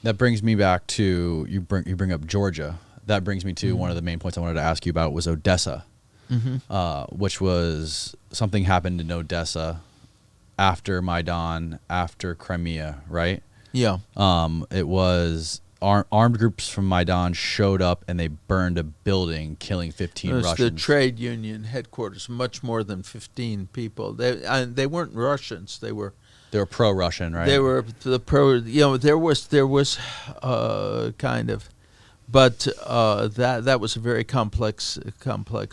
That brings me back to you bring up Georgia. That brings me to one of the main points I wanted to ask you about was Odessa, which was something happened in Odessa after Maidan, after Crimea, right? Yeah. It was armed groups from Maidan showed up and they burned a building, killing 15 It was Russians. the trade union headquarters, much more than 15 people. They weren't Russians. They were pro-Russian, right? They were the pro. There was kind of, but that was a very complex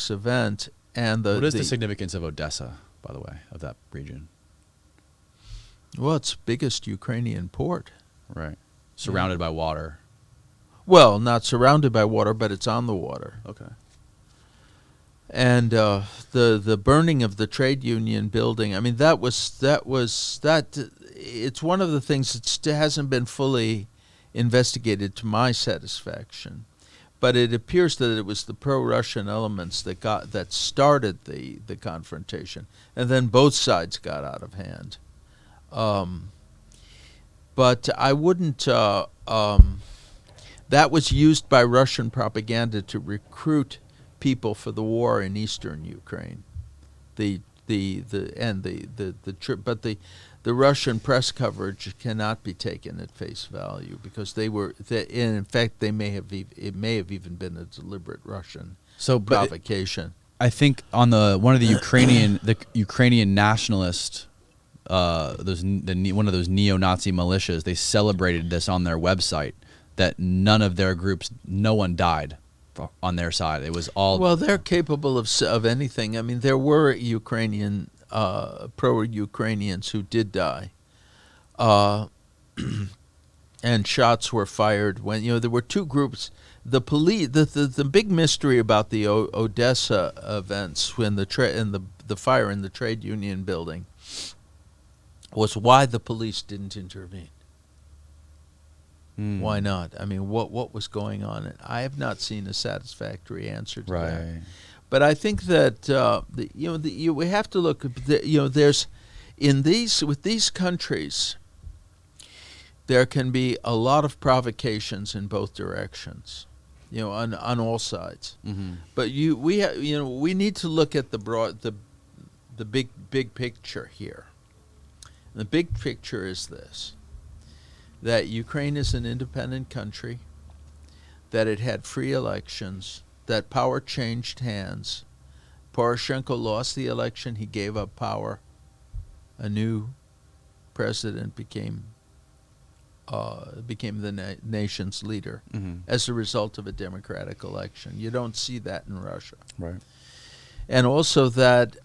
event. And what is the significance of Odessa, by the way, of that region? Well, it's the biggest Ukrainian port. Right. Surrounded by water. Well, not surrounded by water, but it's on the water. Okay. And the burning of the trade union building, I mean, that. It's one of the things that hasn't been fully investigated to my satisfaction, but it appears that it was the pro-Russian elements that started the confrontation, and then both sides got out of hand. But I wouldn't. That was used by Russian propaganda to recruit people for the war in eastern Ukraine. But the Russian press coverage cannot be taken at face value because in fact it may have even been a deliberate Russian provocation. I think on one of the Ukrainian nationalist. One of those neo-Nazi militias, they celebrated this on their website, that no one died on their side. It was all... Well, they're capable of anything. I mean, there were Ukrainian, pro-Ukrainians who did die. And shots were fired when, there were two groups. The police, the big mystery about the Odessa events when the fire in the trade union building was why the police didn't intervene. Why not? I mean, what was going on? And I have not seen a satisfactory answer to that. But I think that we have to look. There's with these countries, there can be a lot of provocations in both directions. on all sides. Mm-hmm. But we need to look at the big picture here. And the big picture is this: that Ukraine is an independent country, that it had free elections, that power changed hands. Poroshenko lost the election, he gave up power. A new president became the nation's leader as a result of a democratic election. You don't see that in Russia. Right. And also that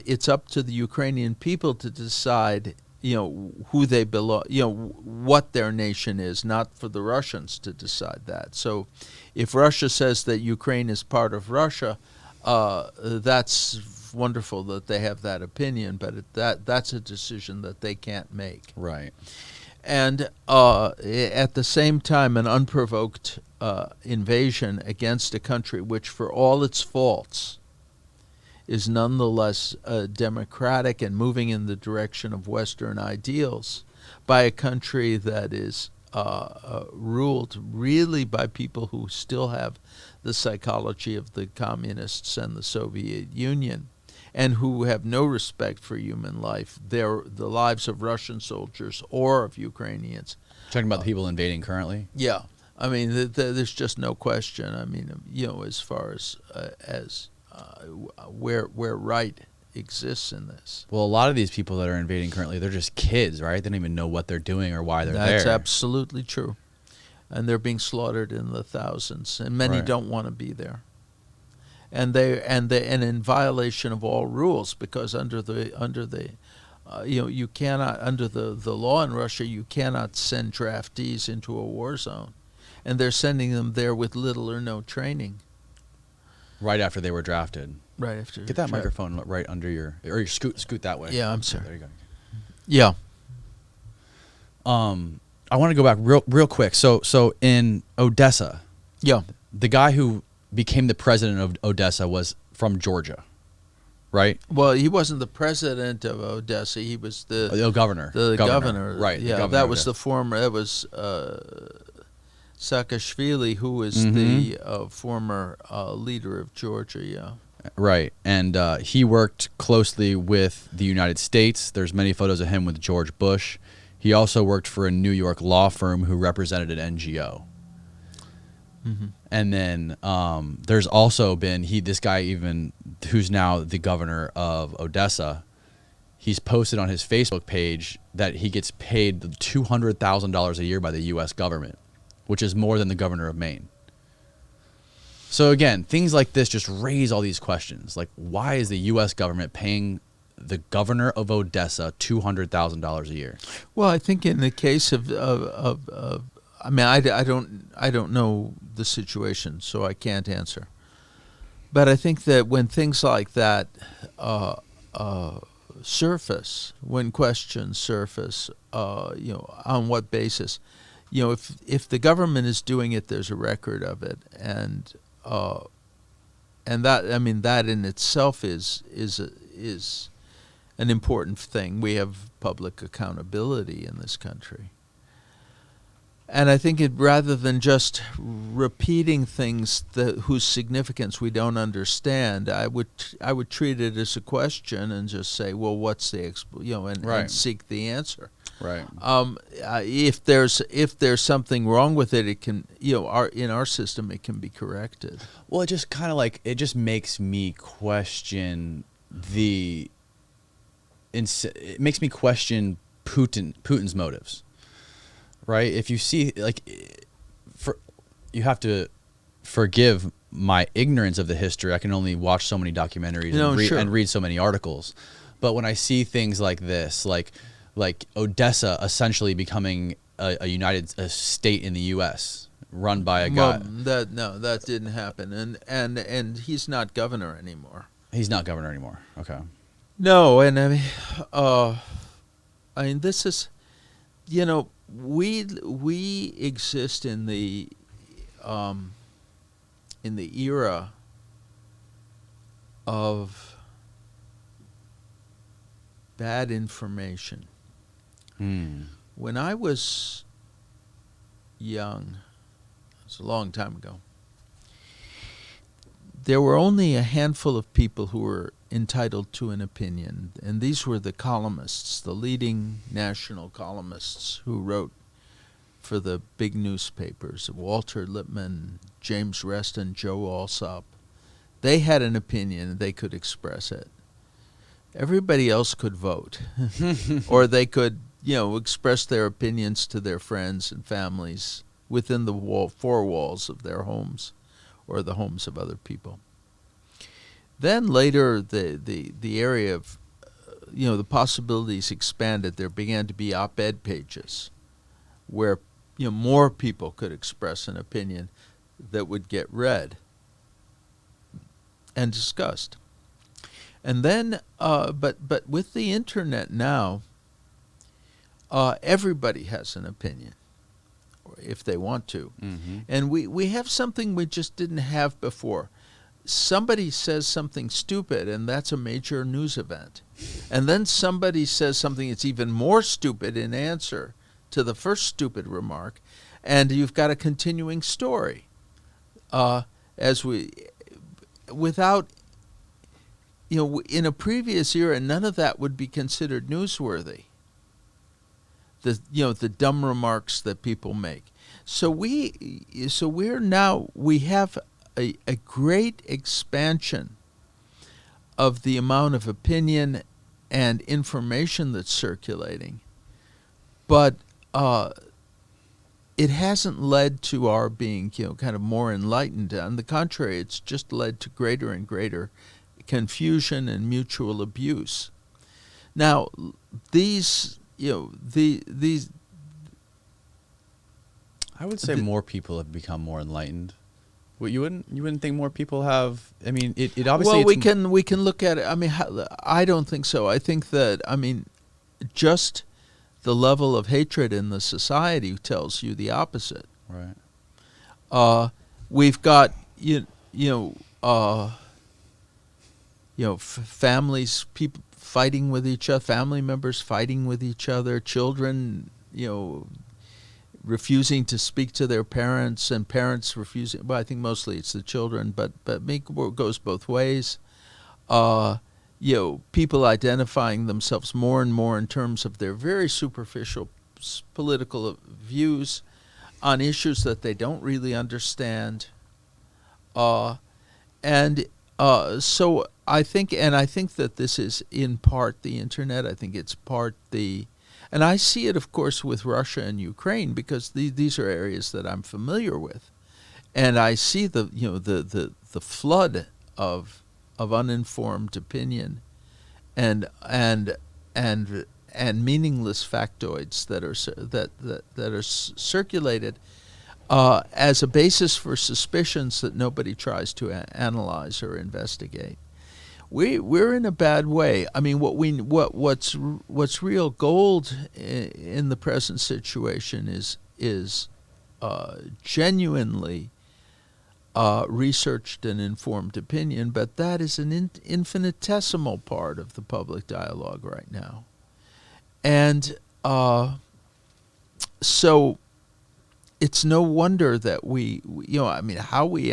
it's up to the Ukrainian people to decide, who they belong, what their nation is, not for the Russians to decide that. So if Russia says that Ukraine is part of Russia, that's wonderful that they have that opinion, but that's a decision that they can't make. Right. And at the same time, an unprovoked invasion against a country which, for all its faults, is nonetheless democratic and moving in the direction of Western ideals, by a country that is ruled really by people who still have the psychology of the communists and the Soviet Union, and who have no respect for human life, the lives of Russian soldiers or of Ukrainians. Talking about the people invading currently? Yeah. I mean, there's just no question. I mean, as far as where right exists in this. Well, a lot of these people that are invading currently, they're just kids, right? They don't even know what they're doing or why they're there. That's absolutely true. And they're being slaughtered in the thousands, and many don't want to be there. And and in violation of all rules, because under the you cannot, under the law in Russia, you cannot send draftees into a war zone, and they're sending them there with little or no training. Right after they were drafted. Right after. Get that microphone right under or scoot that way. Yeah, I'm sorry. There you go. Yeah. I want to go back real quick. So in Odessa, yeah, the guy who became the president of Odessa was from Georgia, right? Well, he wasn't the president of Odessa. He was the governor. The governor. Right. Yeah, that was the former. That was Saakashvili, who was the former leader of Georgia. Yeah. Right, and he worked closely with the United States. There's many photos of him with George Bush. He also worked for a New York law firm who represented an NGO. And then there's also been this guy even who's now the governor of Odessa. He's posted on his Facebook page that he gets paid $200,000 a year by the U.S. government, which is more than the governor of Maine. So again, things like this just raise all these questions. Like, why is the U.S. government paying the governor of Odessa $200,000 a year? Well, I think in the case of I mean, I don't know the situation, so I can't answer. But I think that when things like that surface, when questions surface, on what basis, if the government is doing it, there's a record of it, and that, I mean, that in itself is an important thing. We have public accountability in this country. And I think rather than just repeating things whose significance we don't understand, I would treat it as a question and just say, well, what's the and seek the answer. Right. If there's something wrong with it, it can in our system it can be corrected. Well, it just kind of it just makes me question it makes me question Putin's motives. Right? If you see, you have to forgive my ignorance of the history. I can only watch so many documentaries and read so many articles. But when I see things like this, like Odessa essentially becoming a state in the U.S. run by a guy. Well, that didn't happen, and he's not governor anymore. He's not governor anymore. Okay. No, and I mean, this is, we exist in the era of bad information. When I was young, it was a long time ago, there were only a handful of people who were entitled to an opinion, and these were the columnists, the leading national columnists who wrote for the big newspapers, Walter Lippmann, James Reston, Joe Alsop. They had an opinion and they could express it. Everybody else could vote, or they could, express their opinions to their friends and families within the four walls of their homes or the homes of other people. Then later, the area of, the possibilities expanded. There began to be op-ed pages where, more people could express an opinion that would get read and discussed. And then, but with the internet now, everybody has an opinion, if they want to. Mm-hmm. And we have something we just didn't have before. Somebody says something stupid, and that's a major news event. And then somebody says something that's even more stupid in answer to the first stupid remark, and you've got a continuing story. Without, in a previous era, none of that would be considered newsworthy. The dumb remarks that people make. So we have a great expansion of the amount of opinion and information that's circulating, but it hasn't led to our being, kind of more enlightened. On the contrary, it's just led to greater and greater confusion and mutual abuse. Now, these I would say more people have become more enlightened. Well, you wouldn't think more people have. I mean, it obviously. Well, we can look at it. I mean, I don't think so. I think that just the level of hatred in the society tells you the opposite. Right. We've got families, people fighting with each other, family members fighting with each other, children, refusing to speak to their parents, and parents refusing. Well, I think mostly it's the children, but it goes both ways. People identifying themselves more and more in terms of their very superficial political views on issues that they don't really understand. So I think that this is in part the internet. I think it's part and I see it, of course, with Russia and Ukraine, because these are areas that I'm familiar with, and I see the flood of uninformed opinion and meaningless factoids that are circulated as a basis for suspicions that nobody tries to analyze or investigate. We're in a bad way. I mean, what's real gold in the present situation is genuinely researched and informed opinion, but that is an infinitesimal part of the public dialogue right now, and so it's no wonder that how we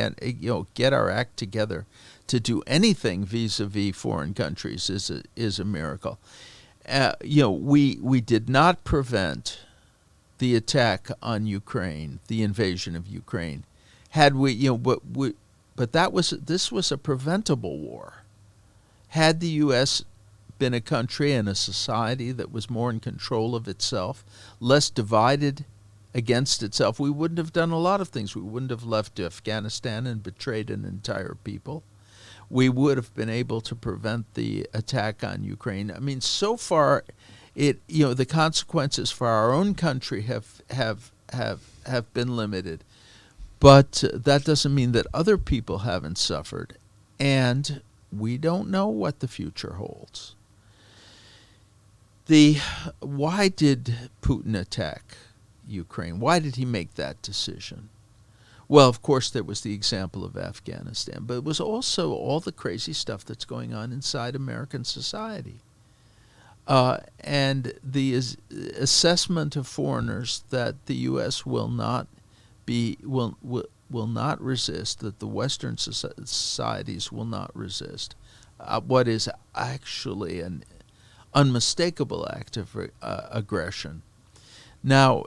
get our act together to do anything vis-a-vis foreign countries is a miracle. We did not prevent the attack on Ukraine, the invasion of Ukraine. Had we, but this was a preventable war. Had the U.S. been a country and a society that was more in control of itself, less divided against itself, we wouldn't have done a lot of things. We wouldn't have left Afghanistan and betrayed an entire people. We would have been able to prevent the attack on Ukraine. I mean, so far, the consequences for our own country have been limited, but that doesn't mean that other people haven't suffered, and we don't know what the future holds. Why did Putin attack Ukraine? Why did he make that decision? Well, of course, there was the example of Afghanistan, but it was also all the crazy stuff that's going on inside American society. And the assessment of foreigners that the U.S. will will not resist, that the Western societies will not resist, what is actually an unmistakable act of aggression. Now,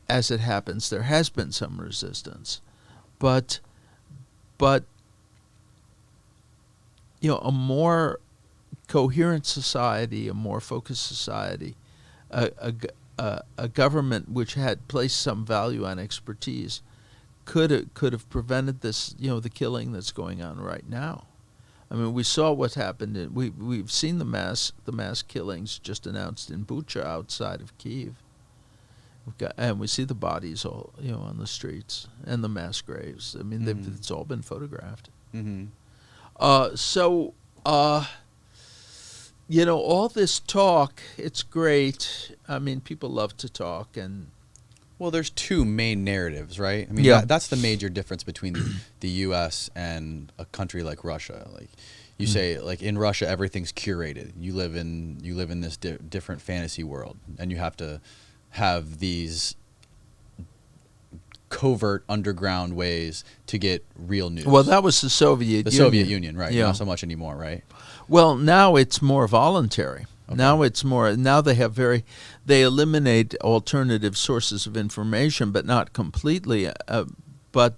as it happens, there has been some resistance, but a more coherent society, a more focused society, a government which had placed some value on expertise could have prevented this, the killing that's going on right now. I mean, we saw what happened. We've seen the mass killings just announced in Bucha outside of Kyiv. And we see the bodies all on the streets and the mass graves. I mean, it's all been photographed. Mm-hmm. All this talk, it's great. I mean, people love to talk, and well, there's two main narratives, right? I mean, that's the major difference between the U.S. and a country like Russia. Like you say, like in Russia, everything's curated. You live in this different fantasy world, and you have to have these covert underground ways to get real news. Well, that was the Soviet Union. Soviet Union, right? Yeah. Not so much anymore, right? Well, now it's more voluntary. Okay. Now they eliminate alternative sources of information, but not completely. But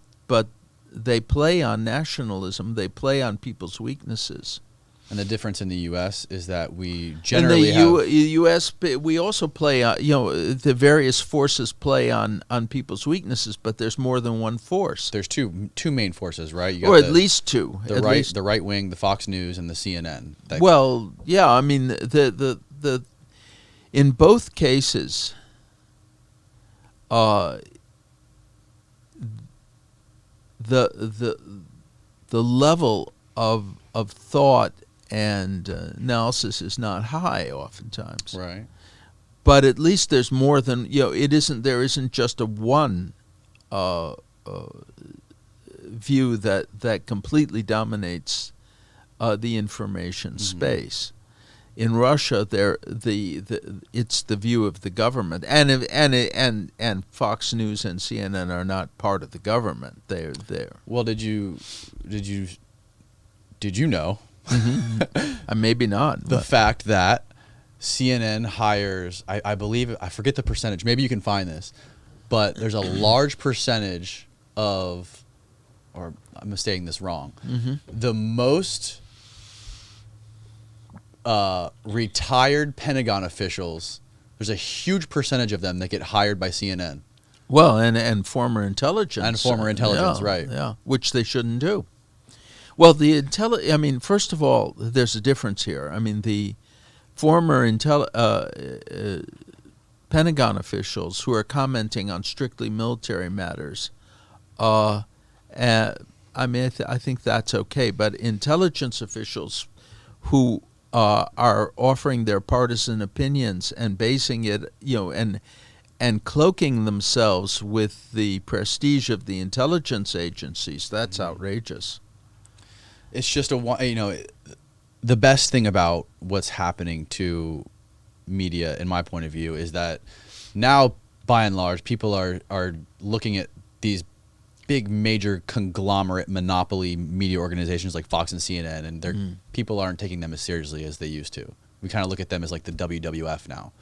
they play on nationalism. They play on people's weaknesses. And the difference in the U.S. is that we generally U.S. we also play the various forces play on people's weaknesses, but there's more than one force. There's two main forces, right? You got at least two. The right wing, the Fox News, and the CNN. Well, yeah, I mean the in both cases, the level of thought and analysis is not high oftentimes. Right. But at least there's more than, there isn't just a one view that completely dominates the information space. In Russia, it's the view of the government, and Fox News and CNN are not part of the government. They're there. Well, did you know? Mm-hmm. Maybe not. The fact that CNN hires, I believe, I forget the percentage. Maybe you can find this, but there's a large percentage of, or I'm saying this wrong, the most retired Pentagon officials, there's a huge percentage of them that get hired by CNN. Well, and former intelligence. And former intelligence, right. Yeah, which they shouldn't do. Well, first of all, there's a difference here. I mean, the former Pentagon officials who are commenting on strictly military matters, I think that's okay. But intelligence officials who are offering their partisan opinions and basing it, and cloaking themselves with the prestige of the intelligence agencies, that's outrageous. It's just the best thing about what's happening to media, in my point of view, is that now, by and large, people are looking at these big, major conglomerate monopoly media organizations like Fox and CNN, and people aren't taking them as seriously as they used to. We kind of look at them as like the WWF now.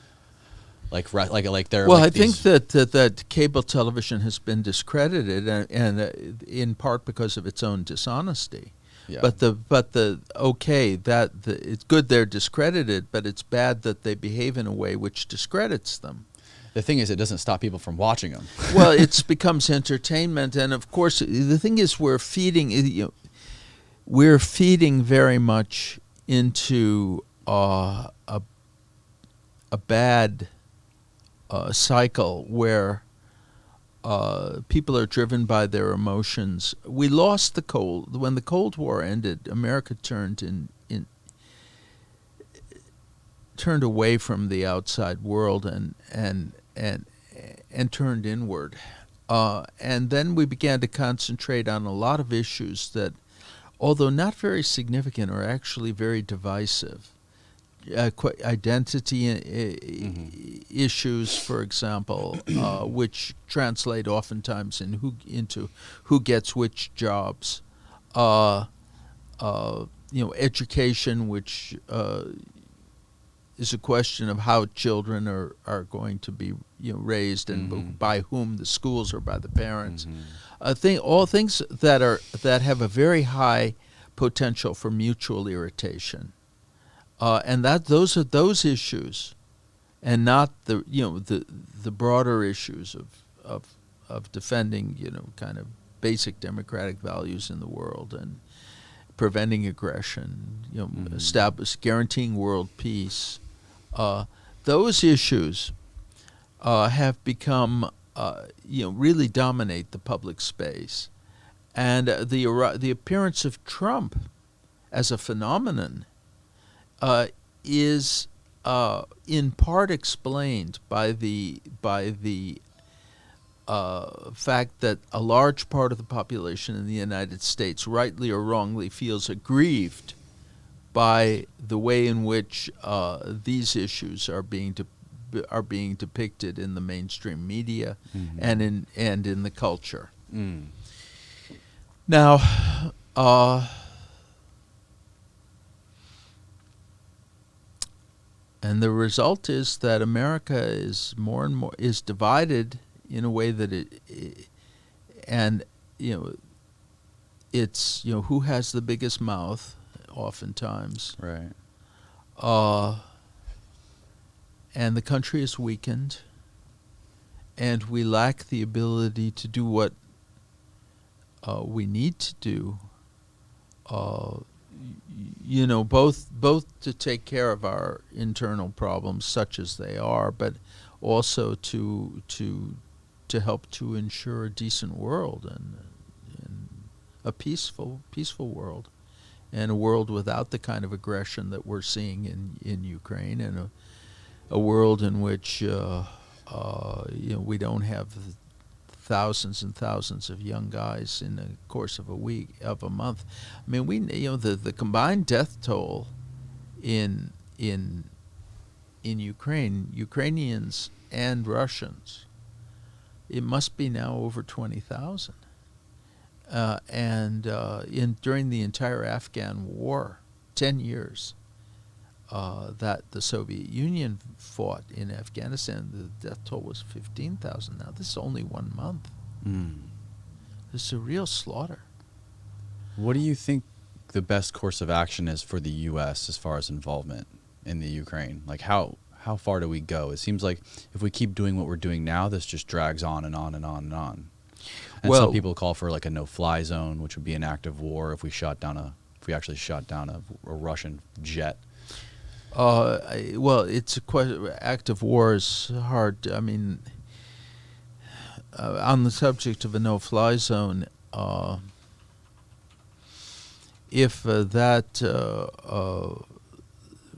Like they're. Well, like I think that cable television has been discredited, and in part because of its own dishonesty. Yeah. But it's good they're discredited, but it's bad that they behave in a way which discredits them. The thing is, it doesn't stop people from watching them. Well, it becomes entertainment, and of course, the thing is, we're feeding very much into a bad cycle where people are driven by their emotions. We lost when the Cold War ended. America turned away from the outside world and turned inward. And then we began to concentrate on a lot of issues that, although not very significant, are actually very divisive. identity Mm-hmm. issues, for example, which translate oftentimes into who gets which jobs. Education, which is a question of how children are going to be raised and Mm-hmm. by whom, the schools or by the parents. Mm-hmm. All things that have a very high potential for mutual irritation, and those are those issues, and not the broader issues of defending kind of basic democratic values in the world and preventing aggression, guaranteeing world peace. Those issues have become, really dominate the public space, and the appearance of Trump as a phenomenon is in part explained by the fact that a large part of the population in the United States, rightly or wrongly, feels aggrieved by the way in which these issues are being depicted in the mainstream media Mm-hmm. and in the culture. Mm. Now, and the result is that America is more and more divided in a way that it's who has the biggest mouth, oftentimes, Right. and the country is weakened, and we lack the ability to do what we need to do. Both to take care of our internal problems, such as they are, but also to help to ensure a decent world and a peaceful world, and a world without the kind of aggression that we're seeing in Ukraine, and a world in which we don't have thousands and thousands of young guys in the course of a month. I mean, the combined death toll in Ukraine, Ukrainians and Russians, it must be now over 20,000. And during the entire Afghan war, 10 years that the Soviet Union fought in Afghanistan, the death toll was 15,000. Now this is only 1 month. This is a real slaughter. What do you think the best course of action is for the U.S. as far as involvement in the Ukraine? Like how far do we go? It seems like if we keep doing what we're doing now, this just drags on and on and on and on. And some people call for like a no-fly zone, which would be an act of war if we actually shot down a Russian jet. It's a question. Act of war is hard. I mean, on the subject of a no-fly zone, if that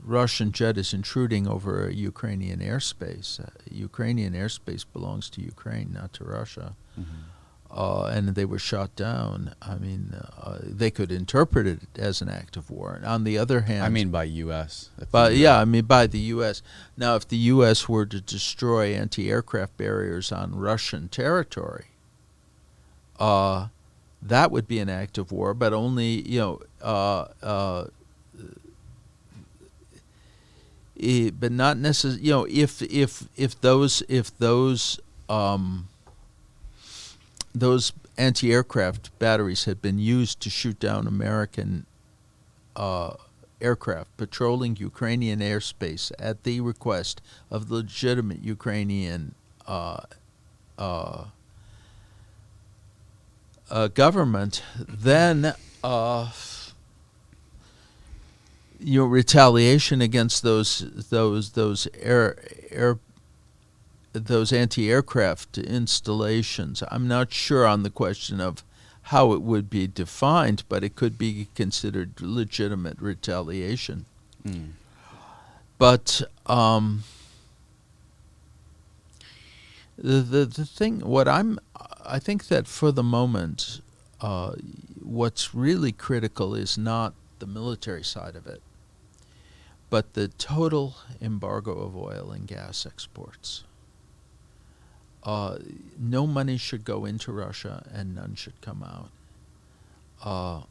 Russian jet is intruding over Ukrainian airspace, Ukrainian airspace belongs to Ukraine, not to Russia. Mm-hmm. And they were shot down. I mean, they could interpret it as an act of war. And on the other hand, I mean by U.S. by the U.S. Now, if the U.S. were to destroy anti-aircraft barriers on Russian territory, that would be an act of war. But only but not necessarily. If those anti-aircraft batteries had been used to shoot down American aircraft patrolling Ukrainian airspace at the request of the legitimate Ukrainian government, then retaliation against those anti-aircraft installations. I'm not sure on the question of how it would be defined, but it could be considered legitimate retaliation. But the thing, I think that for the moment, what's really critical is not the military side of it, but the total embargo of oil and gas exports. No money should go into Russia, and none should come out.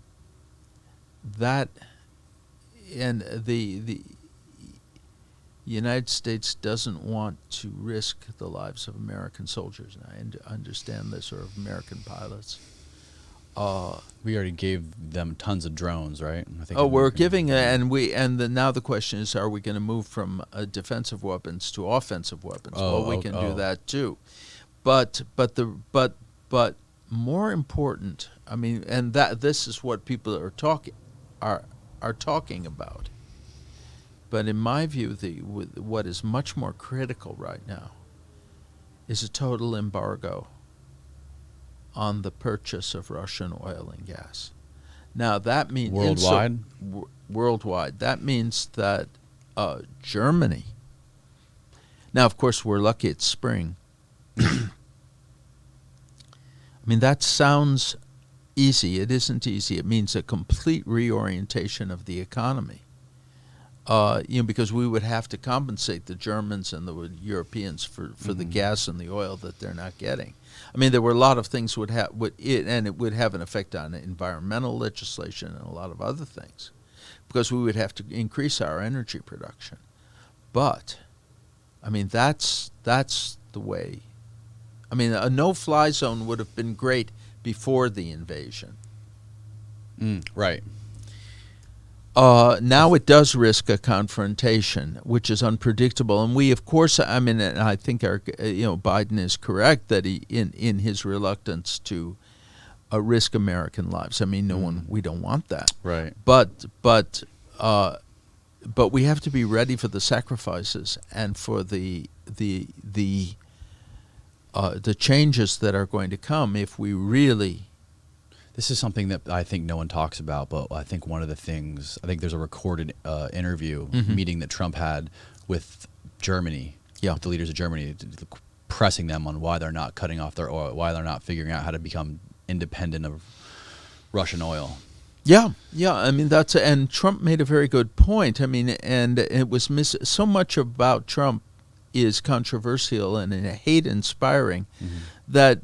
That and the United States doesn't want to risk the lives of American soldiers, and I understand this, or of American pilots. We already gave them tons of drones, right? I think We're giving, now the question is, are we going to move from defensive weapons to offensive weapons? We can do that too, but more important, I mean, and that this is what people are talking about. But in my view, what is much more critical right now is a total embargo on the purchase of Russian oil and gas. Now that means worldwide. Worldwide. That means that Germany. Now, of course, we're lucky it's spring. I mean, that sounds easy. It isn't easy. It means a complete reorientation of the economy. Because we would have to compensate the Germans and the Europeans for the gas and the oil that they're not getting. I mean, there were a lot of things and it would have an effect on environmental legislation and a lot of other things, because we would have to increase our energy production. But, I mean, that's the way. I mean, a no-fly zone would have been great before the invasion. Right. Now it does risk a confrontation, which is unpredictable, and we, of course, I mean, and I think Biden is correct that he, in his reluctance to risk American lives. I mean, we don't want that, right? But we have to be ready for the sacrifices and for the changes that are going to come if we really. This is something that I think no one talks about, but I think one of the things, I think there's a recorded interview meeting that Trump had with Germany, with the leaders of Germany, pressing them on why they're not cutting off their oil, why they're not figuring out how to become independent of Russian oil. Yeah. I mean, and Trump made a very good point. I mean, and it was so much about Trump is controversial and hate-inspiring that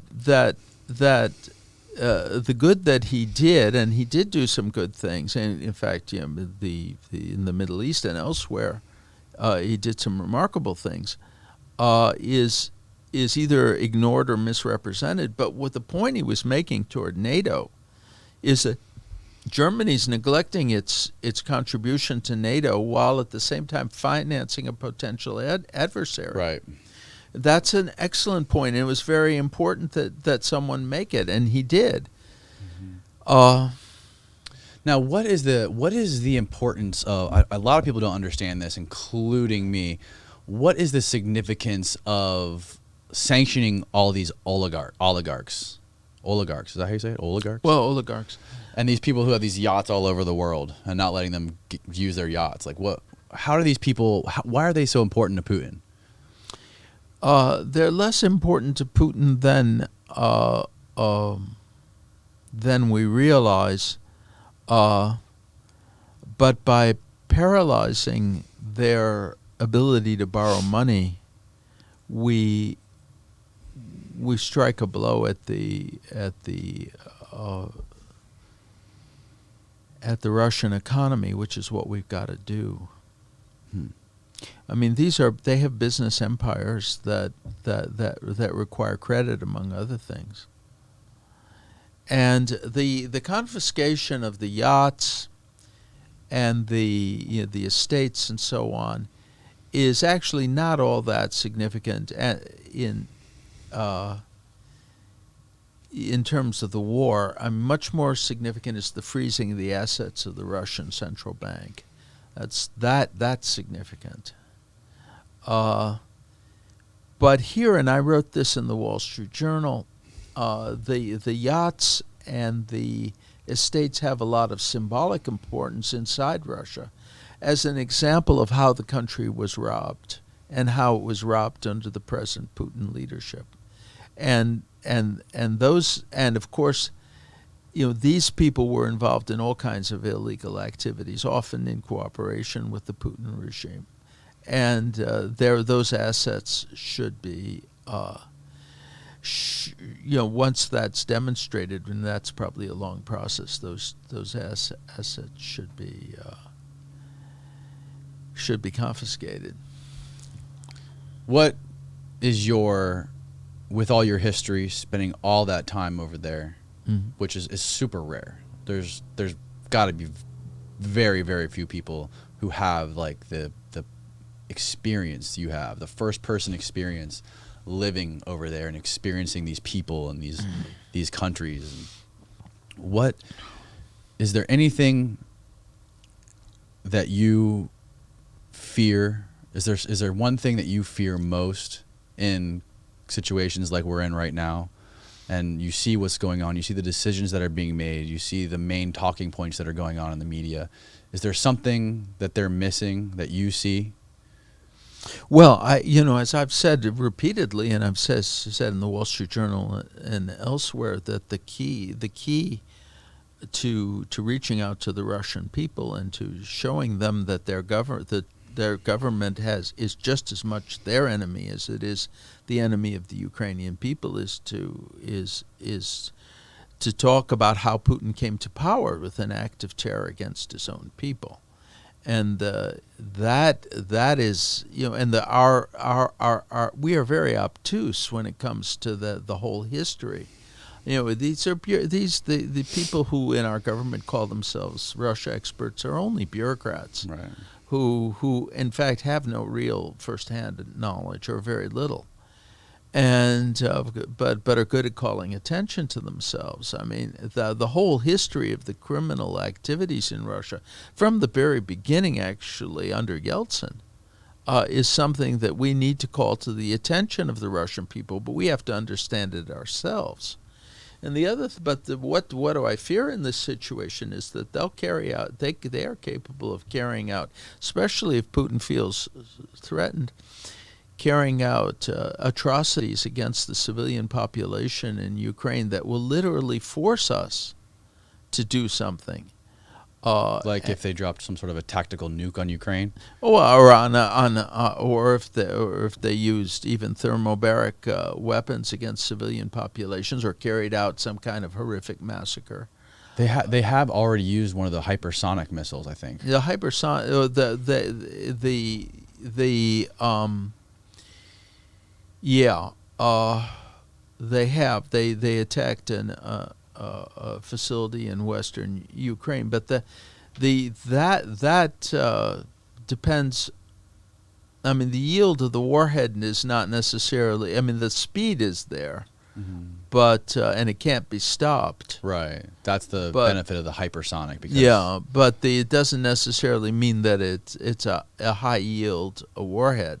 the good that he did, and he did do some good things, and in fact, in the Middle East and elsewhere, he did some remarkable things, is either ignored or misrepresented. But what the point he was making toward NATO is that Germany's neglecting its contribution to NATO while at the same time financing a potential adversary. Right. That's an excellent point. It was very important that someone make it, and he did. Now, what is the importance of? A lot of people don't understand this, including me. What is the significance of sanctioning all these oligarchs? Oligarchs, is that how you say it? Oligarchs? Well, oligarchs. And these people who have these yachts all over the world and not letting them use their yachts. Like, what? How do these people? Why are they so important to Putin? They're less important to Putin than we realize. But by paralyzing their ability to borrow money, we strike a blow at the Russian economy, which is what we've got to do. I mean, they have business empires that require credit, among other things. And the confiscation of the yachts and the estates and so on is actually not all that significant in terms of the war. Much more significant is the freezing of the assets of the Russian central bank. That's significant. But here, and I wrote this in the Wall Street Journal, the yachts and the estates have a lot of symbolic importance inside Russia as an example of how the country was robbed and how it was robbed under the present Putin leadership. And of course, these people were involved in all kinds of illegal activities, often in cooperation with the Putin regime. And those assets should be, once that's demonstrated, and that's probably a long process, those assets should be confiscated. What is with all your history, spending all that time over there, which is super rare. There's got to be very, very few people who have like the experience you have, the first person experience living over there and experiencing these people and these countries. What is there anything that you fear? Is there one thing that you fear most in situations like we're in right now, and you see what's going on, you see the decisions that are being made, you see the main talking points that are going on in the media? Is there something that they're missing that you see? Well, as I've said repeatedly, and I've said in the Wall Street Journal and elsewhere, that the key to reaching out to the Russian people and to showing them that their government is just as much their enemy as it is the enemy of the Ukrainian people is to talk about how Putin came to power with an act of terror against his own people. And that is, and we are very obtuse when it comes to the whole history. The people who in our government call themselves Russia experts are only bureaucrats, Right. who in fact have no real firsthand knowledge or very little, and but are good at calling attention to themselves. I mean, the whole history of the criminal activities in Russia from the very beginning, actually under Yeltsin, is something that we need to call to the attention of the Russian people, but we have to understand it ourselves. And the other, what do I fear in this situation is that they'll carry out, they are capable of carrying out, especially if Putin feels threatened, carrying out atrocities against the civilian population in Ukraine that will literally force us to do something. Like if they dropped some sort of a tactical nuke on Ukraine, or if they used even thermobaric weapons against civilian populations, or carried out some kind of horrific massacre. they have already used one of the hypersonic missiles, I think. The hypersonic, they have. They attacked a facility in western Ukraine, but that depends. I mean, the yield of the warhead is not necessarily. I mean, the speed is there, but and it can't be stopped. Right. That's the benefit of the hypersonic. Because but it doesn't necessarily mean that it's a high yield warhead.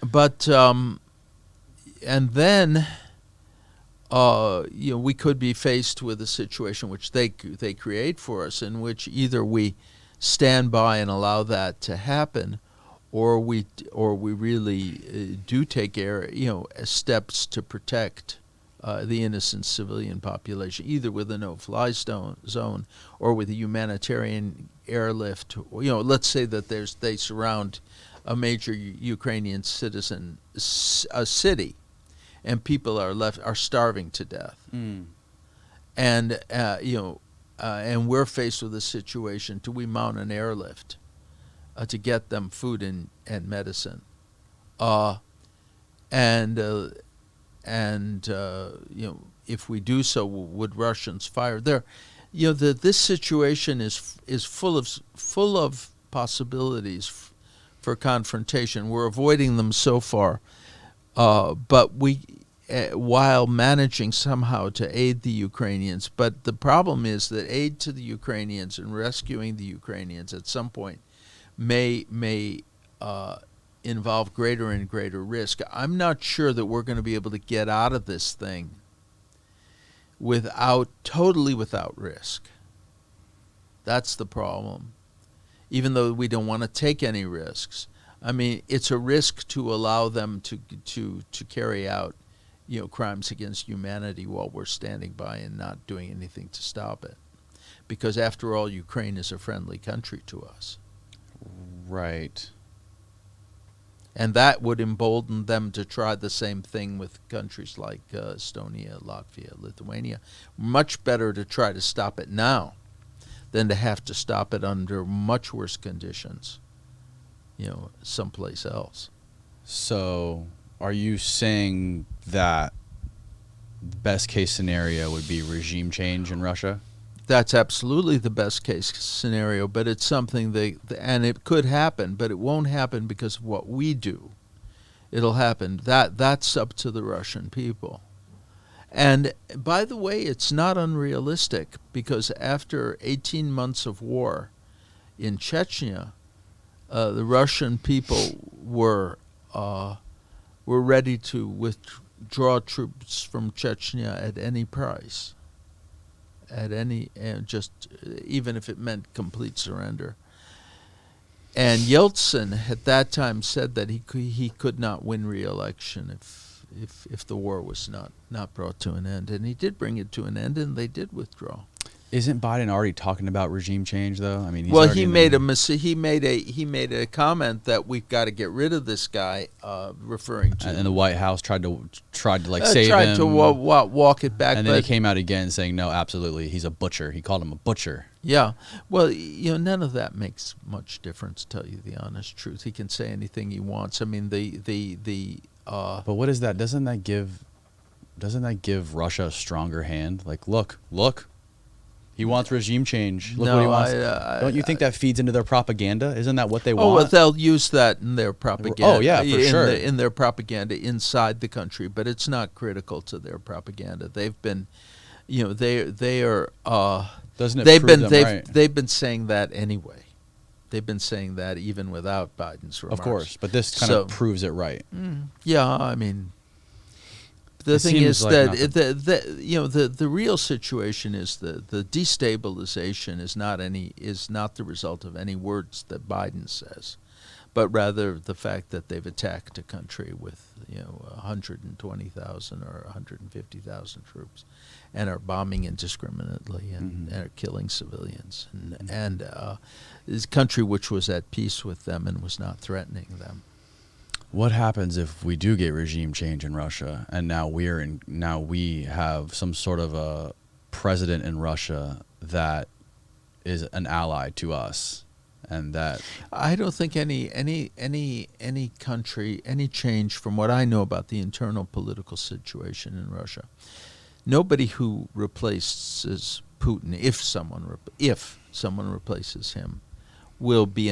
But and then we could be faced with a situation which they create for us, in which either we stand by and allow that to happen, or we really do take steps to protect the innocent civilian population, either with a no-fly zone or with a humanitarian airlift. Let's say that they surround a major Ukrainian citizen city, and people are starving to death, and and we're faced with a situation: do we mount an airlift to get them food and medicine? If we do so, would Russians fire? This situation is full of possibilities for confrontation. We're avoiding them so far, but we, while managing somehow to aid the Ukrainians. But the problem is that aid to the Ukrainians and rescuing the Ukrainians at some point may involve greater and greater risk. I'm not sure that we're going to be able to get out of this thing totally without risk. That's the problem. Even though we don't want to take any risks. I mean, it's a risk to allow them to carry out, crimes against humanity while we're standing by and not doing anything to stop it. Because after all, Ukraine is a friendly country to us. Right. And that would embolden them to try the same thing with countries like Estonia, Latvia, Lithuania. Much better to try to stop it now than to have to stop it under much worse conditions, someplace else. So, are you saying that the best case scenario would be regime change in Russia? That's absolutely the best case scenario, but it's something and it could happen, but it won't happen because of what we do. It'll happen. That's up to the Russian people. And by the way, it's not unrealistic, because after 18 months of war in Chechnya, the Russian people were ready to withdraw troops from Chechnya at any price. Even if it meant complete surrender. And Yeltsin at that time said that he could not win re-election if the war was not brought to an end, and he did bring it to an end, and they did withdraw. Isn't Biden already talking about regime change, though? I mean, he made a comment that we've got to get rid of this guy, referring to. And the White House tried to save him. Tried to walk it back, and then he came out again saying, "No, absolutely, he's a butcher." He called him a butcher. Yeah, well, none of that makes much difference, to tell you the honest truth. He can say anything he wants. I mean, But what is that? Doesn't that give Russia a stronger hand? Like, look. He wants regime change. Look what he wants. Don't you think that feeds into their propaganda? Isn't that what they want? Oh, well, they'll use that in their propaganda. Oh, yeah, for sure. In their propaganda inside the country, but it's not critical to their propaganda. They've been, they are. Doesn't it prove them right? They've been saying that anyway. They've been saying that even without Biden's remarks. Of course, but this kind of proves it right. Yeah, I mean. The thing is that the real situation is the destabilization is not the result of any words that Biden says, but rather the fact that they've attacked a country with 120,000 or 150,000 troops, and are bombing indiscriminately and are killing civilians, and this country which was at peace with them and was not threatening them. What happens if we do get regime change in Russia, and now we have some sort of a president in Russia that is an ally to us, and that I don't think any country, any change from what I know about the internal political situation in Russia, nobody who replaces Putin, if someone replaces him, will be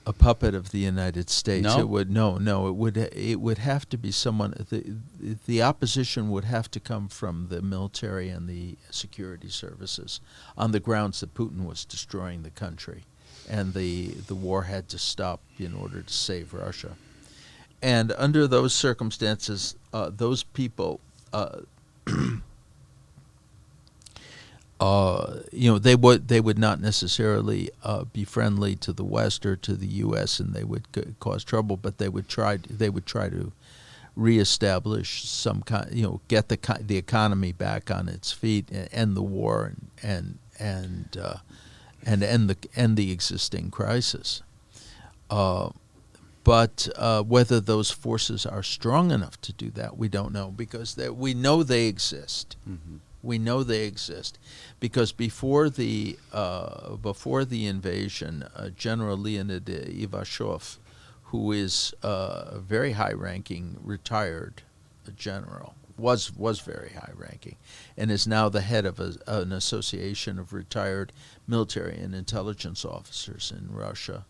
a puppet of the United States. No? It would have to be someone. The opposition would have to come from the military and the security services, on the grounds that Putin was destroying the country, and the war had to stop in order to save Russia. And under those circumstances, those people. They would not necessarily be friendly to the West or to the U.S., and they would cause trouble. But they would try to reestablish some kind, get the economy back on its feet, and end the war, and end the existing crisis. But whether those forces are strong enough to do that, we don't know, because we know they exist. Mm-hmm. We know they exist because before the invasion, General Leonid Ivashov, who is a very high-ranking retired general, was very high-ranking, and is now the head of an association of retired military and intelligence officers in Russia,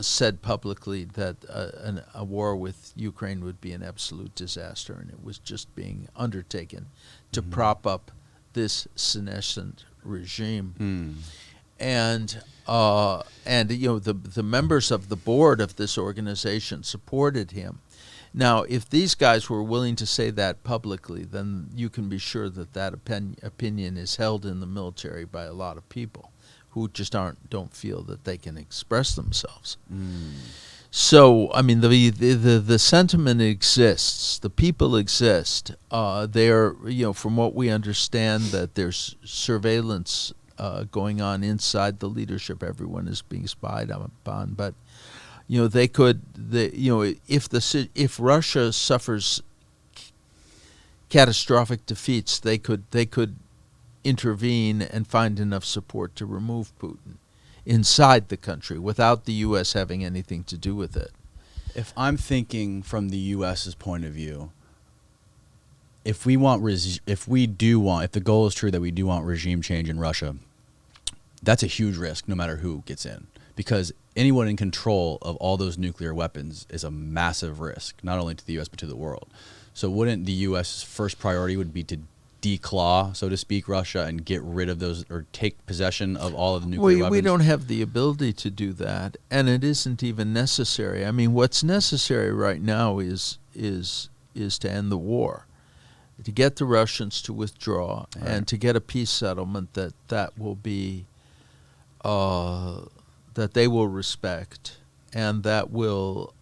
said publicly that a war with Ukraine would be an absolute disaster, and it was just being undertaken to prop up this senescent regime. And the members of the board of this organization supported him. Now, if these guys were willing to say that publicly, then you can be sure that opinion is held in the military by a lot of people who just don't feel that they can express themselves. So, I mean, the sentiment exists. The people exist. There, from what we understand, that there's surveillance going on inside the leadership. Everyone is being spied upon. But, if Russia suffers catastrophic defeats, they could intervene and find enough support to remove Putin inside the country without the U.S. having anything to do with it. If I'm thinking from the U.S.'s point of view, if the goal is true that we do want regime change in Russia, that's a huge risk no matter who gets in, because anyone in control of all those nuclear weapons is a massive risk, not only to the U.S. but to the world. So wouldn't the U.S.'s first priority would be to declaw, so to speak, Russia and get rid of those, or take possession of all of the nuclear weapons? We don't have the ability to do that, and it isn't even necessary. I mean, what's necessary right now is to end the war, to get the Russians to withdraw, right, and to get a peace settlement that will be that they will respect, and that will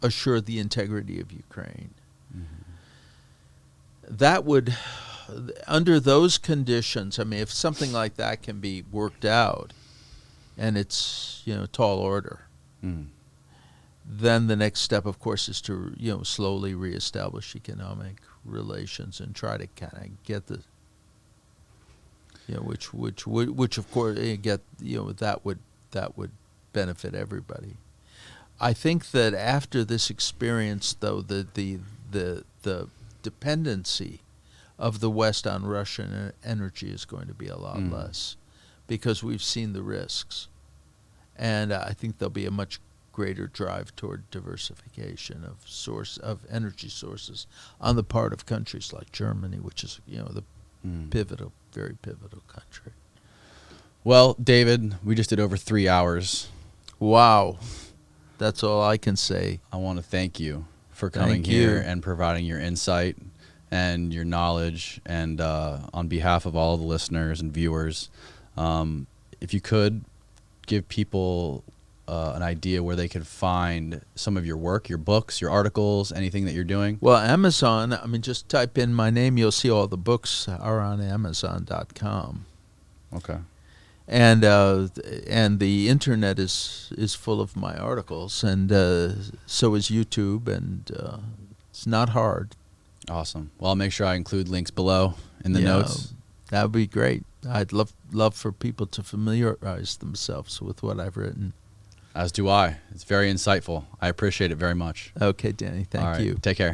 assure the integrity of Ukraine. That would, under those conditions, I mean, if something like that can be worked out, and it's tall order, then the next step, of course, is to slowly reestablish economic relations and try to kind of get the which of course that would benefit everybody. I think that after this experience, though, the dependency of the West on Russian energy is going to be a lot less, because we've seen the risks, and I think there'll be a much greater drive toward diversification of energy sources on the part of countries like Germany, which is the very pivotal country. Well, David, we just did over 3 hours. Wow, that's all I can say. I want to thank you for coming here and providing your insight and your knowledge, and on behalf of all the listeners and viewers, if you could give people an idea where they could find some of your work, your books, your articles, anything that you're doing. Well, Amazon, I mean, just type in my name, you'll see all the books are on Amazon.com. Okay. And the internet is full of my articles, and so is YouTube, and it's not hard. Awesome. Well, I'll make sure I include links below in the notes. That would be great. I'd love for people to familiarize themselves with what I've written. As do I. It's very insightful. I appreciate it very much. Okay, Danny. Thank you. Take care.